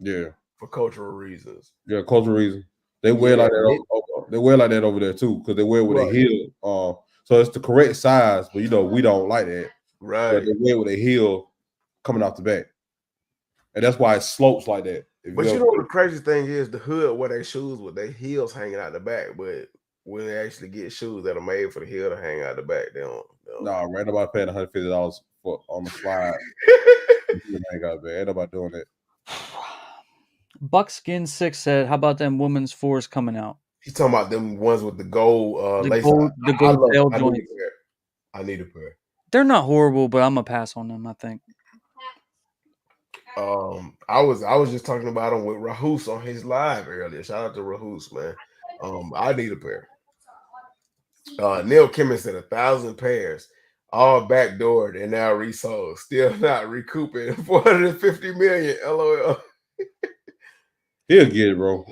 Yeah. For cultural reasons. Yeah, cultural reasons. They wear like that. They wear like that over there too, because they wear with a heel. So it's the correct size, but we don't like that. Right. But they wear with a heel coming off the back, and that's why it slopes like that. But you know what the crazy thing is? The hood wear their shoes with their heels hanging out the back, but when they actually get shoes that are made for the heel to hang out the back, they don't. Nah, right? Nobody paying $150 on the slide. Ain't got bad. Ain't nobody doing that. Buckskin 6 said, "How about them women's fours coming out?" He's talking about them ones with the gold lace. The gold tail joint. I need a pair. They're not horrible, but I'm gonna pass on them, I think. I was just talking about them with Rahus on his live earlier. Shout out to Rahus, man. I need a pair. Neil Kimmons said 1,000 pairs, all backdoored and now resold, still not recouping 450 million. LOL. He'll get it, bro.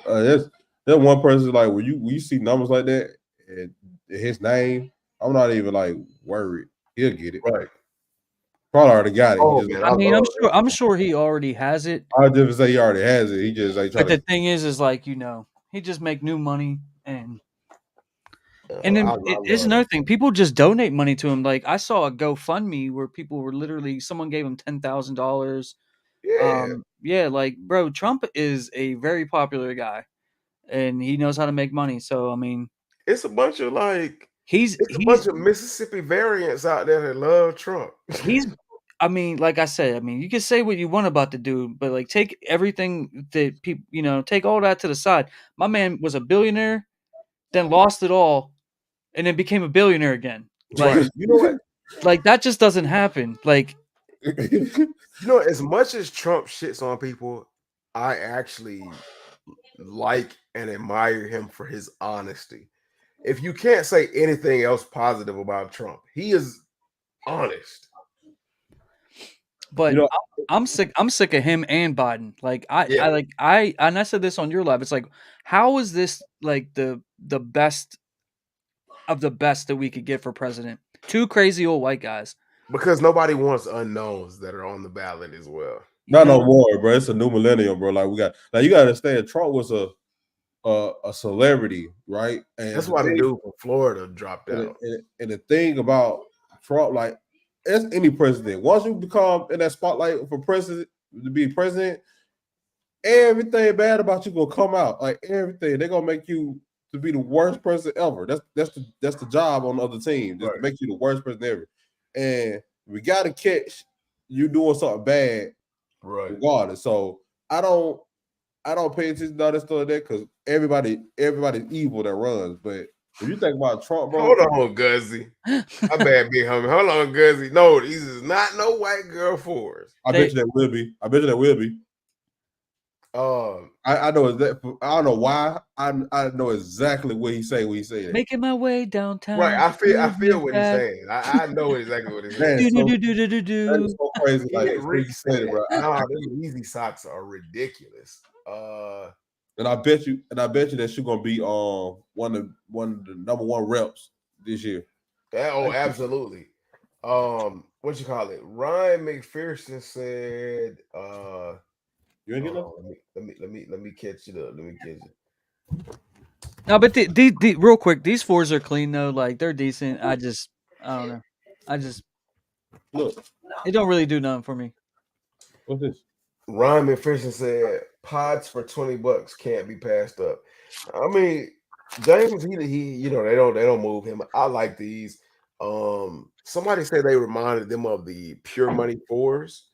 That one person like when you see numbers like that and his name, I'm not even like worried. He'll get it. Right. Probably already got it. Oh, man, I mean, I'm sure he already has it. I would just say he already has it. He just like But the thing is like, he just make new money and then it's another thing. People just donate money to him. Like I saw a GoFundMe where people were someone gave him $10,000. Yeah. Like bro, Trump is a very popular guy, and he knows how to make money. So I mean, it's a bunch of like It's a bunch of Mississippi variants out there that love Trump. I mean, like I said, I mean, you can say what you want about the dude, but like take everything that people, take all that to the side. My man was a billionaire, then lost it all, and then became a billionaire again. Like, Right. You know what? Like that just doesn't happen. Like, as much as Trump shits on people, I actually like and admire him for his honesty. If you can't say anything else positive about Trump, he is honest. but I'm sick. I'm sick of him and Biden. Like and I said this on your live. It's like, how is this like the best of the best that we could get for president? Two crazy old white guys. Because nobody wants unknowns that are on the ballot as well. Not no more, bro. It's a new millennium, bro. Like you gotta understand, Trump was a celebrity, right? And that's why the dude from Florida dropped out. And the thing about Trump, like as any president, once you become in that spotlight for president to be president, everything bad about you gonna come out. Like everything, they're gonna make you to be the worst president ever. That's the job on the other team, just to make you the worst president ever. And we gotta catch you doing something bad, regardless. So I don't pay attention to all that stuff like that because everybody's evil that runs. But if you think about Trump, bro, hold on, Guzzy. My bad, big homie. Hold on, Guzzy. No, these is not no white girl fours. I bet you that will be. I know that. I don't know why. I know exactly what he's saying when he say that. Making my way downtown. Right, I feel what he's saying. I know exactly what he's saying. That is so crazy. Like Rick said, bro. Them Yeezy socks are ridiculous. And I bet you that she's gonna be one of the number one reps this year. Absolutely. What you call it? Ryan McPherson said, you ain't get let me catch it up. Let me catch it. No, but the real quick, these fours are clean though. Like they're decent. I don't know. Look. It don't really do nothing for me. What's this? Ryan McPherson said pods for $20 can't be passed up. I mean, James, he they don't move him. I like these. Somebody said they reminded them of the Pure Money fours.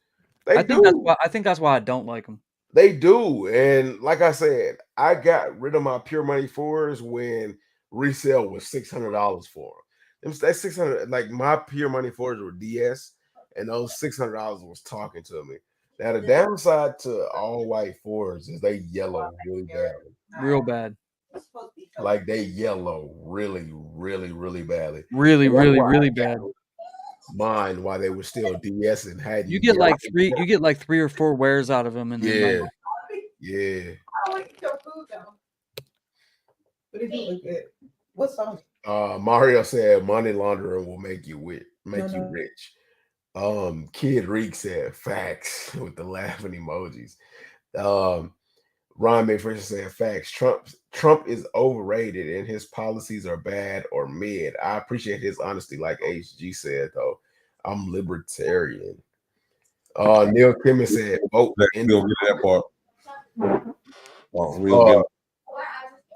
I think that's why I don't like them. They do, and like I said, I got rid of my Pure Money fours when resale was $600 for them. That's 600. Like my Pure Money fours were DS, and those $600 was talking to me. Now the downside to all white fours is they yellow really badly. Real bad. Like they yellow really, really, really badly. Really, really, really bad. Mine while they were still DS and had you get like three or four wears out of them, and yeah. I like your food though, but it do look good. What song? Mario said money laundering will make you rich. Kid Reek said facts with the laughing emojis. Ron McPherson said facts. Trump is overrated and his policies are bad or mid. I appreciate his honesty, like HG said, though. I'm libertarian. Neil Kimmon said vote. We'll get that part.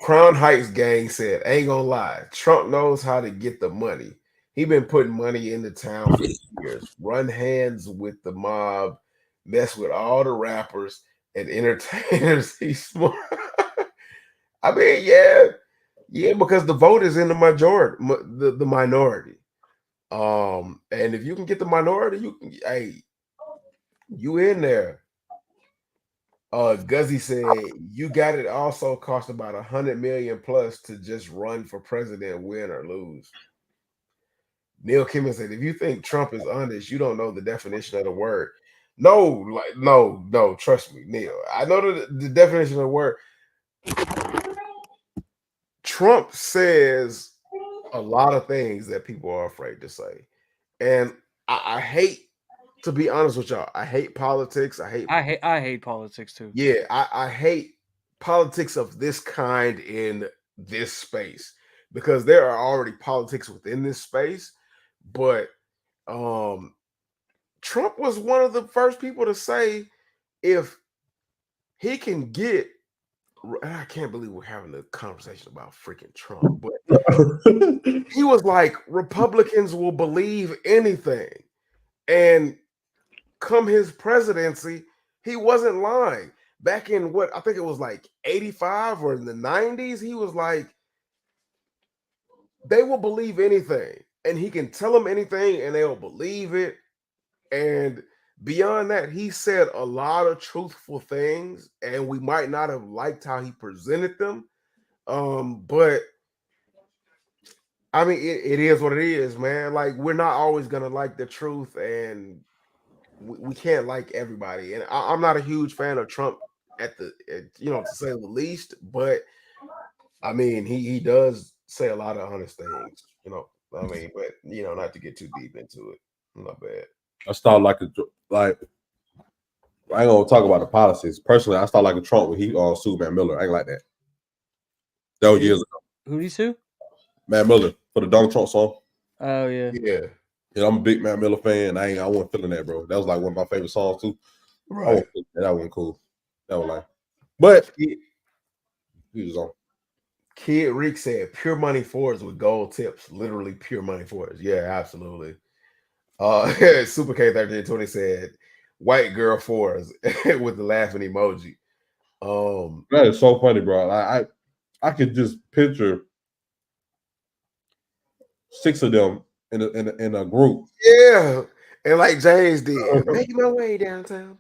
Crown Heights gang said, ain't gonna lie, Trump knows how to get the money. He been putting money in the town for years. Run hands with the mob, mess with all the rappers and entertainers. He's smart. I mean, yeah, because the vote is in the majority, the minority. And if you can get the minority, you in there. Guzzy said you got it. Also cost about $100 million plus to just run for president, win or lose. Neil Kimmon said, if you think Trump is honest, you don't know the definition of the word. No, trust me, Neil. I know the definition of the word. Trump says a lot of things that people are afraid to say. And I hate, to be honest with y'all, I hate politics. I hate politics too. Yeah, I hate politics of this kind in this space because there are already politics within this space. But Trump was one of the first people to say if he can get, I can't believe we're having a conversation about freaking Trump, but he was like, Republicans will believe anything. And come his presidency, he wasn't lying. Back in what I think it was like 85 or in the 90s, he was like, they will believe anything. And he can tell them anything and they'll believe it. And beyond that, he said a lot of truthful things, and we might not have liked how he presented them. But I mean, it is what it is, man. Like, we're not always gonna like the truth, and we can't like everybody. And I'm not a huge fan of Trump to say the least. But I mean, he does say a lot of honest things, I mean, but not to get too deep into it. Not bad. I start like I ain't gonna talk about the policies. Personally, I start like a Trump when he sued Matt Miller. I ain't like that. That was years ago. Who did he sue? Matt Miller for the Donald Trump song. Oh yeah. Yeah, I'm a big Matt Miller fan. I wasn't feeling that, bro. That was like one of my favorite songs too. Right. That wasn't cool. That was like, but he was on. Kid Rick said pure money Fords with gold tips. Literally pure money Fords. Yeah, absolutely. Super K1320 said white girl Fords with the laughing emoji. That is so funny, bro. I could just picture 6 of them in a group. Yeah. And like James did, making my way downtown.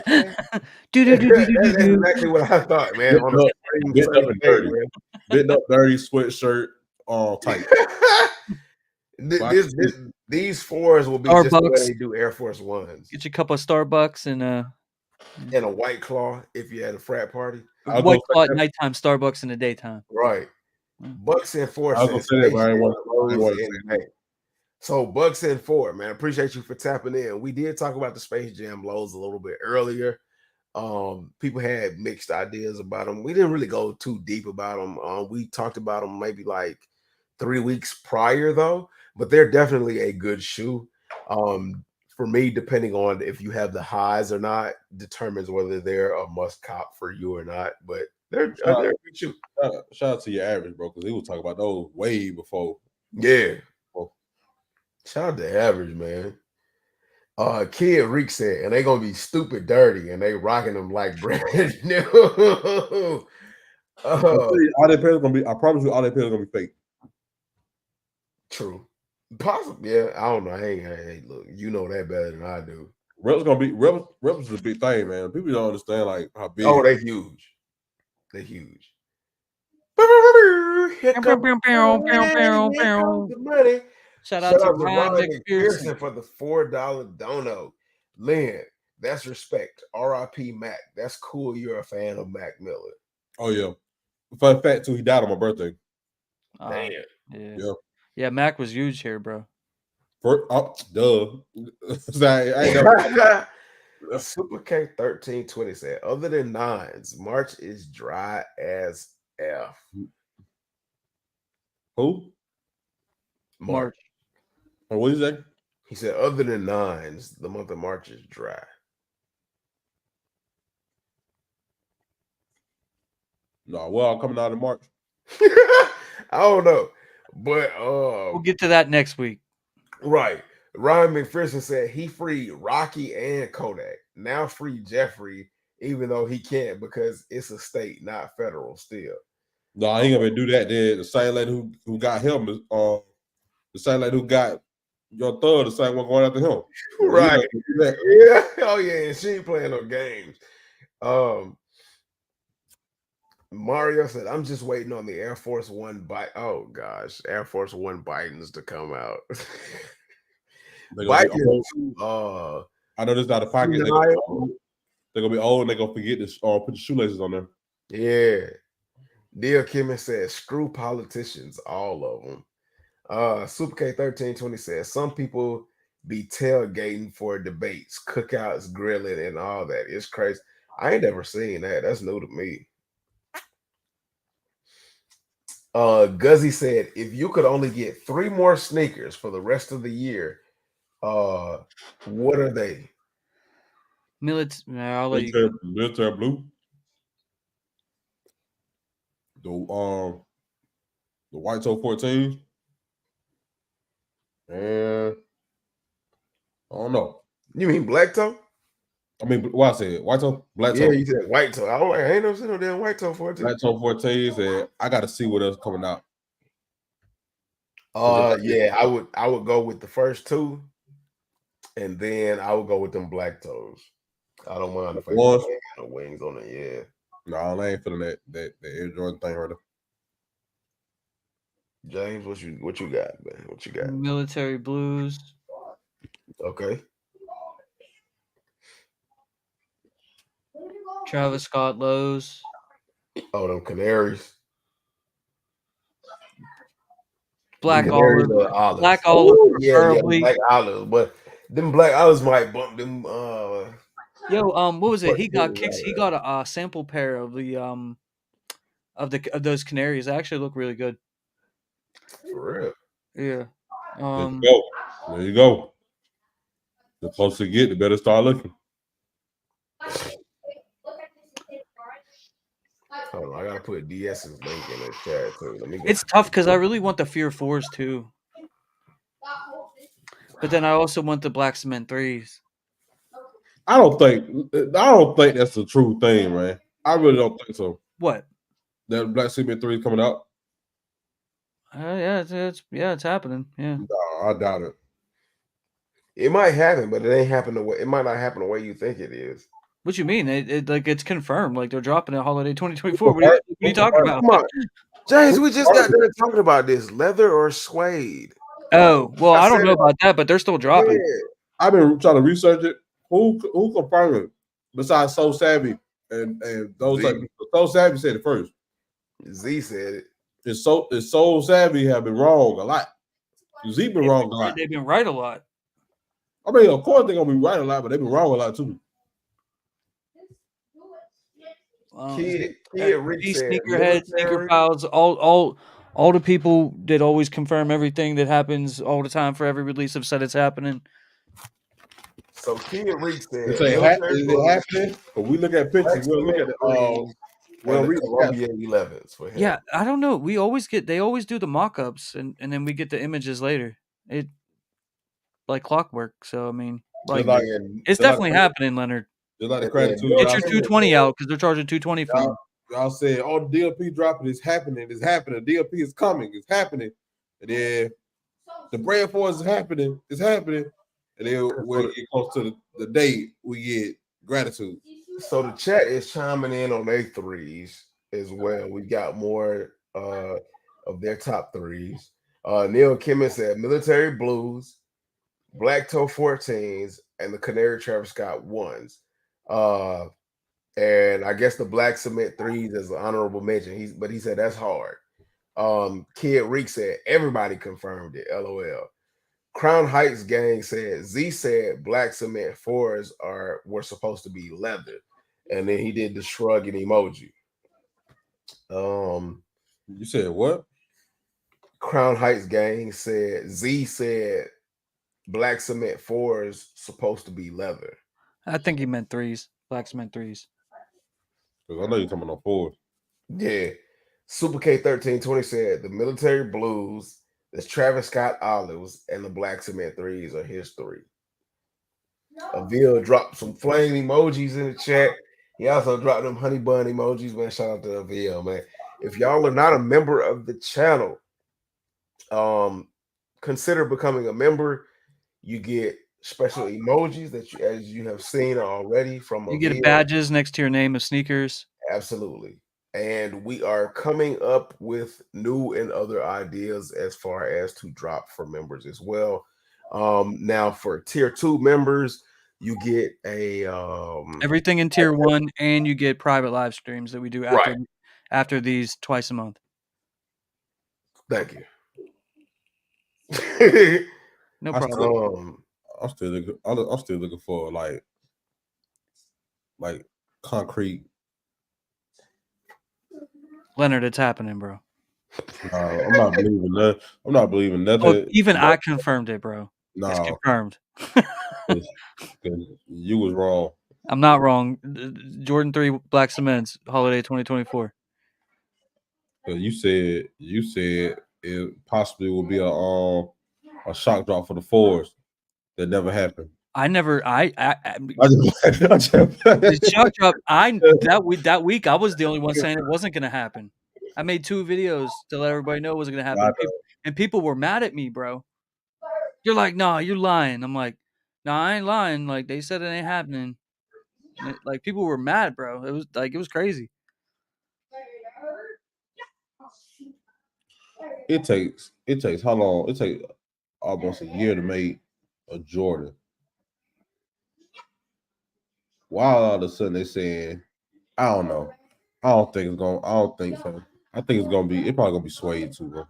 That's exactly what I thought, man. Bit up, dirty sweatshirt, tight. These fours will be Starbucks. just the way they do Air Force Ones. Get you a couple of Starbucks and a White Claw if you had a frat party. White Claw at nighttime, Starbucks in the daytime. Right. Bucks and Four. I was gonna say that, So Bucks and Four, man. Appreciate you for tapping in. We did talk about the Space Jam lows a little bit earlier. People had mixed ideas about them. We didn't really go too deep about them. We talked about them maybe like 3 weeks prior, though. But they're definitely a good shoe. For me, depending on if you have the highs or not, determines whether they're a must cop for you or not. But they're a good shoe. Shout out to your average, bro, because he was talking about those way before. Yeah. Shout out to average, man. Kid Reek said, and they gonna be stupid dirty, and they rocking them like brand new. All their pairs gonna be. I promise you, all their pairs gonna be fake. True, possible. Yeah, I don't know. Hey, look, you know that better than I do. Reps gonna be reps is a big thing, man. People don't understand like how big. Oh, they huge. They're huge. Here comes the money. Shout out to Ron McPherson for the $4 dono. Lynn, that's respect. R.I.P. Mac. That's cool. You're a fan of Mac Miller. Oh yeah. Fun fact too, he died on my birthday. Damn. Yeah, Mac was huge here, bro. Duh. Super K1320 said, other than nines, March is dry as F. Who? March. What did he say? He said, other than nines, the month of March is dry. No, well, coming out in March. I don't know. But we'll get to that next week. Right. Ryan McPherson said he freed Rocky and Kodak. Now free Jeffrey, even though he can't because it's a state, not federal still. No, I ain't gonna do that. Then the same lady who got him is the same lady who got your third, the same one going after him. Right. Yeah. Oh yeah, and she ain't playing no games. Mario said, I'm just waiting on the Air Force One bite. Oh gosh, Air Force One Bidens to come out. Biden, I know this not a pocket. They're gonna be old and they're gonna forget this put the shoelaces on there. Yeah. Neil Kimmon says, screw politicians, all of them. Super K1320 says, some people be tailgating for debates, cookouts, grilling, and all that. It's crazy. I ain't never seen that. That's new to me. Guzzy said, if you could only get 3 more sneakers for the rest of the year, what are they? Military blue. The white toe 14s. And I don't know. You mean black toe? I mean, what I said, white toe, black Yeah, toe. you said white toe. I was like, I ain't never seen no damn white toe 14. Black toe 14s, and I got to see what else coming out. Yeah, I would go with the first two, and then I would go with them black toes. I don't mind if I get no wings on it. Yeah. No, I ain't feeling that Air Jordan thing right there. James, what you got, man? What you got? Military blues. Okay. Travis Scott lows. Oh, them canaries. Black Canaries olive. or olives. Black olive, preferably. Yeah, black olives. But them black olives might bump them. Yo, what was it? He got kicks. He got a sample pair of the of those canaries. They actually look really good. For real. Yeah. There you go. The closer you get, the better start looking. Hold on, I gotta put DS's link in the chat too. It's tough because I really want the Fear 4s too. But then I also want the black cement 3s. I don't think that's the true thing, man. I really don't think so. What? That black cement 3 coming out? Uh, it's happening. Yeah. No, I doubt it. It might happen, but it ain't happen the way it might not happen the way you think it is. What you mean? It's confirmed. Like they're dropping it holiday 2024. What are you talking about? Come on. James, we just got done talking about this. Leather or suede? Oh, well, I don't know about that, but they're still dropping. Yeah. I've been trying to research it. Who confirmed it besides So Savvy and those Z. like So Savvy said it first. Z said it. It's So Savvy have been wrong a lot. Z been wrong a lot. They've been right a lot. I mean, of course they're gonna be right a lot, but they've been wrong a lot too. Kid Rick said, sneakerheads, sneaker pals, all the people that always confirm everything that happens all the time for every release have said it's happening. So Kid Rick said, is it happening? But we look at pictures. We'll look at the Columbia 11s for him. Yeah, I don't know. They always do the mock-ups and then we get the images later. It like clockwork. So I mean, it's definitely happening, Leonard. Just like the credit to get your 220 out because they're charging 220 for you. Y'all said, "Oh, the DLP dropping is happening. It's happening. The DLP is coming. It's happening." And then the brand force is happening. It's happening. And then when we get close to the date, we get gratitude. So the chat is chiming in on their threes as well. We got more of their top threes. Neil Kimmon said military blues, black toe 14s, and the Canary Travis Scott 1s. And I guess the black cement 3s is an honorable mention. But he said that's hard. Kid Reek said everybody confirmed it. LOL. Crown Heights gang said Z said black cement 4s were supposed to be leather, and then he did the shrugging emoji. You said what? Crown Heights gang said Z said black cement 4s supposed to be leather. I think he meant 3s, black cement 3s. Because I know you're talking about 4s. Yeah. Super K1320 said the military blues, the Travis Scott olives, and the black cement 3s are his 3. Avil dropped some flame emojis in the chat. He also dropped them honey bun emojis, man. Shout out to Avil, man. If y'all are not a member of the channel, consider becoming a member. You get special emojis that you, as you have seen already from you get badges next to your name of sneakers. Absolutely. And we are coming up with new and other ideas as far as to drop for members as well. Now for tier 2 members, you get a everything in tier 1, and you get private live streams that we do after these twice a month. Thank you. No problem. I'm still looking for like concrete. Leonard, it's happening, bro. No, I'm not believing that. I'm not believing nothing. Look, even I confirmed it, bro. No, it's confirmed. You was wrong. I'm not wrong. Jordan 3 Black Cements, holiday 2024. Cause you said it possibly will be a shock drop for the fours that never happened. I never. I just, The shock drop. That week I was the only one saying it wasn't gonna happen. I made 2 videos to let everybody know it wasn't gonna happen. People were mad at me, bro. You're like, nah, you're lying. I'm like, nah, I ain't lying. Like they said it ain't happening. Like people were mad, bro. It was crazy. it takes how long? It takes almost a year to make a Jordan. Why all of a sudden they saying, I don't know. I don't think so. I think it's gonna be probably gonna be suede too, bro.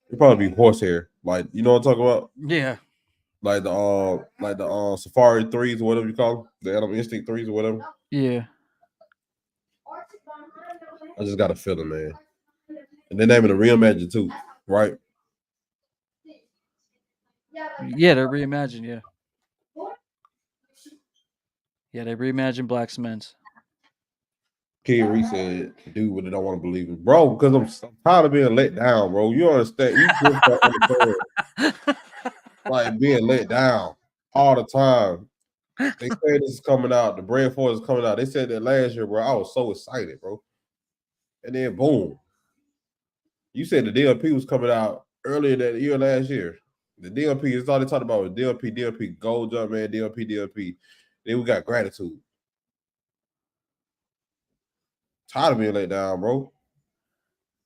It probably be horsehair. Like, you know what I'm talking about? Yeah. Like the Safari 3s or whatever you call them, the Animal Instinct 3s or whatever. Yeah. I just got a feeling, man. And they're naming the Reimagine too, right? Yeah, they're reimagined, yeah. Yeah, they reimagined Black Cements. Kid Reese said, dude, what they don't want to believe it. Bro, because I'm tired of being let down, bro. You understand? You just don't understand. Like being let down all the time. They say this is coming out. The Bread Force is coming out. They said that last year, bro. I was so excited, bro. And then boom. You said the DLP was coming out earlier that year last year. The DLP is all they talked about was DLP, Gold Jump Man, DLP. Then we got Gratitude. Tired of being let down, bro.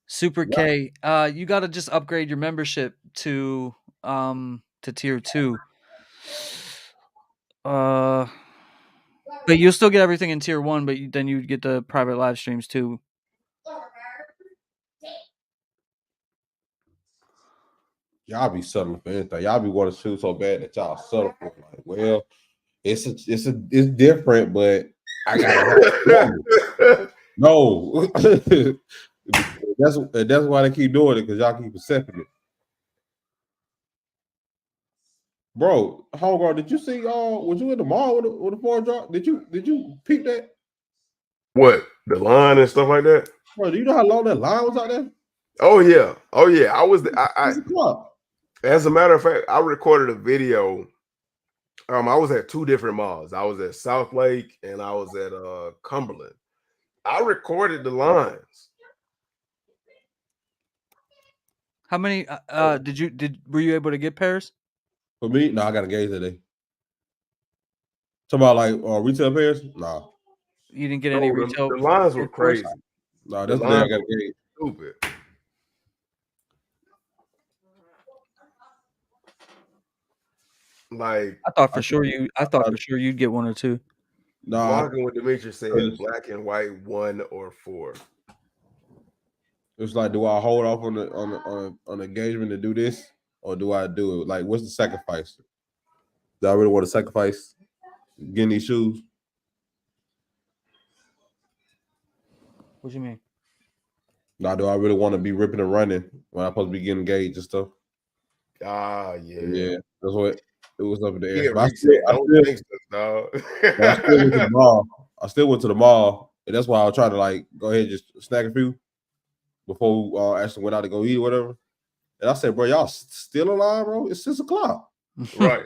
Super K, you got to just upgrade your membership to tier 2. But you'll still get everything in tier 1, but then you get the private live streams too. Y'all be settling for anything. Y'all be wanting to shoot so bad that y'all settle for like, well, it's different, but I gotta no. that's why they keep doing it, because y'all keep accepting it. Bro, homegirl, did you see was you in the mall with the 4 drop? Did you peep that? What? The line and stuff like that? Bro, do you know how long that line was out there? Oh yeah. I was I 6 o'clock. As a matter of fact, I recorded a video. I was at 2 different malls. I was at South Lake and I was at Cumberland. I recorded the lines. How many were you able to get pairs? For me, no, I got a gauge today. Talk about like retail pairs? Nah. You didn't get any retail. The lines were crazy. No, that's the day I got a gauge. Stupid. Like I thought for sure you'd get 1 or 2. No, walking with Demetrius said black and white 1 or 4. It's like, do I hold off on engagement to do this, or do I do it? Like, what's the sacrifice? Do I really want to sacrifice getting these shoes? What you mean? Now, do I really want to be ripping and running when I'm supposed to be getting engaged and stuff? Yeah. Yeah, that's what it was up in the air. Yeah, I still went to the mall, and that's why I was trying to like go ahead and just snag a few before we actually went out to go eat or whatever. And I said, bro, y'all still alive, bro? It's 6 o'clock. Right.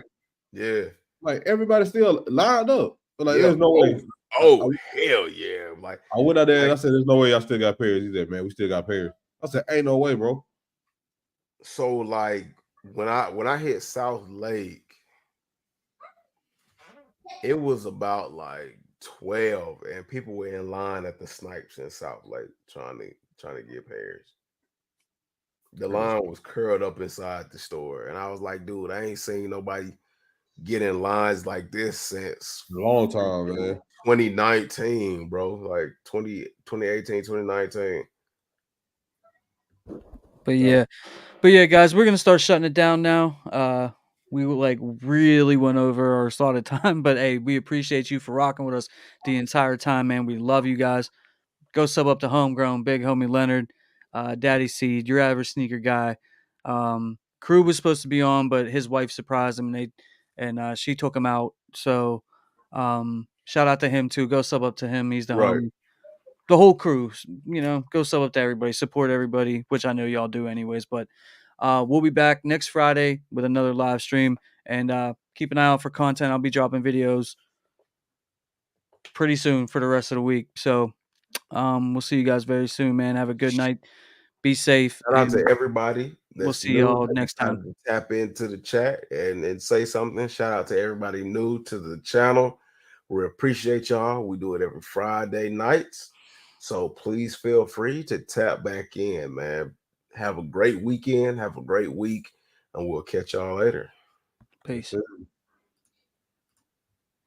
Yeah. Like everybody's still lined up. But like, there's no way. Oh, hell yeah. Like I went out there and I said, there's no way y'all still got pairs. He said, man, we still got pairs. I said, ain't no way, bro. So like when I hit South Lake, it was about like 12 and people were in line at the Snipes in South Lake trying to get pairs. The line was curled up inside the store, and I was like, dude, I ain't seen nobody get in lines like this since a long time, man. 2019, bro. Like 2018, 2019. But yeah, guys, we're gonna start shutting it down now. We like really went over our slotted time, but hey, we appreciate you for rocking with us the entire time, man. We love you guys. Go sub up to Homegrown, Big Homie Leonard, Daddy Seed, your average sneaker guy. Crew was supposed to be on, but his wife surprised him, and she took him out. So shout out to him too. Go sub up to him. He's the homie. the whole crew, go sub up to everybody, support everybody, which I know y'all do anyways. But we'll be back next Friday with another live stream, and keep an eye out for content. I'll be dropping videos pretty soon for the rest of the week. So we'll see you guys very soon, man. Have a good night. Be safe. Shout out to And everybody we'll that's see new, y'all that next decided time. to tap into the chat and say something. Shout out to everybody new to the channel. We appreciate y'all. We do it every Friday nights. So please feel free to tap back in, man. Have a great weekend. Have a great week. And we'll catch y'all later. Peace. Yes, sir.